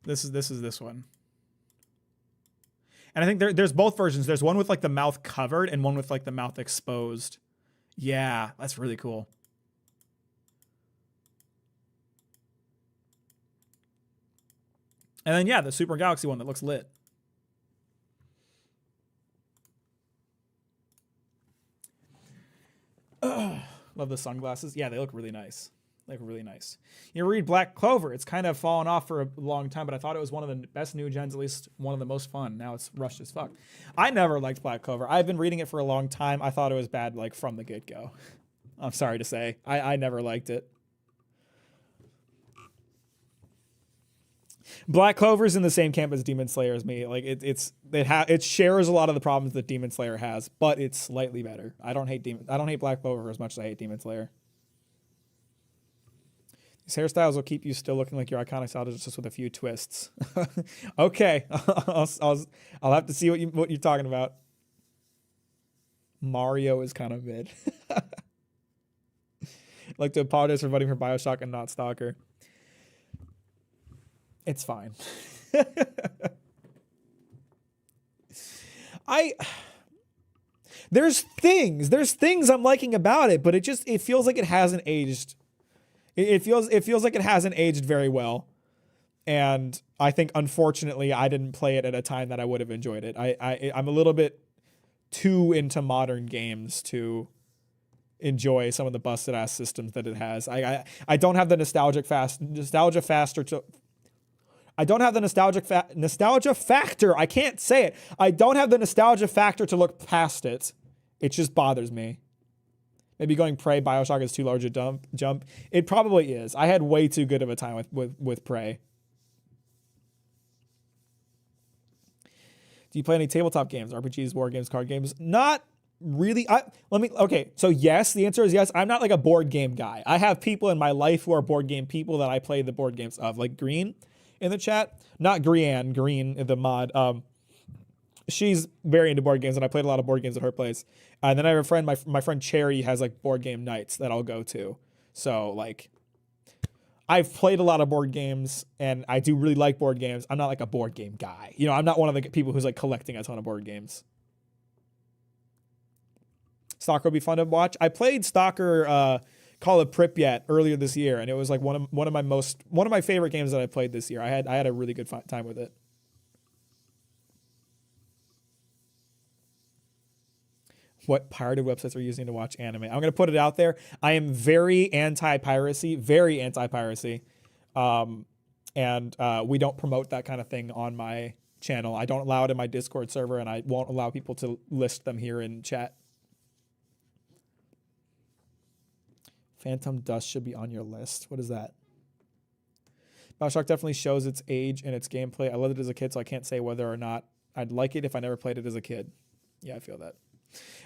S1: This is this one. And I think there's both versions. There's one with like the mouth covered and one with like the mouth exposed. Yeah, that's really cool. And then, yeah, the Super Galaxy one that looks lit. Love the sunglasses. Yeah, they look really nice. They look really nice. You read Black Clover. It's kind of fallen off for a long time, but I thought it was one of the best new gens, at least one of the most fun. Now it's rushed as fuck. I never liked Black Clover. I've been reading it for a long time. I thought it was bad, like, from the get-go. I'm sorry to say. I never liked it. Black Clover's in the same camp as Demon Slayer as me. Like it shares a lot of the problems that Demon Slayer has, but it's slightly better. I don't hate Black Clover as much as I hate Demon Slayer. These hairstyles will keep you still looking like your iconic style, just with a few twists. Okay, I'll have to see what you're talking about. Mario is kind of mid. I'd like to apologize for voting for BioShock and not Stalker. It's fine. There's things I'm liking about it, but it feels like it hasn't aged. It feels like it hasn't aged very well. And I think, unfortunately, I didn't play it at a time that I would have enjoyed it. I'm a little bit too into modern games to enjoy some of the busted ass systems that it has. I don't have the nostalgia factor. I can't say it. I don't have the nostalgia factor to look past it. It just bothers me. Maybe going Prey, BioShock is too large a jump. It probably is. I had way too good of a time with Prey. Do you play any tabletop games, RPGs, war games, card games? Not really. Okay, so yes, the answer is yes. I'm not like a board game guy. I have people in my life who are board game people that I play the board games of, like Green in the chat. Not Green, the mod. She's very into board games, and I played a lot of board games at her place. And then I have a friend, my friend Cherry has like board game nights that I'll go to. So like, I've played a lot of board games, and I do really like board games. I'm not like a board game guy. You know, I'm not one of the people who's like collecting a ton of board games. Stalker would be fun to watch. I played Stalker Call of Pripyat earlier this year, and it was like one of my favorite games that I played this year. I had a really good time with it. What pirated websites are you using to watch anime? I'm going to put it out there. I am very anti-piracy. And we don't promote that kind of thing on my channel. I don't allow it in my Discord server, and I won't allow people to list them here in chat. Phantom Dust should be on your list. What is that? BioShock definitely shows its age and its gameplay. I loved it as a kid, so I can't say whether or not I'd like it if I never played it as a kid. Yeah, I feel that.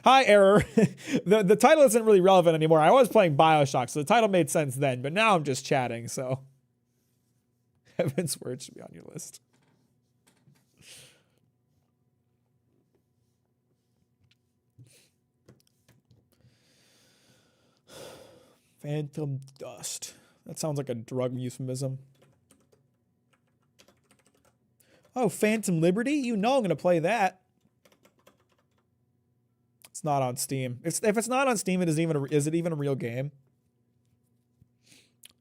S1: Hi, Error. The title isn't really relevant anymore. I was playing BioShock, so the title made sense then, but now I'm just chatting, so. Heaven's Word should be on your list. Phantom Dust. That sounds like a drug euphemism. Oh, Phantom Liberty? You know I'm going to play that. It's not on Steam. If it's not on Steam, is it even a real game?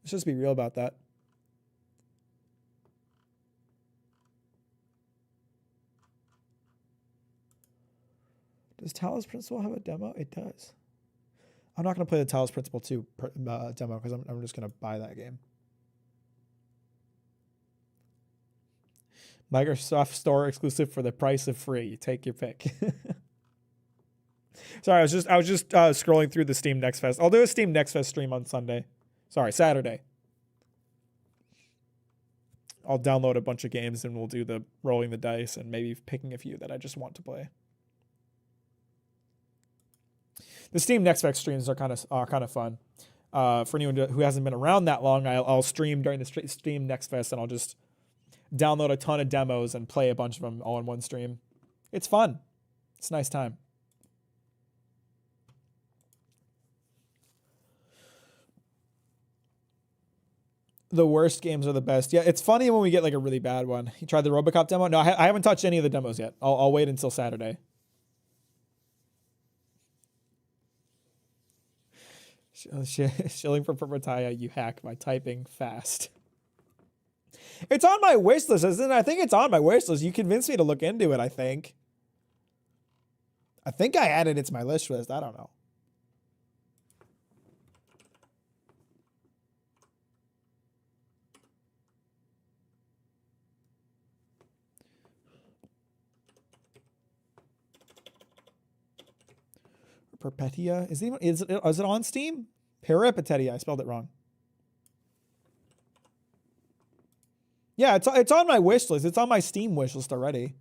S1: Let's just be real about that. Does Talos Principle have a demo? It does. I'm not going to play the Talos Principle 2 demo because I'm just going to buy that game. Microsoft Store exclusive for the price of free. You take your pick. Sorry, I was just scrolling through the Steam Next Fest. I'll do a Steam Next Fest stream on Sunday. Sorry, Saturday. I'll download a bunch of games and we'll do the rolling the dice and maybe picking a few that I just want to play. The Steam Next Fest streams are kind of fun. For anyone who hasn't been around that long, I'll stream during the Steam Next Fest and I'll just download a ton of demos and play a bunch of them all in one stream. It's fun. It's a nice time. The worst games are the best. Yeah, it's funny when we get like a really bad one. You tried the RoboCop demo? No, I haven't touched any of the demos yet. I'll wait until Saturday. Shilling for Perpetia, you hack by typing fast. It's on my wish list, isn't it? I think it's on my wish list. You convinced me to look into it, I think. I think I added it to my list list. I don't know. Perpetia? Is it on Steam? Peripetetia. I spelled it wrong. Yeah, it's on my wish list. It's on my Steam wish list already.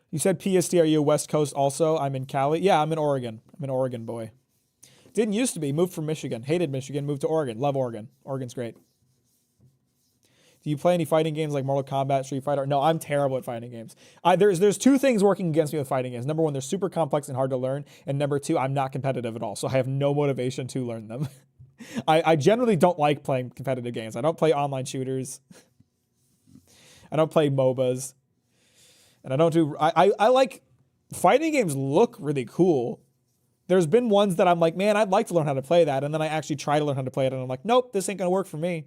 S1: You said PST. Are you West Coast also? I'm in Cali. Yeah, I'm in Oregon. I'm an Oregon boy. Didn't used to be. Moved from Michigan. Hated Michigan. Moved to Oregon. Love Oregon. Oregon's great. Do you play any fighting games like Mortal Kombat, Street Fighter? No, I'm terrible at fighting games. There's two things working against me with fighting games. Number one, they're super complex and hard to learn. And number two, I'm not competitive at all. So I have no motivation to learn them. I generally don't like playing competitive games. I don't play online shooters. I don't play MOBAs. And I don't do... I like... Fighting games look really cool. There's been ones that I'm like, man, I'd like to learn how to play that. And then I actually try to learn how to play it. And I'm like, nope, this ain't going to work for me.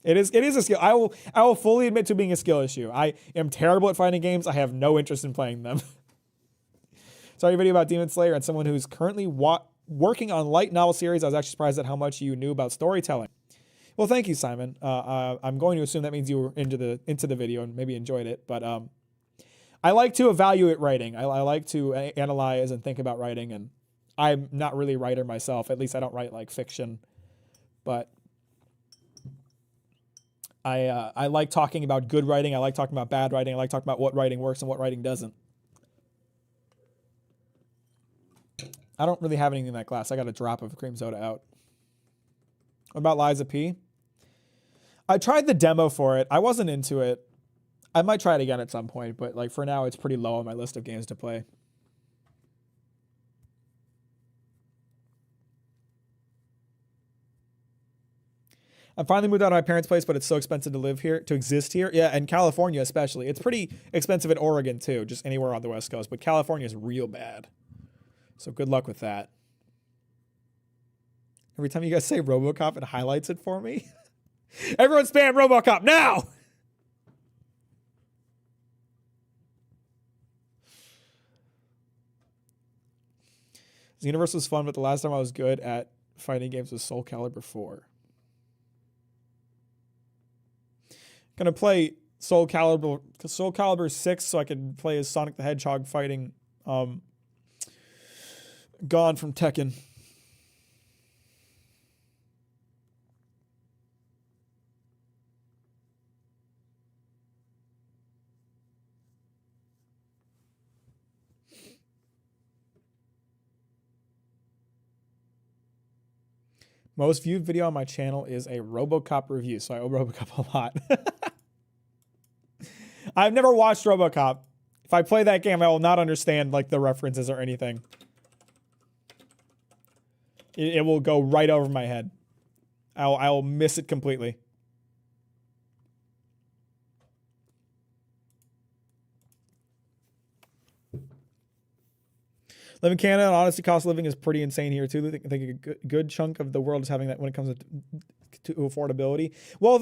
S1: It is a skill. I will fully admit to being a skill issue. I am terrible at fighting games. I have no interest in playing them. Sorry, video about Demon Slayer and someone who's currently working on light novel series. I was actually surprised at how much you knew about storytelling. Well, thank you, Simon. I'm going to assume that means you were into the video and maybe enjoyed it. But I like to evaluate writing. I like to analyze and think about writing. And I'm not really a writer myself. At least I don't write like fiction. But I like talking about good writing. I like talking about bad writing. I like talking about what writing works and what writing doesn't. I don't really have anything in that class. I got a drop of cream soda out. What about Liza P? I tried the demo for it. I wasn't into it. I might try it again at some point, but like for now, it's pretty low on my list of games to play. I finally moved out of my parents' place, but it's so expensive to exist here. Yeah, and California especially. It's pretty expensive in Oregon too, just anywhere on the West Coast. But California is real bad. So good luck with that. Every time you guys say RoboCop, it highlights it for me. Everyone spam RoboCop now! The universe was fun, but the last time I was good at fighting games was Soul Calibur 4. Gonna play Soul Calibur 6 so I can play as Sonic the Hedgehog fighting Gon from Tekken. Most viewed video on my channel is a RoboCop review, so I owe RoboCop a lot. I've never watched RoboCop. If I play that game, I will not understand like the references or anything. It will go right over my head. I will miss it completely. Living in Canada, honestly, cost of living is pretty insane here too. I think a good chunk of the world is having that when it comes to affordability. Well,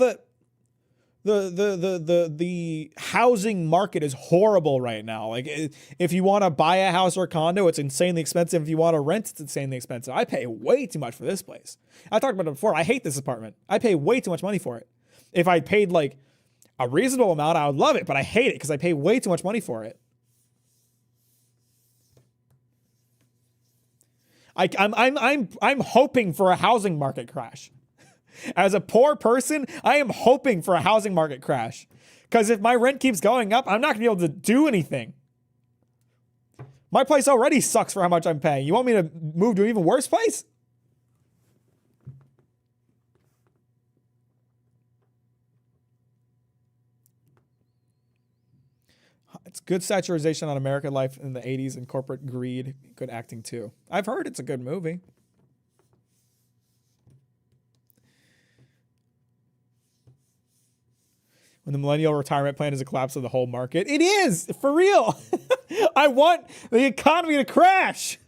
S1: the housing market is horrible right now. Like, if you want to buy a house or a condo, it's insanely expensive. If you want to rent, it's insanely expensive. I pay way too much for this place. I talked about it before. I hate this apartment. I pay way too much money for it. If I paid like a reasonable amount, I would love it, but I hate it because I pay way too much money for it. I'm hoping for a housing market crash. As a poor person, I am hoping for a housing market crash. Because if my rent keeps going up, I'm not going to be able to do anything. My place already sucks for how much I'm paying. You want me to move to an even worse place? It's good saturation on American life in the 80s and corporate greed. Good acting too. I've heard it's a good movie. When the millennial retirement plan is a collapse of the whole market. It is, for real. I want the economy to crash.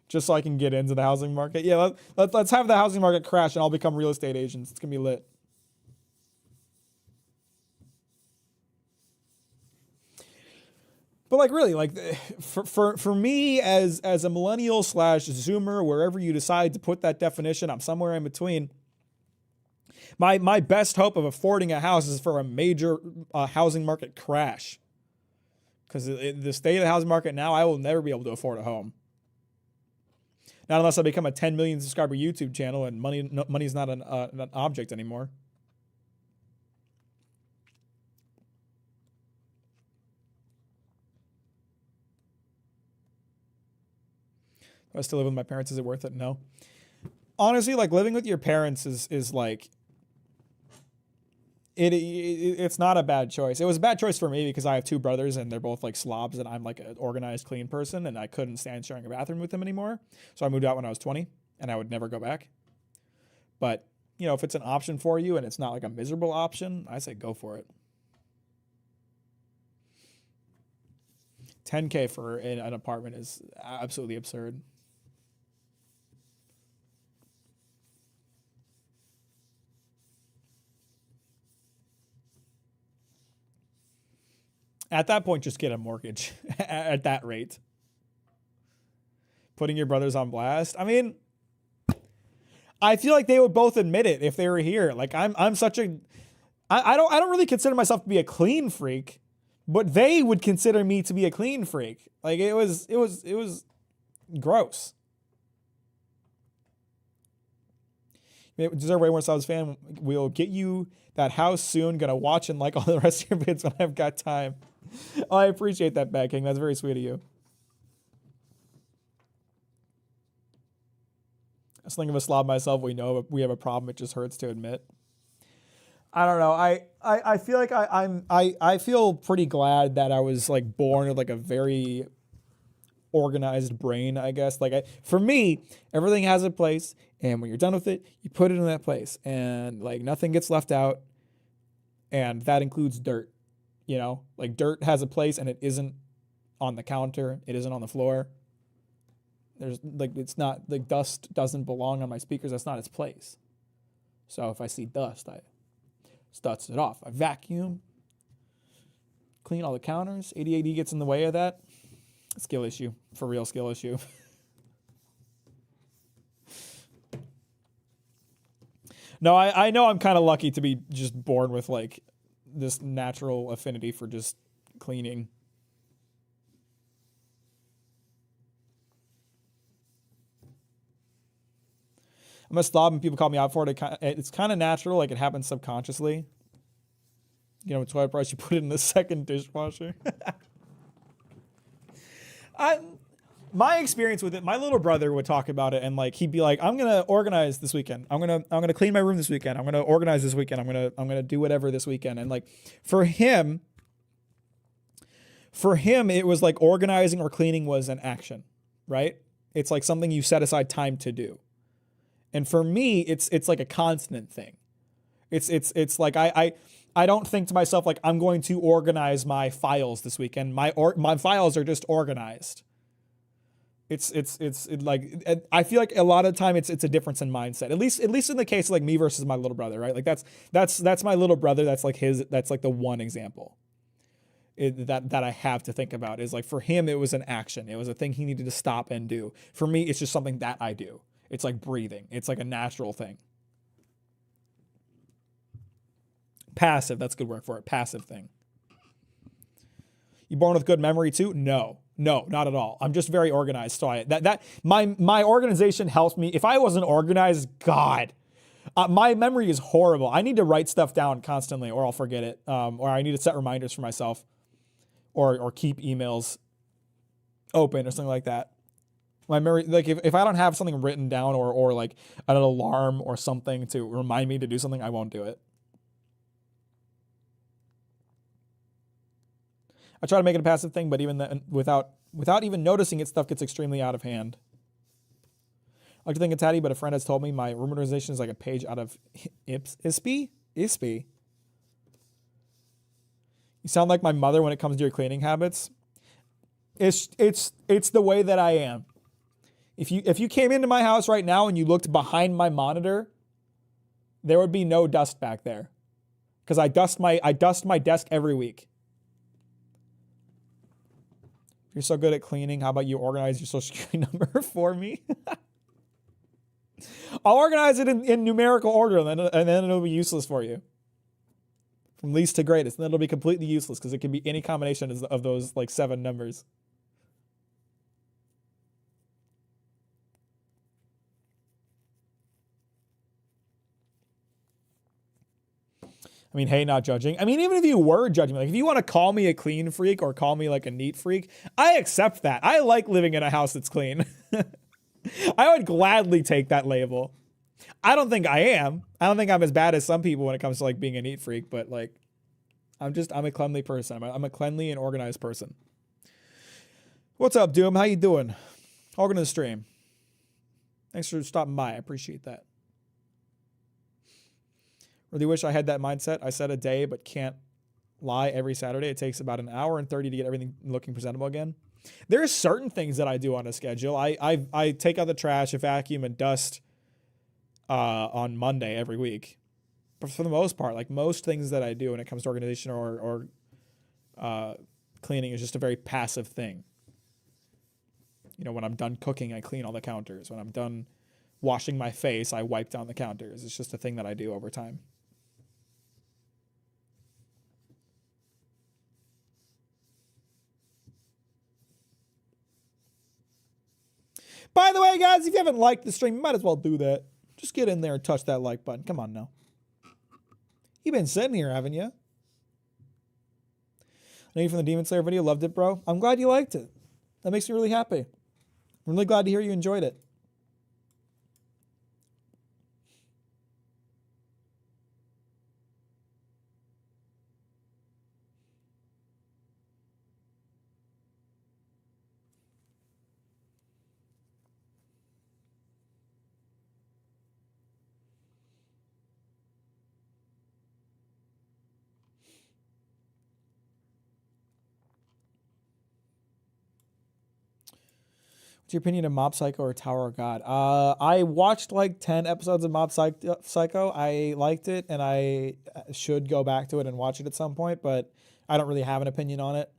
S1: Just so I can get into the housing market. Yeah, let's have the housing market crash and I'll become real estate agents. It's going to be lit. But like really, like for me as a millennial / Zoomer, wherever you decide to put that definition, I'm somewhere in between. My best hope of affording a house is for a major housing market crash. Because the state of the housing market now, I will never be able to afford a home. Not unless I become a 10 million subscriber YouTube channel and money is not an object anymore. Do I still live with my parents? Is it worth it? No. Honestly, like living with your parents is like it's not a bad choice. It was a bad choice for me because I have two brothers and they're both like slobs and I'm like an organized, clean person and I couldn't stand sharing a bathroom with them anymore. So I moved out when I was 20 and I would never go back. But, you know, if it's an option for you and it's not like a miserable option, I say go for it. $10K for an apartment is absolutely absurd. At that point, just get a mortgage at that rate. Putting your brothers on blast. I mean, I feel like they would both admit it if they were here. Like I'm such a, I don't really consider myself to be a clean freak, but they would consider me to be a clean freak. Like it was gross. Deserve way more subs, fan. We'll get you that house soon. Gonna watch and like all the rest of your vids when I've got time. Oh, I appreciate that, Bad King. That's very sweet of you. As something of a slob myself, we know we have a problem. It just hurts to admit. I don't know. I feel like I feel pretty glad that I was like born with like a very organized brain, I guess. Like for me, everything has a place, and when you're done with it, you put it in that place, and like nothing gets left out, and that includes dirt. You know, like dirt has a place, and it isn't on the counter. It isn't on the floor. There's like it's not like dust doesn't belong on my speakers. That's not its place. So if I see dust, I dust it off. I vacuum, clean all the counters. ADAD gets in the way of that. Skill issue, for real skill issue. No, I know I'm kind of lucky to be just born with like this natural affinity for just cleaning. I'm a slob and people call me out for it. It's kind of natural, like it happens subconsciously. You know, toilet brush, you put it in the second dishwasher. my experience with it, my little brother would talk about it and like he'd be like, I'm gonna organize this weekend. I'm gonna clean my room this weekend. I'm gonna organize this weekend. I'm gonna do whatever this weekend. And like for him it was like organizing or cleaning was an action, right? It's like something you set aside time to do. And for me, it's like a constant thing. It's like I don't think to myself like I'm going to organize my files this weekend. My files are just organized. It's like I feel like a lot of the time it's a difference in mindset. At least in the case of like me versus my little brother, right? Like that's my little brother. That's like the one example that I have to think about is like for him it was an action. It was a thing he needed to stop and do. For me, it's just something that I do. It's like breathing. It's like a natural thing. Passive, that's good word for it. Passive thing. You born with good memory too? No, not at all. I'm just very organized. So my organization helps me. If I wasn't organized, God, my memory is horrible. I need to write stuff down constantly, or I'll forget it. Or I need to set reminders for myself, or keep emails open or something like that. My memory, like if I don't have something written down or like an alarm or something to remind me to do something, I won't do it. I try to make it a passive thing, but even then, without even noticing it, stuff gets extremely out of hand. I like to think it's Hattie, but a friend has told me my room organization is like a page out of ISPI. You sound like my mother when it comes to your cleaning habits. It's the way that I am. If you came into my house right now and you looked behind my monitor, there would be no dust back there, because I dust my desk every week. If you're so good at cleaning, how about you organize your social security number for me? I'll organize it in numerical order, and then it'll be useless for you. From least to greatest, and then it'll be completely useless because it can be any combination of those like 7 numbers. I mean, hey, not judging. I mean, even if you were judging me, like if you want to call me a clean freak or call me like a neat freak, I accept that. I like living in a house that's clean. I would gladly take that label. I don't think I am. I don't think I'm as bad as some people when it comes to like being a neat freak, but like I'm a cleanly person. I'm a cleanly and organized person. What's up, Doom? How you doing? Welcome to the stream. Thanks for stopping by. I appreciate that. Really wish I had that mindset. I set a day, but can't lie, every Saturday. It takes about an hour and 30 to get everything looking presentable again. There are certain things that I do on a schedule. I take out the trash, vacuum, and dust on Monday every week. But for the most part, like most things that I do when it comes to organization or cleaning is just a very passive thing. You know, when I'm done cooking, I clean all the counters. When I'm done washing my face, I wipe down the counters. It's just a thing that I do over time. By the way, guys, if you haven't liked the stream, you might as well do that. Just get in there and touch that like button. Come on now. You've been sitting here, haven't you? I know you from the Demon Slayer video. Loved it, bro. I'm glad you liked it. That makes me really happy. I'm really glad to hear you enjoyed it. What's your opinion of Mob Psycho or Tower of God? I watched like 10 episodes of Mob Psycho. I liked it, and I should go back to it and watch it at some point, but I don't really have an opinion on it.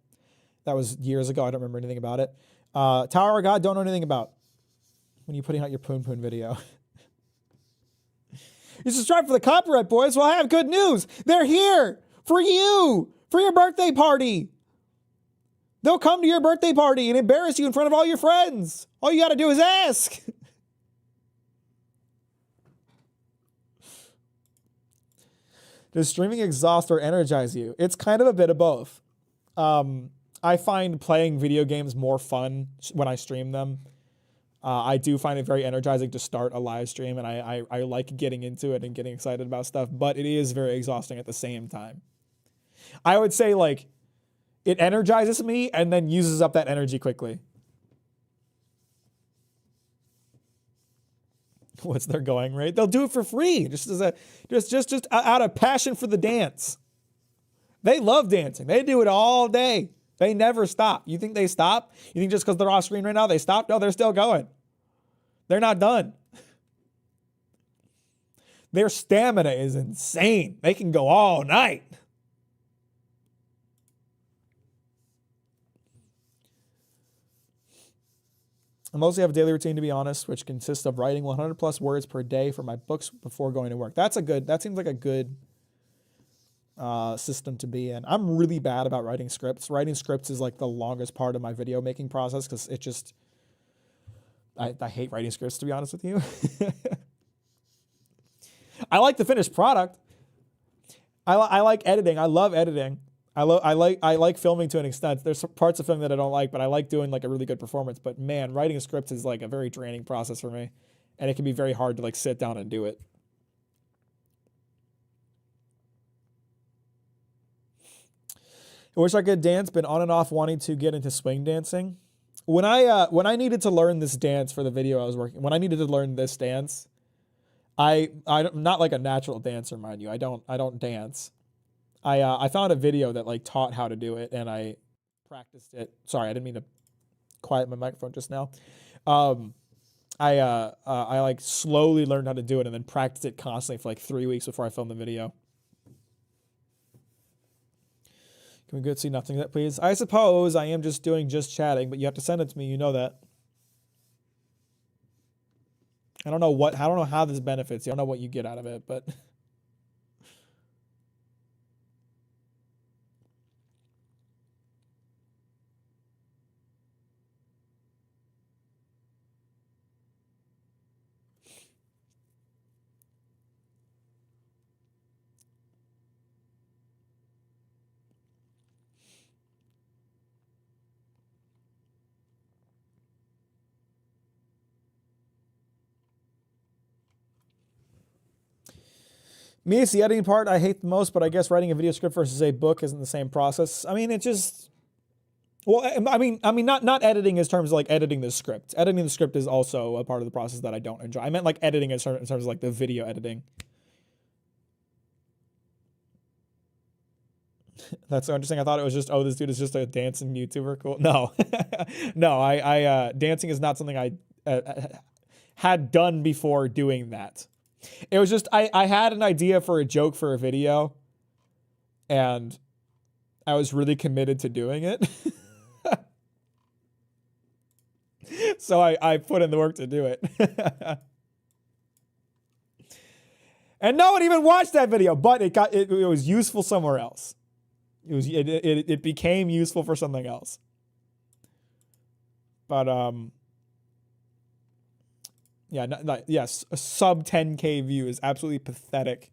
S1: That was years ago. I don't remember anything about it. Tower of God, don't know anything about. When you putting out your Poon Poon video. You subscribe for the copyright, boys? Well, I have good news. They're here for you, for your birthday party. They'll come to your birthday party and embarrass you in front of all your friends. All you got to do is ask. Does streaming exhaust or energize you? It's kind of a bit of both. I find playing video games more fun when I stream them. I do find it very energizing to start a live stream, and I like getting into it and getting excited about stuff, but it is very exhausting at the same time. I would say, like, it energizes me and then uses up that energy quickly. What's their going rate? They'll do it for free, just out of passion for the dance. They love dancing. They do it all day. They never stop. You think they stop? You think just because they're off screen right now they stop? No, they're still going. They're not done. Their stamina is insane. They can go all night. I mostly have a daily routine, to be honest, which consists of writing 100 plus words per day for my books before going to work. That seems like a good system to be in. I'm really bad about writing scripts. Writing scripts is like the longest part of my video making process because it just, I hate writing scripts, to be honest with you. I like the finished product. I like editing. I love editing. I like filming to an extent. There's some parts of filming that I don't like, but I like doing like a really good performance. But man, writing a script is like a very draining process for me, and it can be very hard to like sit down and do it. I wish I could dance, been on and off wanting to get into swing dancing. When I needed to learn this dance for the video I was working, when I needed to learn this dance, I'm not like a natural dancer, mind you. I don't dance. I found a video that like taught how to do it, and I practiced it. Sorry, I didn't mean to quiet my microphone just now. I like slowly learned how to do it and then practiced it constantly for like 3 weeks before I filmed the video. Can we go see nothing that, please? I suppose I am just chatting, but you have to send it to me. You know that. I don't know how this benefits you. I don't know what you get out of it, but. Me, it's the editing part I hate the most, but I guess writing a video script versus a book isn't the same process. I mean, it just, well, I mean, not editing in terms of like editing the script. Editing the script is also a part of the process that I don't enjoy. I meant like editing in terms of like the video editing. That's so interesting. I thought it was just, oh, this dude is just a dancing YouTuber. Cool. No, no, I dancing is not something I had done before doing that. It was just, I had an idea for a joke for a video, and I was really committed to doing it. So I put in the work to do it. And no one even watched that video, but it was useful somewhere else. It became useful for something else. But yeah, yes, a sub 10K view is absolutely pathetic.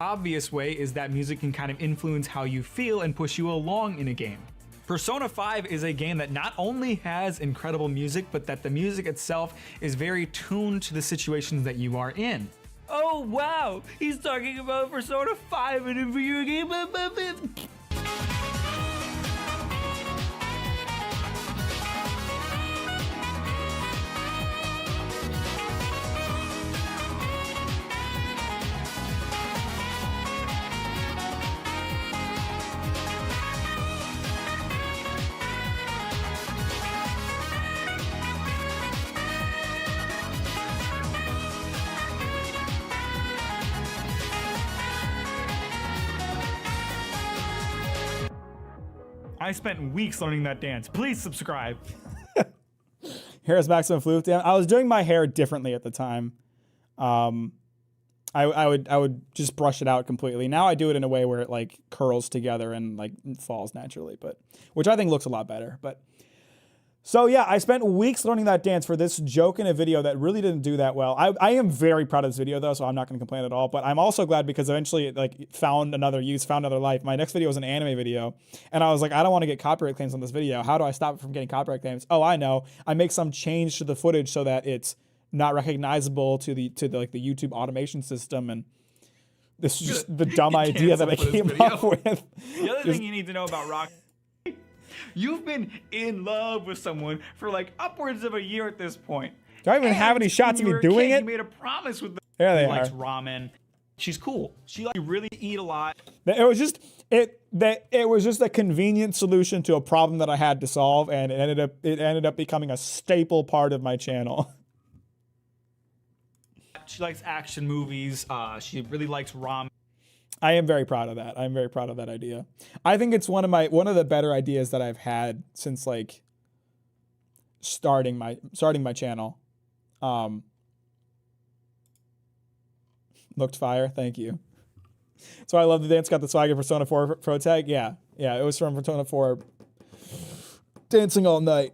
S13: Obvious way is that music can kind of influence how you feel and push you along in a game. Persona 5 is a game that not only has incredible music, but that the music itself is very tuned to the situations that you are in. Oh wow, he's talking about Persona 5 in a video game. I spent weeks learning that dance. Please subscribe.
S1: Hair is maximum fluid. I was doing my hair differently at the time. I would just brush it out completely. Now I do it in a way where it like curls together and like falls naturally, but which I think looks a lot better. But So yeah, I spent weeks learning that dance for this joke in a video that really didn't do that well. I am very proud of this video though, so I'm not going to complain at all. But I'm also glad because eventually it like found another use, found another life. My next video was an anime video, and I was like, I don't want to get copyright claims on this video. How do I stop it from getting copyright claims? Oh, I know. I make some change to the footage so that it's not recognizable to the like the YouTube automation system, and this is just the dumb idea that I came up with.
S13: The other thing you need to know about Rock. You've been in love with someone for like upwards of a year at this point.
S1: Do I even have any shots of me doing it?
S13: You made a promise with them.
S1: There they
S13: She
S1: are.
S13: likes ramen. She's cool. She likes to really eat a lot.
S1: It was just it was just a convenient solution to a problem that I had to solve, and it ended up becoming a staple part of my channel.
S13: She likes action movies. She really likes ramen.
S1: I am very proud of that. I'm very proud of that idea. I think it's one of the better ideas that I've had since like starting my channel. Looked fire. Thank you. So I love the dance. Got the swag of Persona 4 Pro Tag. Yeah, it was from Persona 4. Dancing all night.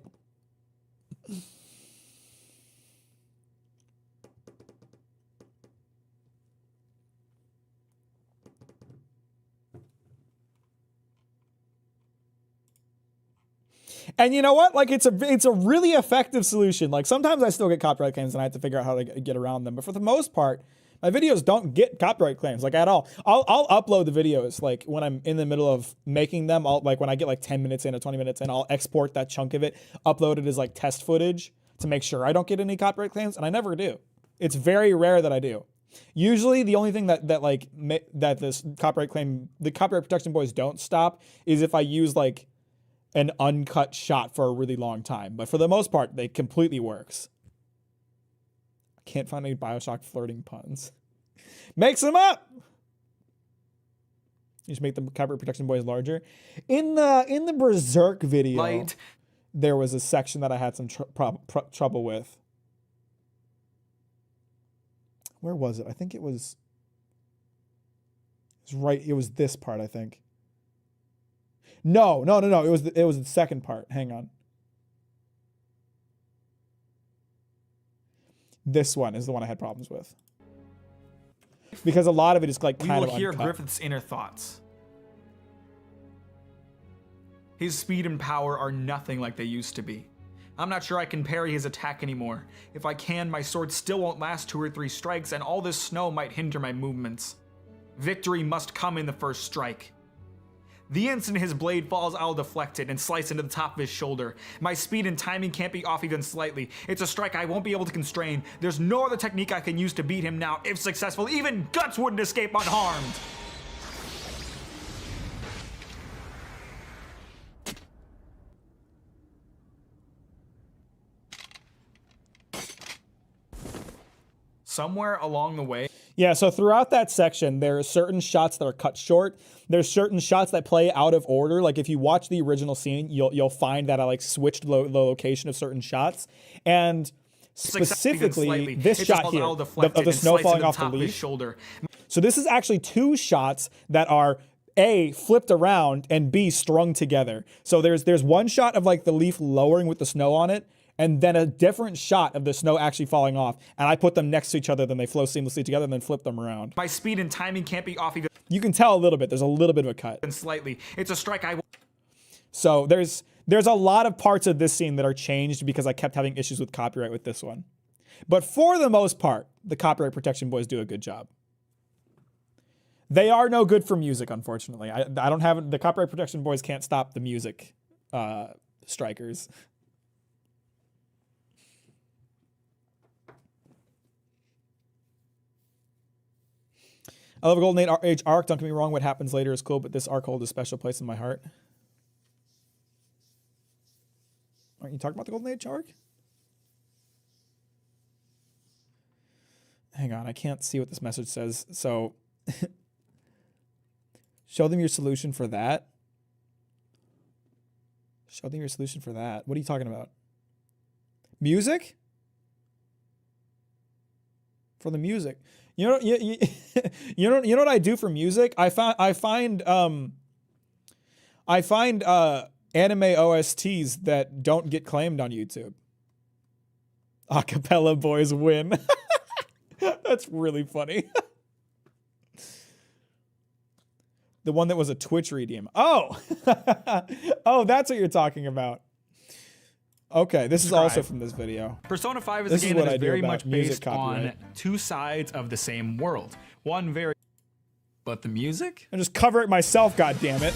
S1: And you know what? Like it's a really effective solution. Like sometimes I still get copyright claims and I have to figure out how to get around them. But for the most part, my videos don't get copyright claims like at all. I'll upload the videos like when I'm in the middle of making them. Like when I get like 10 minutes in or 20 minutes in, I'll export that chunk of it, upload it as like test footage to make sure I don't get any copyright claims, and I never do. It's very rare that I do. Usually the only thing that this the copyright protection boys don't stop is if I use like an uncut shot for a really long time. But for the most part, they completely works. I can't find any BioShock flirting puns. Make some up! You just make the copyright protection boys larger. In the Berserk video, there was a section that I had some trouble with. Where was it? I think it was right. It was this part, I think. No. It was the second part. Hang on. This one is the one I had problems with. Because a lot of it is like kind of
S13: We will hear
S1: uncut.
S13: Griffith's inner thoughts. His speed and power are nothing like they used to be. I'm not sure I can parry his attack anymore. If I can, my sword still won't last 2 or 3 strikes, and all this snow might hinder my movements. Victory must come in the first strike. The instant his blade falls, I'll deflect it and slice into the top of his shoulder. My speed and timing can't be off even slightly. It's a strike I won't be able to constrain. There's no other technique I can use to beat him now. If successful, even Guts wouldn't escape unharmed. Somewhere along the way.
S1: Yeah, so throughout that section, there are certain shots that are cut short. There's certain shots that play out of order. Like if you watch the original scene, you'll find that I like switched the location of certain shots. And specifically, this shot here of the snow falling off the leaf.
S13: Shoulder.
S1: So this is actually 2 shots that are A, flipped around, and B, strung together. So there's one shot of like the leaf lowering with the snow on it, and then a different shot of the snow actually falling off. And I put them next to each other, then they flow seamlessly together, and then flip them around.
S13: My speed and timing can't be off even.
S1: You can tell a little bit. There's a little bit of a cut.
S13: And slightly. It's a strike I.
S1: So there's a lot of parts of this scene that are changed because I kept having issues with copyright with this one. But for the most part, the copyright protection boys do a good job. They are no good for music, unfortunately. I don't have the copyright protection boys can't stop the music strikers. I love a Golden Age arc. Don't get me wrong, what happens later is cool, but this arc holds a special place in my heart. Aren't you talking about the Golden Age arc? Hang on, I can't see what this message says. So, show them your solution for that. Show them your solution for that. What are you talking about? Music? For the music. You know what I do for music? I find anime OSTs that don't get claimed on YouTube. Acapella boys win. That's really funny. The one that was a Twitch redeem. Oh, oh, that's what you're talking about. Okay, this is also from this video.
S13: Persona 5 is a game that is very much based on
S1: copyright.
S13: two sides of the same world. One very... But the music?
S1: I just cover it myself, goddammit.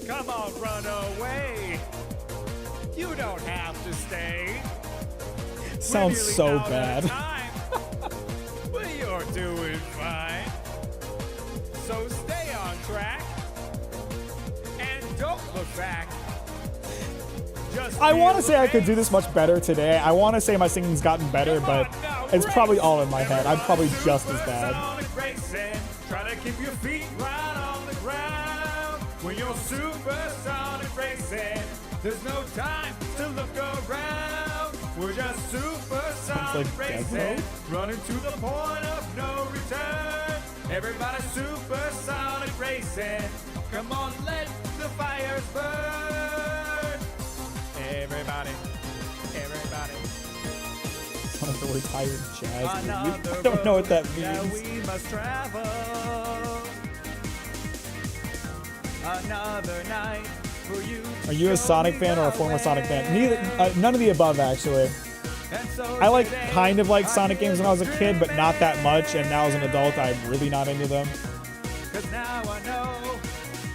S9: Come on, run away. You don't have to stay.
S1: Sounds so bad.
S9: But you're doing fine. So stay on track. And don't look back.
S1: I want to say I could do this much better today. I want to say my singing's gotten better, but it's probably all in my head. I'm probably just as bad.
S9: Try to keep your feet right on the ground. When you're supersonic racing, there's no time to look around. We're just supersonic racing, running to the point of no return. Everybody supersonic racing. Come on, let the fires burn. Everybody, everybody.
S1: Sound like a retired jazz movie. I don't know what that means.
S9: We must travel. Another night for you.
S1: Are you a Sonic fan or a former Sonic fan? Neither, none of the above, actually. I like kind of like Sonic games when I was a kid, but not that much. And now as an adult, I'm really not into them.
S9: 'Cause now I know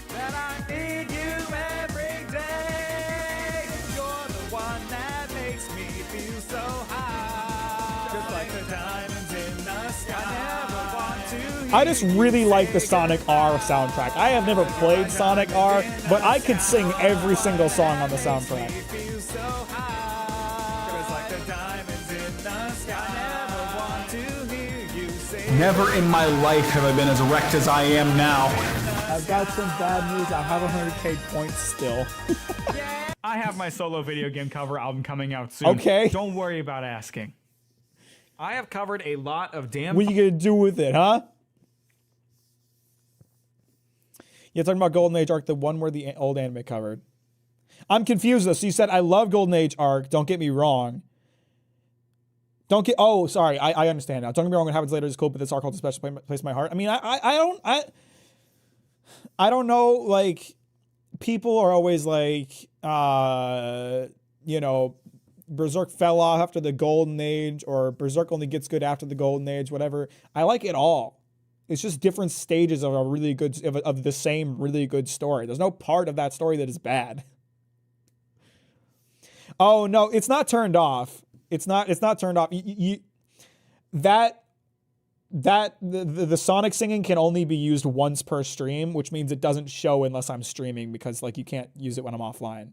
S9: that I need you every day. You're the one that makes me feel so high. Just like the diamonds in the sky. I never want to.
S1: I just really like the Sonic R soundtrack. I have never played Sonic R, but I could sing every single song on the soundtrack.
S14: Never in my life have I been as erect as I am now.
S1: I've got some bad news. I have 100K points still.
S13: I have my solo video game cover album coming out soon.
S1: Okay.
S13: Don't worry about asking. I have covered a lot of damn...
S1: What are you going to do with it, huh? You're talking about Golden Age Arc, the one where the old anime covered. I'm confused, though. So you said, I love Golden Age Arc. Don't get me wrong. Oh, sorry. I understand now. Don't get me wrong. What happens later is cool, but this arc holds a special place in my heart. I mean, I don't know. Like, people are always like, you know, Berserk fell off after the Golden Age, or Berserk only gets good after the Golden Age, whatever. I like it all. It's just different stages of a really good, of the same really good story. There's no part of that story that is bad. Oh no, it's not turned off. It's not turned off. The Sonic singing can only be used once per stream, which means it doesn't show unless I'm streaming, because like you can't use it when I'm offline.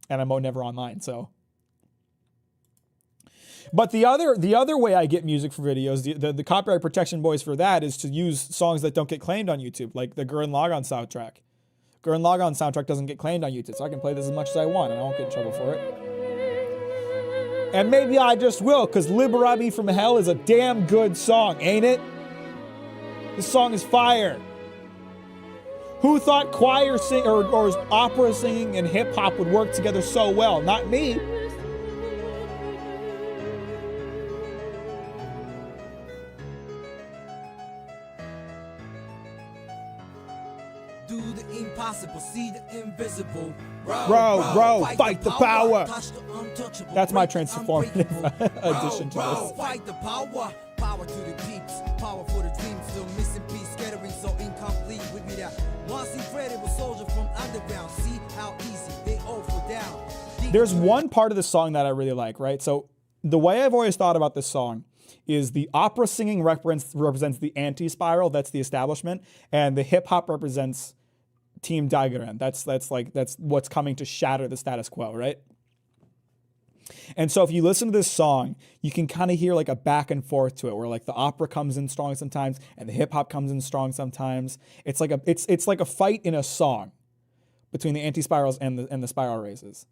S1: And I'm never online, so. But the other way I get music for videos, the copyright protection boys for that is to use songs that don't get claimed on YouTube, like the Gurren Lagann soundtrack. Gurren Lagann soundtrack doesn't get claimed on YouTube, so I can play this as much as I want and I won't get in trouble for it. And maybe I just will, because Liberate Me From Hell is a damn good song, ain't it? This song is fire. Who thought choir sing or opera singing and hip hop would work together so well? Not me.
S15: Do the impossible, see the invisible.
S1: Bro, fight the power. That's my transformative addition to this.
S15: Fight the power, power to the deeps, power for the dreams. Still missing piece, scattering so incomplete. With me that once incredible soldier from underground. See how easy they all fall down.
S1: There's one part of the song that I really like, right? So the way I've always thought about this song is the opera singing represents the anti-spiral, that's the establishment, and the hip hop represents Team Daigaran. That's what's coming to shatter the status quo, right? And so if you listen to this song, you can kind of hear like a back and forth to it, where like the opera comes in strong sometimes and the hip hop comes in strong sometimes. It's like a fight in a song between the anti-spirals and the spiral races.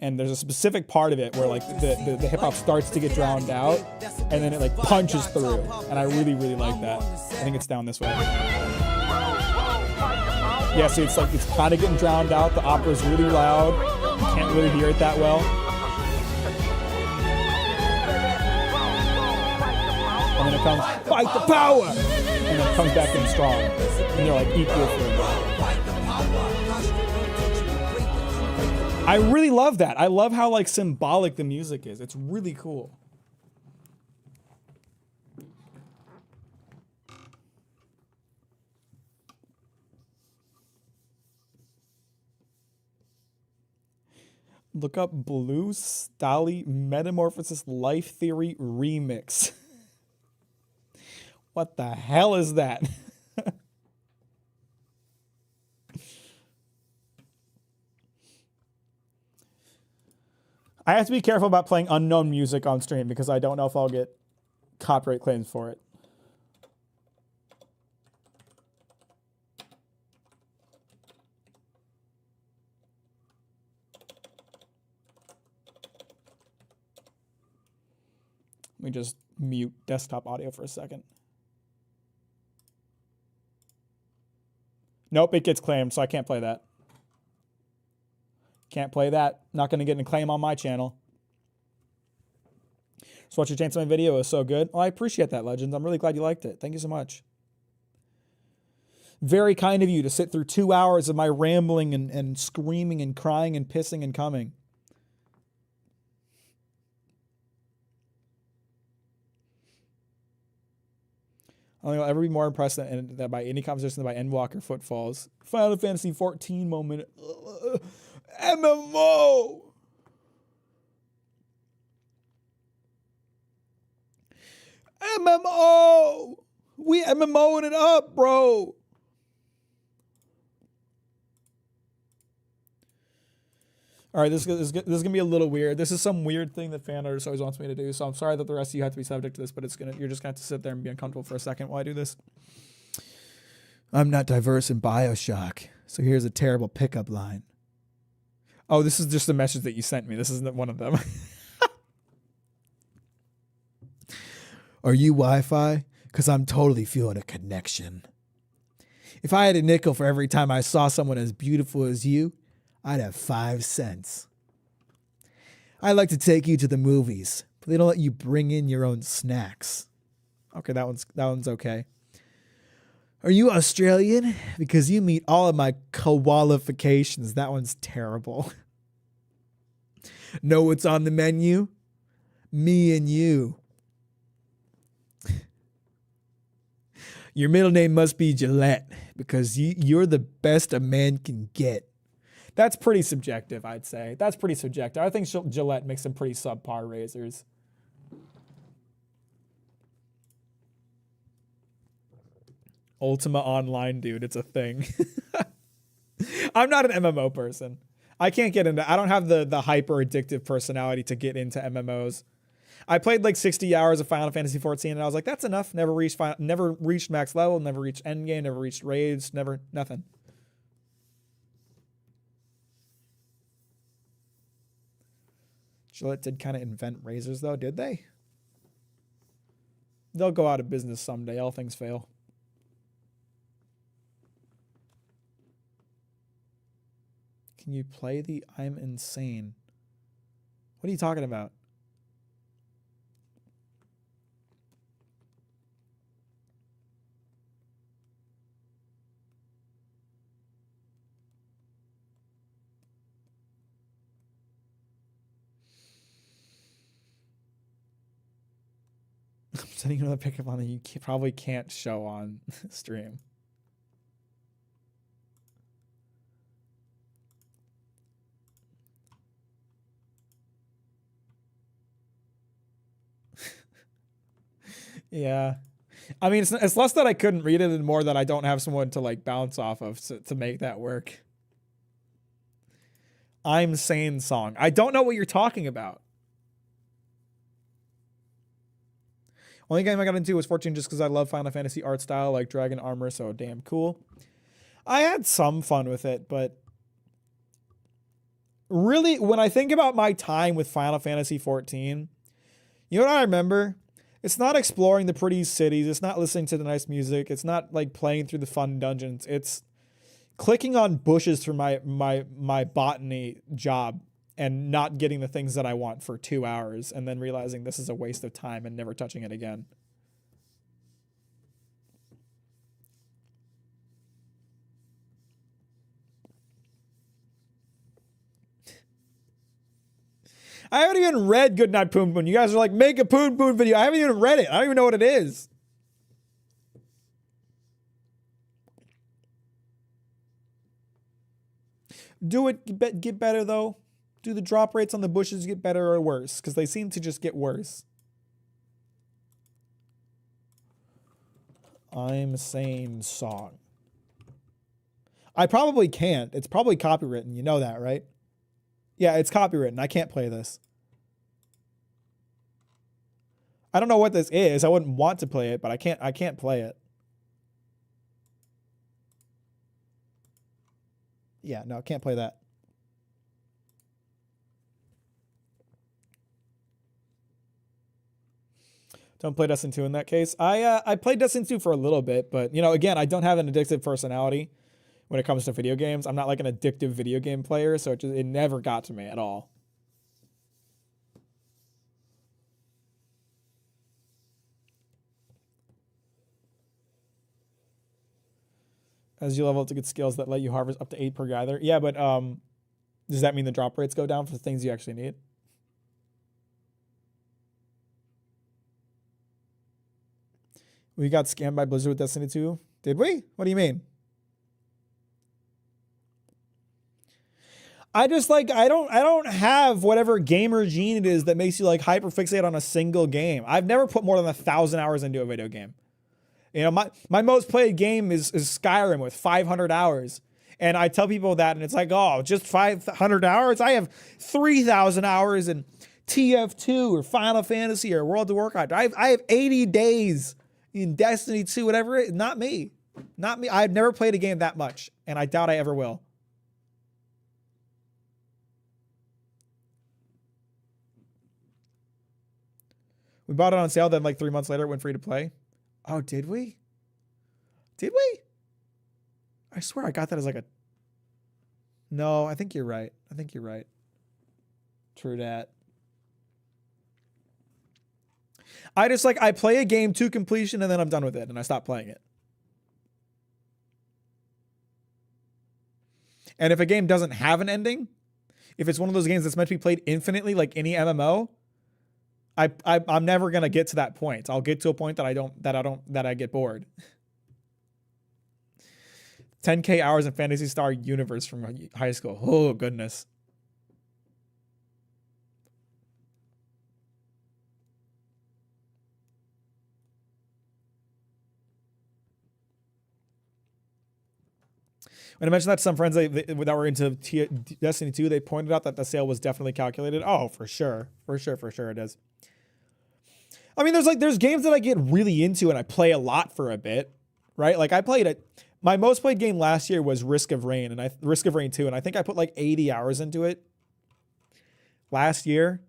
S1: and there's a specific part of it where like the hip hop starts to get drowned out, and then it like punches through, and I really like that. I think it's down this way. Yeah, see, it's like it's kind of getting drowned out. The opera's really loud. You can't really hear it that well. And then it comes, fight the power! And then it comes back in strong. And they're like equal for a bit. I really love that. I love how like symbolic the music is. It's really cool. Look up Blue Stali Metamorphosis Life Theory Remix. What the hell is that? I have to be careful about playing unknown music on stream because I don't know if I'll get copyright claims for it. Let me just mute desktop audio for a second. Nope, it gets claimed, so I can't play that. Can't play that. Not going to get a claim on my channel. So watch your chance on my video. It was so good. Oh, I appreciate that, Legends. I'm really glad you liked it. Thank you so much. Very kind of you to sit through 2 hours of my rambling and screaming and crying and pissing and coming. I don't think I'll ever be more impressed than by any conversation than by Endwalker Footfalls. Final Fantasy 14 moment. MMO! MMO! We MMOing it up, bro! All right, this is going to be a little weird. This is some weird thing that fan artist always wants me to do, so I'm sorry that the rest of you have to be subject to this, but you're just going to have to sit there and be uncomfortable for a second while I do this. I'm not diverse in BioShock, so here's a terrible pickup line. Oh, this is just a message that you sent me. This isn't one of them. Are you Wi-Fi? Because I'm totally feeling a connection. If I had a nickel for every time I saw someone as beautiful as you, I'd have 5 cents. I'd like to take you to the movies, but they don't let you bring in your own snacks. Okay, that one's okay. Are you Australian? Because you meet all of my qualifications. That one's terrible. Know what's on the menu? Me and you. Your middle name must be Gillette because you're the best a man can get. That's pretty subjective, I'd say. That's pretty subjective. I think Gillette makes some pretty subpar razors. Ultima Online, dude. It's a thing. I'm not an MMO person. I can't get into... I don't have the hyper addictive personality to get into MMOs. I played like 60 hours of Final Fantasy 14 and I was like, that's enough. Never reached max level, never reached endgame, never reached raids, nothing. Gillette did kind of invent razors though, did they? They'll go out of business someday. All things fail. Can you play the I'm Insane? What are you talking about? I'm sending you another pickup on that you probably can't show on stream. Yeah. I mean, it's less that I couldn't read it and more that I don't have someone to like bounce off of to make that work. I'm Sane song. I don't know what you're talking about. Only game I got into was 14 just because I love Final Fantasy art style, like Dragon Armor, so damn cool. I had some fun with it, but really, when I think about my time with Final Fantasy 14, you know what I remember? It's not exploring the pretty cities. It's not listening to the nice music. It's not like playing through the fun dungeons. It's clicking on bushes for my botany job and not getting the things that I want for 2 hours and then realizing this is a waste of time and never touching it again. I haven't even read Goodnight Poon Poon. You guys are like, make a Poon Poon video. I haven't even read it. I don't even know what it is. Do it get better though? Do the drop rates on the bushes get better or worse? Because they seem to just get worse. I'm saying song. I probably can't. It's probably copywritten. You know that, right? Yeah, it's copywritten. I can't play this. I don't know what this is. I wouldn't want to play it, but I can't play it. Yeah, no, can't play that. Don't play Destiny 2 in that case. I played Destiny 2 for a little bit, but you know, again, I don't have an addictive personality when it comes to video games. I'm not like an addictive video game player, so it never got to me at all. As you level up to get skills that let you harvest up to 8 per gather. Yeah, but does that mean the drop rates go down for things you actually need? We got scammed by Blizzard with Destiny 2. Did we? What do you mean? I don't have whatever gamer gene it is that makes you like hyper fixate on a single game. I've never put more than 1,000 hours into a video game. You know, my most played game is Skyrim with 500 hours. And I tell people that and it's like, oh, just 500 hours? I have 3,000 hours in TF2 or Final Fantasy or World of Warcraft. I have 80 days in Destiny 2, whatever it is. Not me. Not me. I've never played a game that much, and I doubt I ever will. We bought it on sale, then like 3 months later it went free to play. Oh, did we? Did we? I swear I got that as like a... No, I think you're right. I think you're right. True that. I play a game to completion and then I'm done with it and I stop playing it. And if a game doesn't have an ending, if it's one of those games that's meant to be played infinitely like any MMO, I'm never gonna get to that point. I'll get to a point that I get bored. 10K hours in Phantasy Star Universe from high school. Oh goodness. When I mentioned that to some friends that were into Destiny 2, they pointed out that the sale was definitely calculated. Oh, for sure. For sure it is. I mean, there's games that I get really into and I play a lot for a bit, right? Like my most played game last year was Risk of Rain 2, and I think I put like 80 hours into it last year,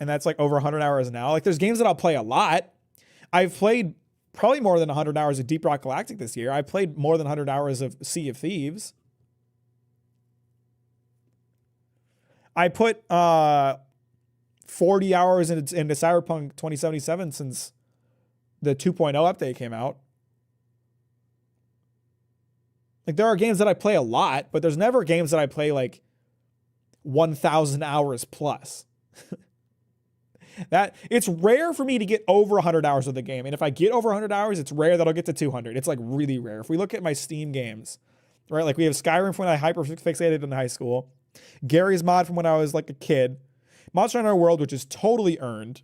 S1: and that's like over 100 hours now. Like there's games that I'll play a lot. I've played probably more than 100 hours of Deep Rock Galactic this year. I played more than 100 hours of Sea of Thieves. I put 40 hours into Cyberpunk 2077 since the 2.0 update came out. Like there are games that I play a lot, but there's never games that I play like 1,000 hours plus. That it's rare for me to get over 100 hours of the game. And if I get over 100 hours, it's rare that I'll get to 200. It's like really rare. If we look at my Steam games, right? Like we have Skyrim from when I hyper fixated in high school, Gary's Mod from when I was like a kid, Monster Hunter World, which is totally earned.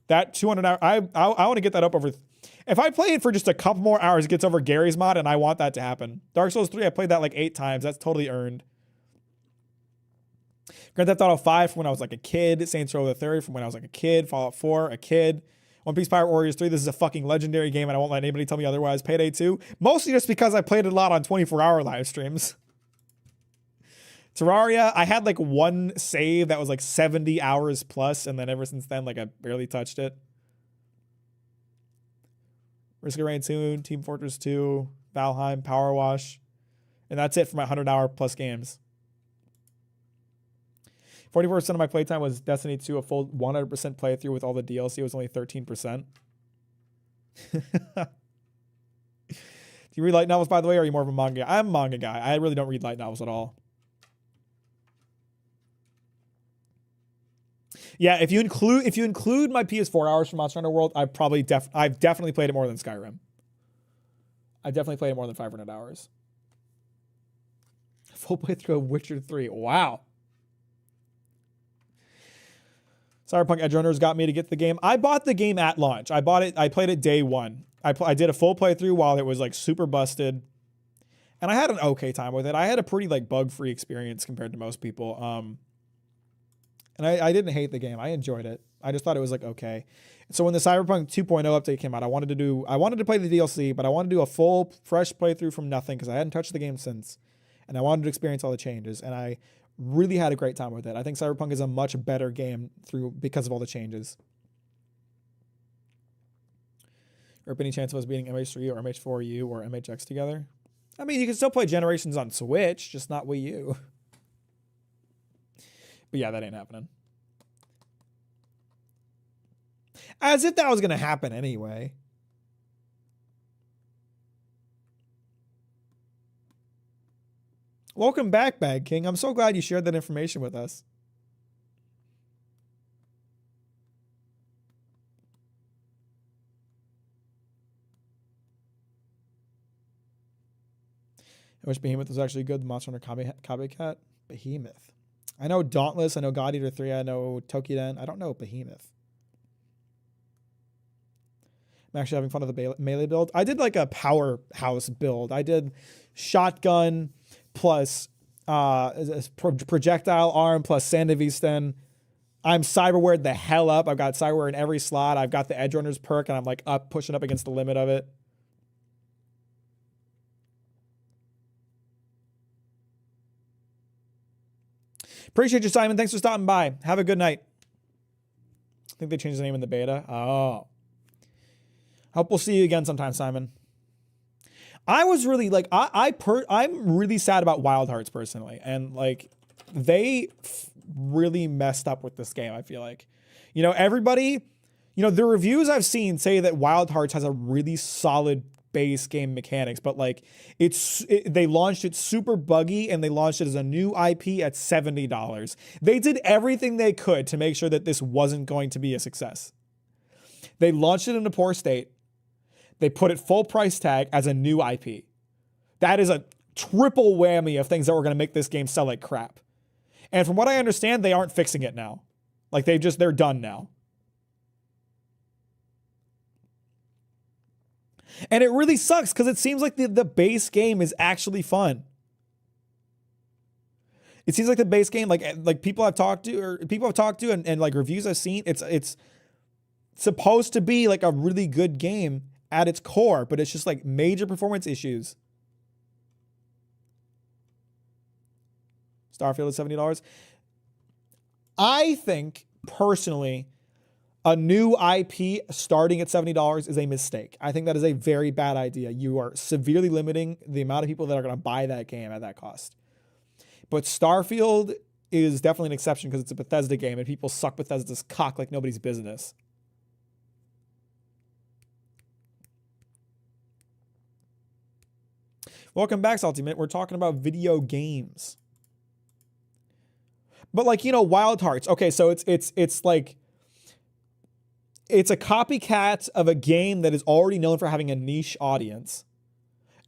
S1: That 200 hours, I want to get that up over. If I play it for just a couple more hours, it gets over Gary's Mod, and I want that to happen. Dark Souls 3, I played that like 8 times. That's totally earned. Grand Theft Auto 5 from when I was like a kid. Saints Row the Third from when I was like a kid. Fallout 4, a kid. One Piece Pirate Warriors 3, this is a fucking legendary game, and I won't let anybody tell me otherwise. Payday 2, mostly just because I played it a lot on 24-hour live streams. Terraria, I had like one save that was like 70 hours plus, and then ever since then, like I barely touched it. Risk of Rain 2, Team Fortress 2, Valheim, Power Wash. And that's it for my 100-hour plus games. 44% of my playtime was Destiny 2, a full 100% playthrough with all the DLC was only 13%. Do you read light novels, by the way, or are you more of a manga guy? I'm a manga guy. I really don't read light novels at all. Yeah, if you include my PS4 hours for Monster Hunter World, I've definitely played it more than Skyrim. I've definitely played it more than 500 hours. Full playthrough of Witcher 3. Wow. Cyberpunk Edge Runners got me to get the game. I bought the game at launch. I bought it. I played it day one. I did a full playthrough while it was like super busted, and I had an okay time with it. I had a pretty like bug-free experience compared to most people. And I didn't hate the game. I enjoyed it. I just thought it was like okay. So when the Cyberpunk 2.0 update came out, I wanted to play the DLC, but I wanted to do a full fresh playthrough from nothing because I hadn't touched the game since, and I wanted to experience all the changes. And I really had a great time with it. I think Cyberpunk is a much better game because of all the changes. Or any chance of us beating MH3 or MH4U or MHX together? I mean, you can still play Generations on Switch, just not Wii U. But yeah, that ain't happening. As if that was going to happen anyway. Welcome back, Bag King. I'm so glad you shared that information with us. I wish Behemoth was actually good. The Monster Hunter copycat. Behemoth. I know Dauntless. I know God Eater 3. I know Tokiden. I don't know Behemoth. I'm actually having fun with the melee build. I did like a powerhouse build. I did shotgun plus projectile arm plus Sandavisten. I'm cyberwared the hell up. I've got cyberware in every slot. I've got the Edge Runners perk, and I'm like pushing up against the limit of it. Appreciate you, Simon. Thanks for stopping by. Have a good night. I think they changed the name in the beta. Oh. Hope we'll see you again sometime, Simon. I was really like, I'm really sad about Wild Hearts personally. And like, they really messed up with this game, I feel like. You know, everybody, you know, the reviews I've seen say that Wild Hearts has a really solid base game mechanics, but like they launched it super buggy and they launched it as a new IP at $70. They did everything they could to make sure that this wasn't going to be a success. They launched it in a poor state. They put it full price tag as a new IP. That is a triple whammy of things that were going to make this game sell like crap. And from what I understand, they aren't fixing it now. Like they're done now. And it really sucks because it seems like the base game is actually fun. It seems like the base game, like people I've talked to and like reviews I've seen, it's supposed to be like a really good game at its core, but it's just like major performance issues. Starfield is $70. I think personally, a new IP starting at $70 is a mistake. I think that is a very bad idea. You are severely limiting the amount of people that are going to buy that game at that cost. But Starfield is definitely an exception because it's a Bethesda game and people suck Bethesda's cock like nobody's business. Welcome back, Salty Mint. We're talking about video games. But like, you know, Wild Hearts. Okay, so it's like it's a copycat of a game that is already known for having a niche audience.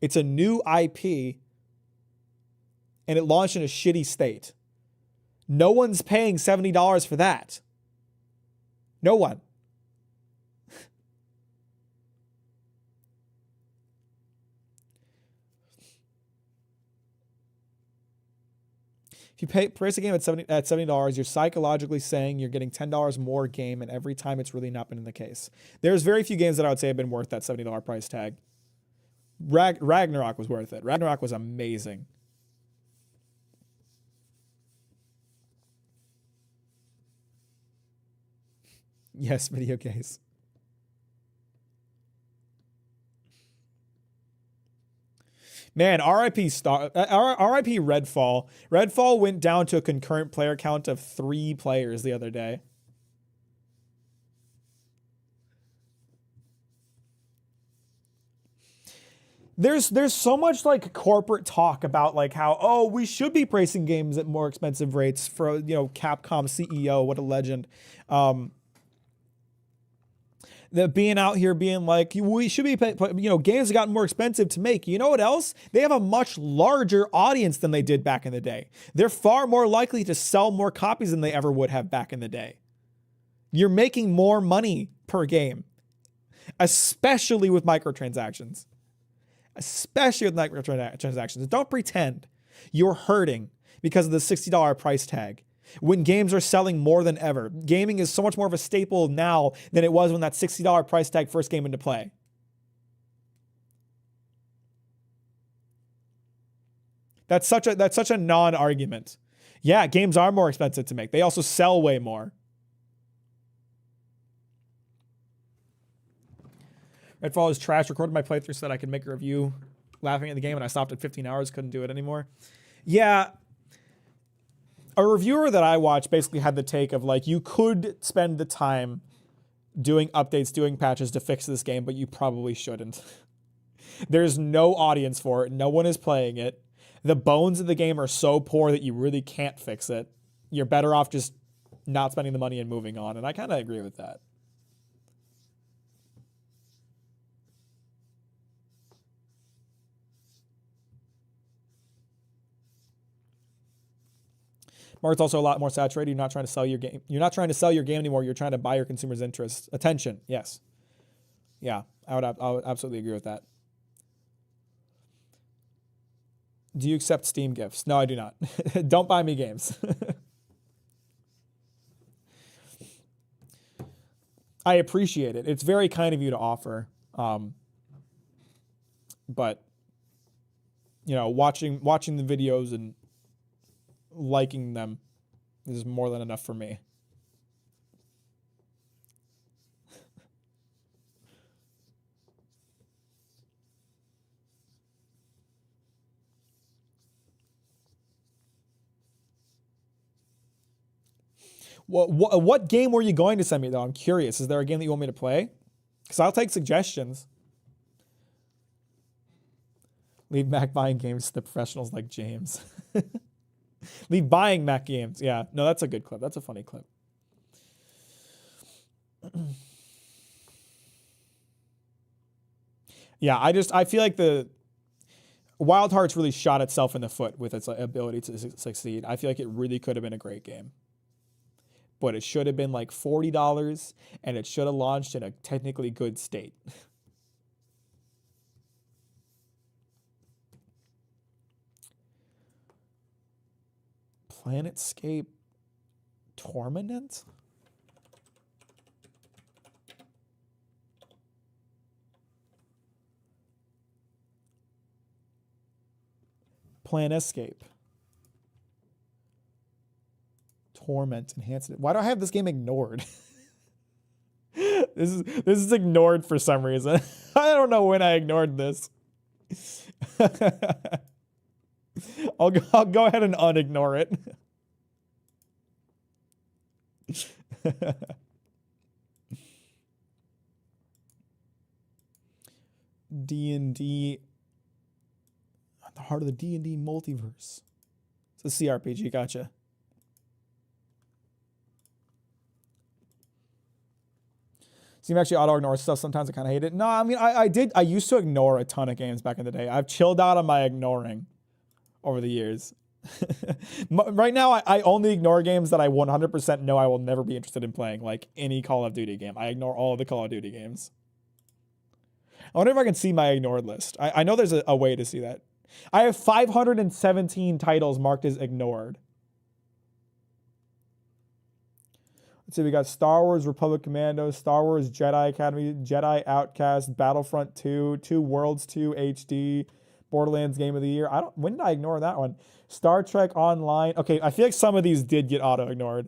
S1: It's a new IP and it launched in a shitty state. No one's paying $70 for that. No one. If you price a game at $70, you're psychologically saying you're getting $10 more game, and every time it's really not been the case. There's very few games that I would say have been worth that $70 price tag. Ragnarok was worth it. Ragnarok was amazing. Yes, video case. Man, RIP Redfall. Redfall went down to a concurrent player count of 3 players the other day. There's so much like corporate talk about like how, oh, we should be pricing games at more expensive rates for, you know, Capcom CEO, what a legend. The being out here being like, we should be, you know, games have gotten more expensive to make. You know what else? They have a much larger audience than they did back in the day. They're far more likely to sell more copies than they ever would have back in the day. You're making more money per game, especially with microtransactions. Especially with microtransactions. Don't pretend you're hurting because of the $60 price tag when games are selling more than ever. Gaming is so much more of a staple now than it was when that $60 price tag first came into play. That's such a non-argument. Yeah, games are more expensive to make. They also sell way more. Redfall is trash. Recorded my playthrough so that I could make a review laughing at the game, and I stopped at 15 hours. Couldn't do it anymore. Yeah. A reviewer that I watched basically had the take of like, you could spend the time doing updates, doing patches to fix this game, but you probably shouldn't. There's no audience for it. No one is playing it. The bones of the game are so poor that you really can't fix it. You're better off just not spending the money and moving on. And I kind of agree with that. Market's also a lot more saturated. You're not trying to sell your game. You're not trying to sell your game anymore. You're trying to buy your consumers' interests. Attention. Yes. Yeah, I would absolutely agree with that. Do you accept Steam gifts? No, I do not. Don't buy me games. I appreciate it. It's very kind of you to offer. But you know, watching the videos and liking them is more than enough for me. What game were you going to send me, though? I'm curious. Is there a game that you want me to play? Because I'll take suggestions. Leave Mac buying games to the professionals like James. Leave buying Mac games. Yeah. No, that's a good clip. That's a funny clip. Yeah, I feel like the Wild Hearts really shot itself in the foot with its ability to succeed. I feel like it really could have been a great game. But it should have been like $40, and it should have launched in a technically good state. Planetscape Torment? Planescape. Torment enhanced it. Why do I have this game ignored? This is ignored for some reason. I don't know when I ignored this. I'll go ahead and unignore it. D&D at the heart of the D&D multiverse. It's a CRPG, gotcha. Steam actually auto-ignores stuff. Sometimes I kind of hate it. No, I mean, I used to ignore a ton of games back in the day. I've chilled out on my ignoring over the years. Right now, I only ignore games that I 100% know I will never be interested in playing, like any Call of Duty game. I ignore all of the Call of Duty games. I wonder if I can see my ignored list. I know there's a way to see that. I have 517 titles marked as ignored. Let's see, we got Star Wars Republic Commando, Star Wars Jedi Academy, Jedi Outcast, Battlefront 2, Two Worlds 2 HD, Borderlands Game of the Year. When did I ignore that one? Star Trek Online. Okay, I feel like some of these did get auto-ignored.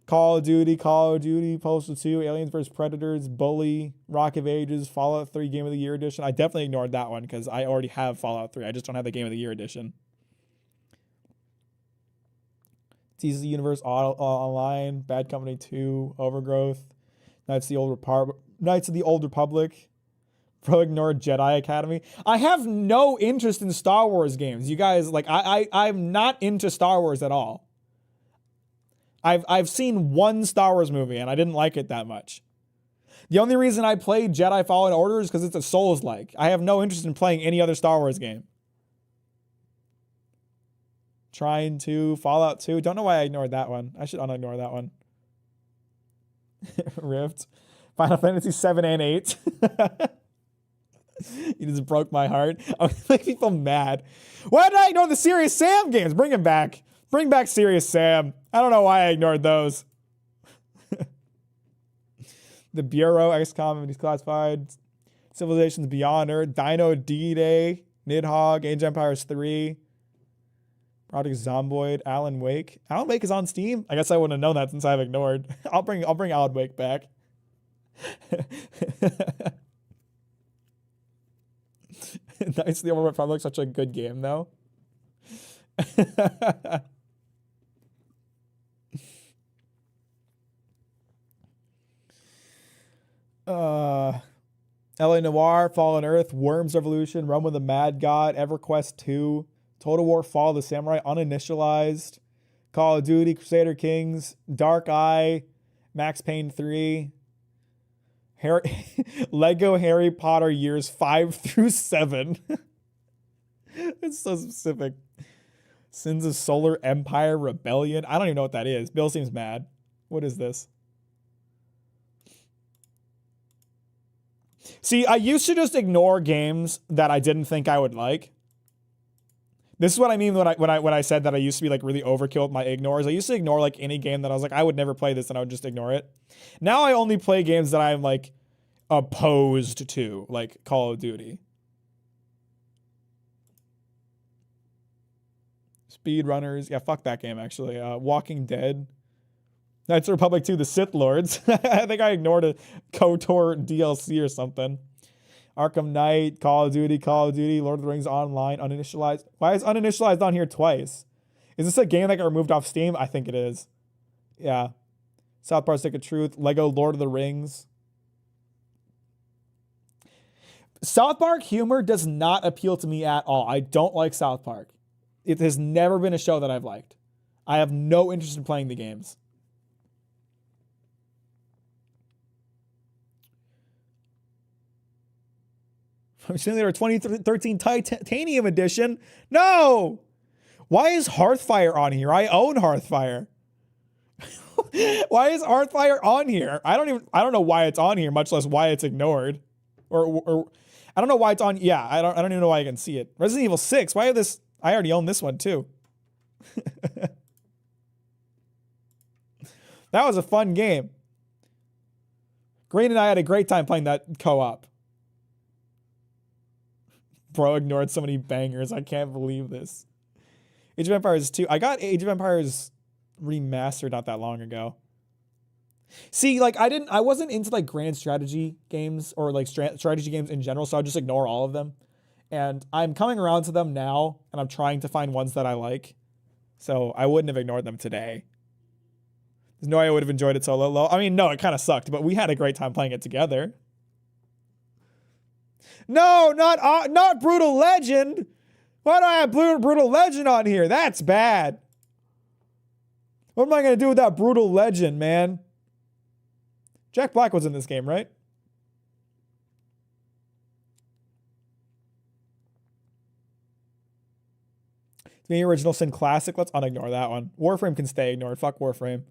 S1: Call of Duty, Postal 2, Aliens vs. Predators, Bully, Rock of Ages, Fallout 3 Game of the Year edition. I definitely ignored that one because I already have Fallout 3. I just don't have the Game of the Year edition. DC Universe Online, Bad Company 2, Overgrowth, Knights of the Old Republic. Pro ignored Jedi Academy. I have no interest in Star Wars games. You guys, like, I'm not into Star Wars at all. I've seen one Star Wars movie and I didn't like it that much. The only reason I played Jedi Fallen Order is because it's a Souls-like. I have no interest in playing any other Star Wars game. Trying to Fallout 2. Don't know why I ignored that one. I should unignore that one. Rift. Final Fantasy 7 and 8. You just broke my heart. I'm gonna make people mad. Why did I ignore the Serious Sam games? Bring him back. Bring back Serious Sam. I don't know why I ignored those. The Bureau, XCOM, and Declassified, Civilizations Beyond Earth, Dino D-Day, Nidhogg, Age of Empires 3, Project Zomboid, Alan Wake. Alan Wake is on Steam? I guess I wouldn't have known that since I've ignored. I'll bring Alan Wake back. Knights of the Old Republic, such a good game though. LA Noire, Fallen Earth, Worms Revolution, Rome of the Mad God, EverQuest 2, Total War Fall of the Samurai, Uninitialized, Call of Duty, Crusader Kings, Dark Eye, Max Payne 3, Lego Harry Potter years 5 through 7. It's so specific. Sins of Solar Empire Rebellion. I don't even know what that is. Bill seems mad. What is this? See, I used to just ignore games that I didn't think I would like. This is what I mean when I said that I used to be like really overkill with my ignores. I used to ignore like any game that I was like, I would never play this, and I would just ignore it. Now I only play games that I'm like opposed to, like Call of Duty. Speedrunners. Yeah, fuck that game actually. Walking Dead. Knights of the Republic 2, The Sith Lords. I think I ignored a KOTOR DLC or something. Arkham Knight, Call of Duty, Lord of the Rings Online, Uninitialized. Why is Uninitialized on here twice? Is this a game that got removed off Steam? I think it is. Yeah. South Park Stick of Truth, Lego Lord of the Rings. South Park humor does not appeal to me at all. I don't like South Park. It has never been a show that I've liked. I have no interest in playing the games. Simulator 2013 Titanium Edition. No! Why is Hearthfire on here? I own Hearthfire. Why is Hearthfire on here? I don't know why it's on here, much less why it's ignored. Or I don't know why it's on. Yeah, I don't even know why I can see it. Resident Evil 6. Why are this? I already own this one too. That was a fun game. Green and I had a great time playing that co-op. Bro ignored so many bangers. I can't believe this. Age of Empires 2. I got Age of Empires remastered not that long ago. See, like I wasn't into like grand strategy games or like strategy games in general, so I'll just ignore all of them. And I'm coming around to them now, and I'm trying to find ones that I like. So I wouldn't have ignored them today. There's no way I would have enjoyed it so low. I mean, no, it kind of sucked, but we had a great time playing it together. No, not Brutal Legend. Why do I have Brutal Legend on here? That's bad. What am I going to do with that Brutal Legend, man? Jack Black was in this game, right? The original Sin Classic. Let's unignore that one. Warframe can stay ignored. Fuck Warframe.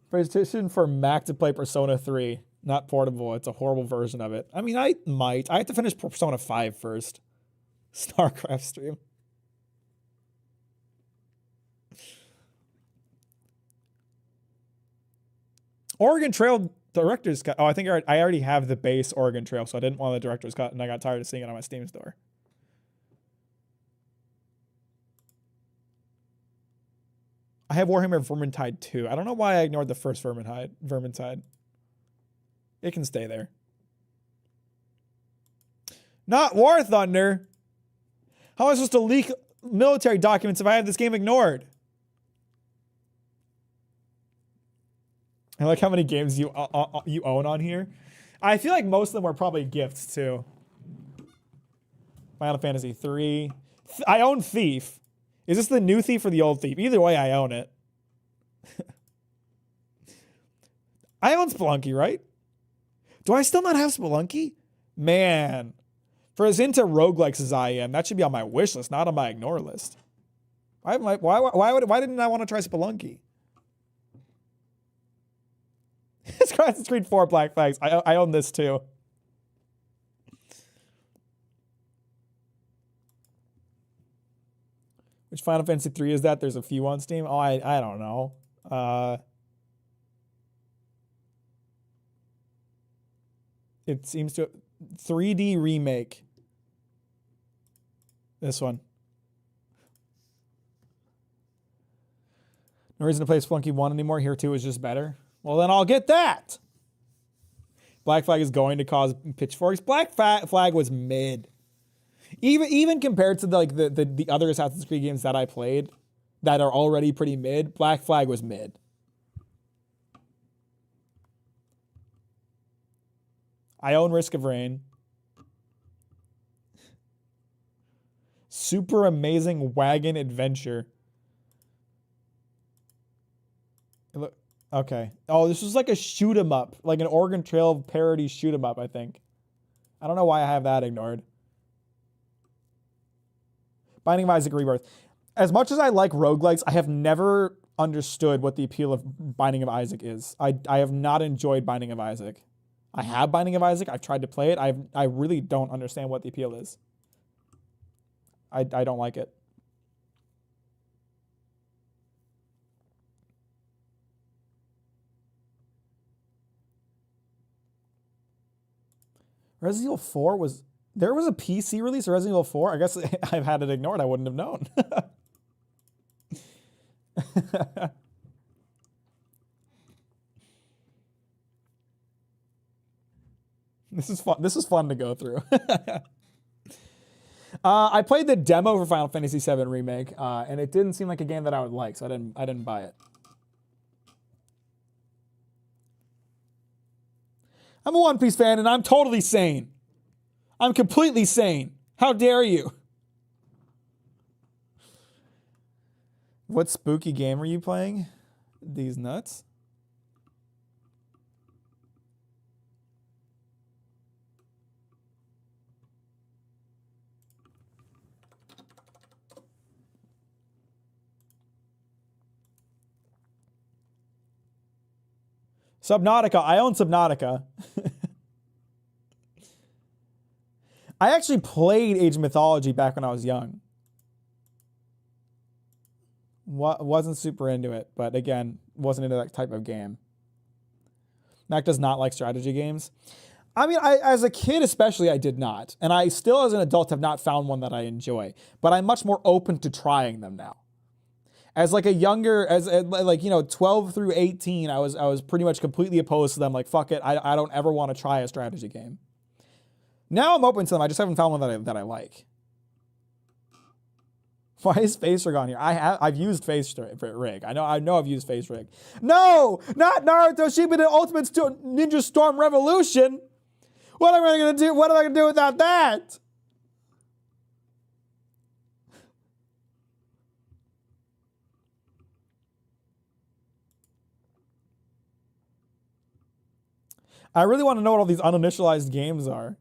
S1: Petition for Mack to play Persona 3. Not portable. It's a horrible version of it. I mean, I might. I have to finish Persona 5 first. StarCraft stream. Oregon Trail Director's Cut. Oh, I think I already have the base Oregon Trail, so I didn't want the Director's Cut, and I got tired of seeing it on my Steam store. I have Warhammer Vermintide 2. I don't know why I ignored the first Vermintide. It can stay there. Not War Thunder. How am I supposed to leak military documents if I have this game ignored? I like how many games you own on here. I feel like most of them are probably gifts too. Final Fantasy 3. I own Thief. Is this the new Thief or the old Thief? Either way, I own it. I own Spelunky, right? Do I still not have Spelunky? Man. For as into roguelikes as I am, that should be on my wish list, not on my ignore list. Why didn't I want to try Spelunky? Assassin's Creed 4 Black Flags. I own this too. Which Final Fantasy 3 is that? There's a few on Steam. Oh, I don't know. It seems to 3D remake. This one. No reason to play Spelunky 1 anymore. Here 2 is just better. Well, then I'll get that. Black Flag is going to cause pitchforks. Black Flag was mid. Even compared to the other Assassin's Creed games that I played that are already pretty mid, Black Flag was mid. I own Risk of Rain. Super Amazing Wagon Adventure. Look, okay. Oh, this was like a shoot 'em up, like an Oregon Trail parody shoot 'em up, I think. I don't know why I have that ignored. Binding of Isaac Rebirth. As much as I like roguelikes, I have never understood what the appeal of Binding of Isaac is. I have not enjoyed Binding of Isaac. I have Binding of Isaac. I've tried to play it. I really don't understand what the appeal is. I don't like it. Resident Evil 4 was... There was a PC release of Resident Evil 4? I guess I've had it ignored. I wouldn't have known. This is fun. This is fun to go through. I played the demo for Final Fantasy VII Remake, and it didn't seem like a game that I would like, so I didn't buy it. I'm a One Piece fan, and I'm totally sane. I'm completely sane. How dare you? What spooky game are you playing? These nuts? Subnautica. I own Subnautica. I actually played Age of Mythology back when I was young. Wasn't super into it, but again, wasn't into that type of game. Mac does not like strategy games. I mean, as a kid especially, I did not. And I still, as an adult, have not found one that I enjoy. But I'm much more open to trying them now. As like a younger, as like, 12 through 18, I was pretty much completely opposed to them. Like, fuck it, I don't ever want to try a strategy game. Now I'm open to them. I just haven't found one that I like. Why is Face Rig on here? I've used Face Rig. I know I've used Face Rig. No, not Naruto Shippuden Ultimate Ninja Storm Revolution. What am I gonna do? What am I gonna do without that? I really want to know what all these uninitialized games are.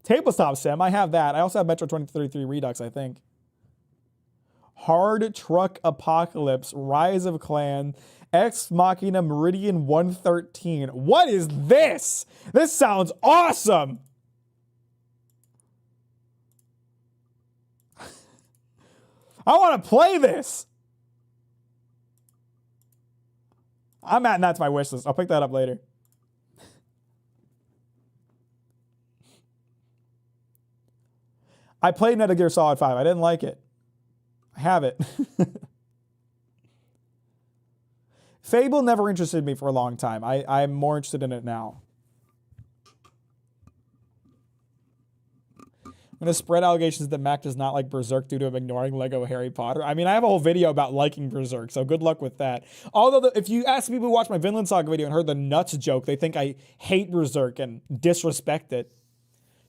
S1: Tabletop Sim, I have that. I also have Metro 2033 Redux, I think. Hard Truck Apocalypse, Rise of Clan, Ex Machina Meridian 113. What is this? This sounds awesome. I want to play this. And that's my wish list. I'll pick that up later. I played Metal Gear Solid 5. I didn't like it. I have it. Fable never interested me for a long time. I'm more interested in it now. I'm going to spread allegations that Mack does not like Berserk due to him ignoring Lego Harry Potter. I mean, I have a whole video about liking Berserk, so good luck with that. Although, if you ask people who watched my Vinland Saga video and heard the nuts joke, they think I hate Berserk and disrespect it.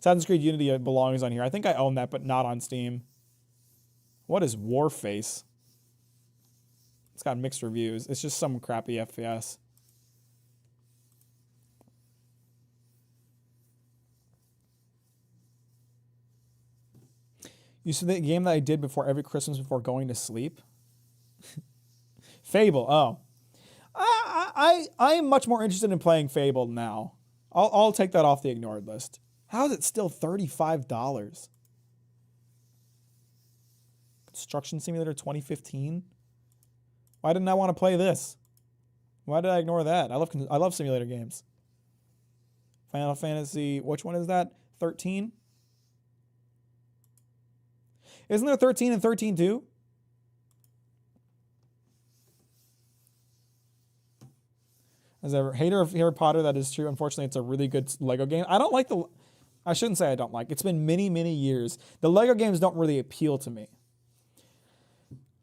S1: Assassin's Creed Unity belongs on here. I think I own that, but not on Steam. What is Warface? It's got mixed reviews. It's just some crappy FPS. You said the game that I did before every Christmas before going to sleep? Fable, oh. I am much more interested in playing Fable now. I'll take that off the ignored list. How is it still $35? Construction Simulator 2015? Why didn't I want to play this? Why did I ignore that? I love simulator games. Final Fantasy, which one is that? 13? Isn't there 13 and 13 too? As a hater of Harry Potter, that is true. Unfortunately, it's a really good Lego game. I don't like the... I shouldn't say I don't like. It's been many, many years. The Lego games don't really appeal to me.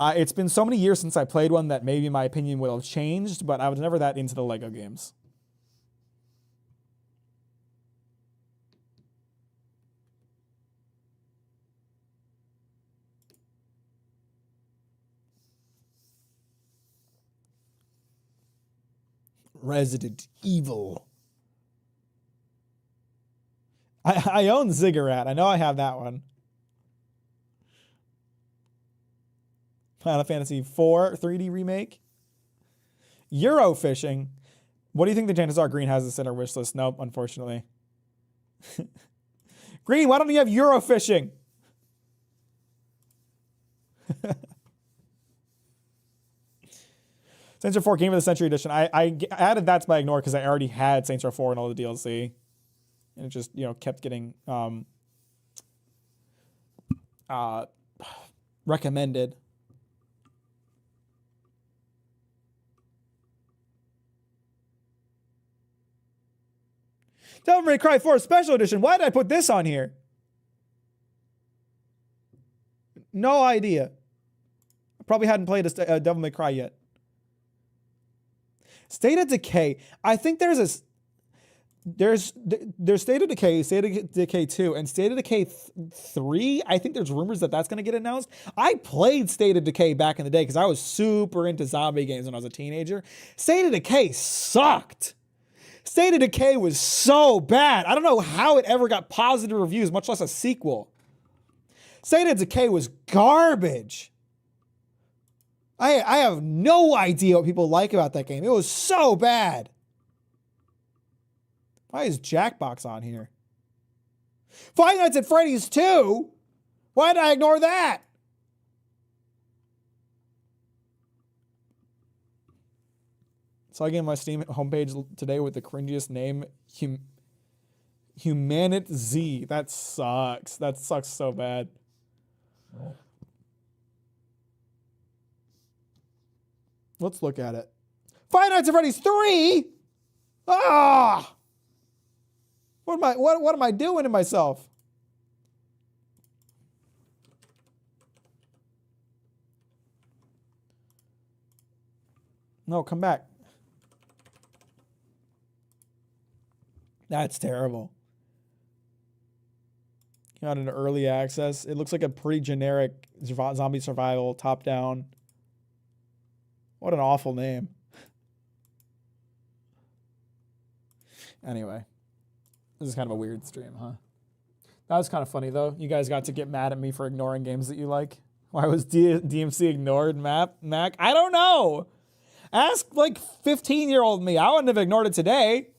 S1: It's been so many years since I played one that maybe my opinion will have changed, but I was never that into the Lego games. Resident Evil. I own Ziggurat. I know I have that one. Final Fantasy IV 3D remake. Eurofishing. What do you think the chances are Green has this in her wish list? Nope, unfortunately. Green, why don't you have Eurofishing? Saints Row 4 Game of the Century Edition. I added that to my ignore because I already had Saints Row 4 and all the DLC. And it just, kept getting recommended. Devil May Cry 4 Special Edition. Why did I put this on here? No idea. I probably hadn't played a Devil May Cry yet. State of Decay. I think there's State of Decay, State of Decay 2, and State of Decay 3. I think there's rumors that that's going to get announced. I played State of Decay back in the day because I was super into zombie games when I was a teenager. State of Decay sucked. State of Decay was so bad. I don't know how it ever got positive reviews, much less a sequel. State of Decay was garbage. I have no idea what people like about that game. It was so bad. Why is Jackbox on here? Five Nights at Freddy's 2? Why did I ignore that? So I gave my Steam homepage today with the cringiest name, Humanit Z. That sucks. That sucks so bad. Let's look at it. Five Nights at Freddy's 3? Ah! What am I doing to myself? No, come back. That's terrible. Came out in early access. It looks like a pretty generic zombie survival, top down. What an awful name. Anyway, this is kind of a weird stream, huh? That was kind of funny, though. You guys got to get mad at me for ignoring games that you like. Why was DMC ignored, Mack? I don't know. Ask, 15-year-old me. I wouldn't have ignored it today.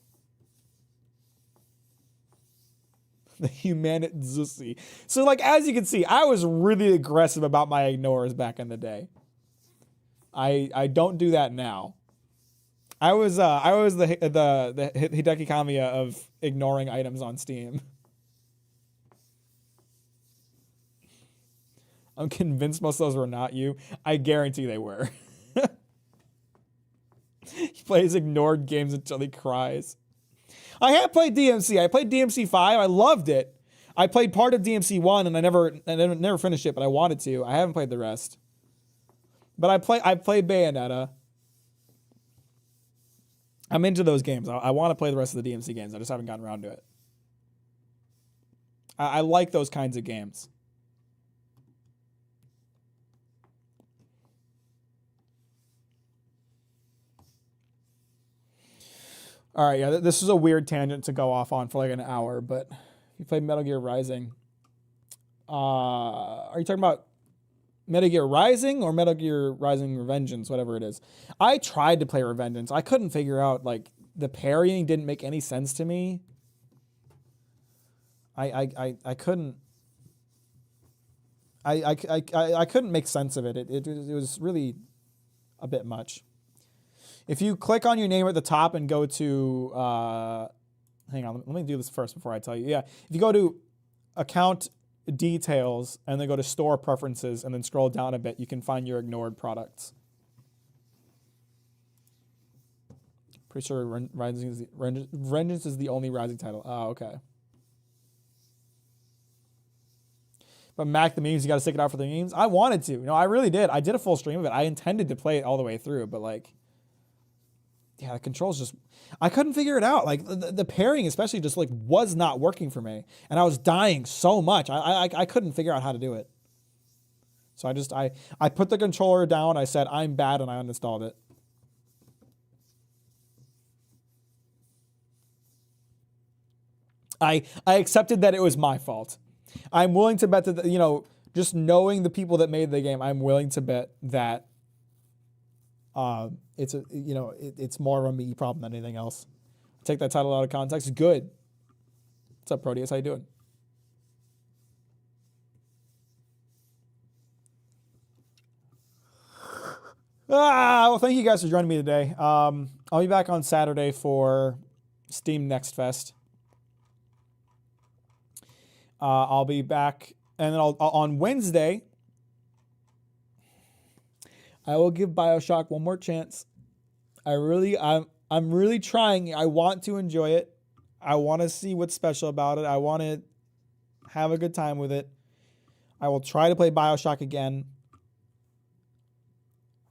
S1: The Humanit Zussi. So, as you can see, I was really aggressive about my ignores back in the day. I don't do that now. I was the Hideki Kamiya of ignoring items on Steam. I'm convinced most of those were not you. I guarantee they were. plays ignored games until he cries. I have played DMC. I played DMC 5. I loved it. I played part of DMC 1 and I never finished it, but I wanted to. I haven't played the rest. But I played Bayonetta. I'm into those games. I want to play the rest of the DMC games. I just haven't gotten around to it. I like those kinds of games. All right, yeah, this is a weird tangent to go off on for like an hour, but you played Metal Gear Rising. Are you talking about Metal Gear Rising or Metal Gear Rising Revengeance, whatever it is? I tried to play Revengeance. I couldn't figure out, like, the parrying didn't make any sense to me. I couldn't. I couldn't make sense of it. It was really a bit much. If you click on your name at the top and go to, hang on, let me do this first before I tell you. Yeah, if you go to account details and then go to store preferences and then scroll down a bit, you can find your ignored products. Pretty sure Vengeance is the only Rising title. Oh, okay. But Mac, the memes, you got to stick it out for the memes. I wanted to. I really did. I did a full stream of it. I intended to play it all the way through, but like, yeah, the controls just, I couldn't figure it out. Like the pairing especially just like was not working for me. And I was dying so much. I couldn't figure out how to do it. So I put the controller down. I said, I'm bad, and I uninstalled it. I accepted that it was my fault. I'm willing to bet that, just knowing the people that made the game, I'm willing to bet that it's more of a me problem than anything else. Take that title out of context. Good. What's up, Proteus? How you doing? Well, thank you guys for joining me today. I'll be back on Saturday for Steam Next Fest. I'll be back, and then on Wednesday, I will give BioShock one more chance. I'm really trying. I want to enjoy it. I want to see what's special about it. I want to have a good time with it. I will try to play BioShock again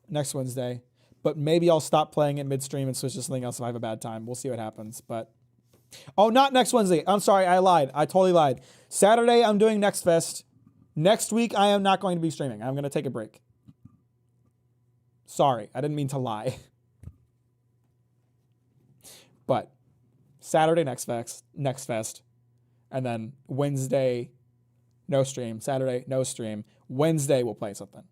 S1: next Wednesday, but maybe I'll stop playing it midstream and switch to something else if I have a bad time. We'll see what happens, but... Oh, not next Wednesday. I'm sorry, I lied. I totally lied. Saturday, I'm doing Next Fest. Next week, I am not going to be streaming. I'm going to take a break. Sorry, I didn't mean to lie. But Saturday, Next Fest. And then Wednesday, no stream. Saturday, no stream. Wednesday, we'll play something.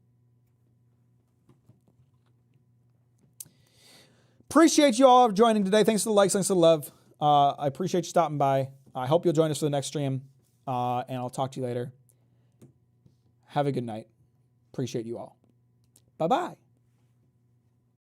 S1: Appreciate you all joining today. Thanks for the likes. Thanks for the love. I appreciate you stopping by. I hope you'll join us for the next stream, and I'll talk to you later. Have a good night. Appreciate you all. Bye-bye.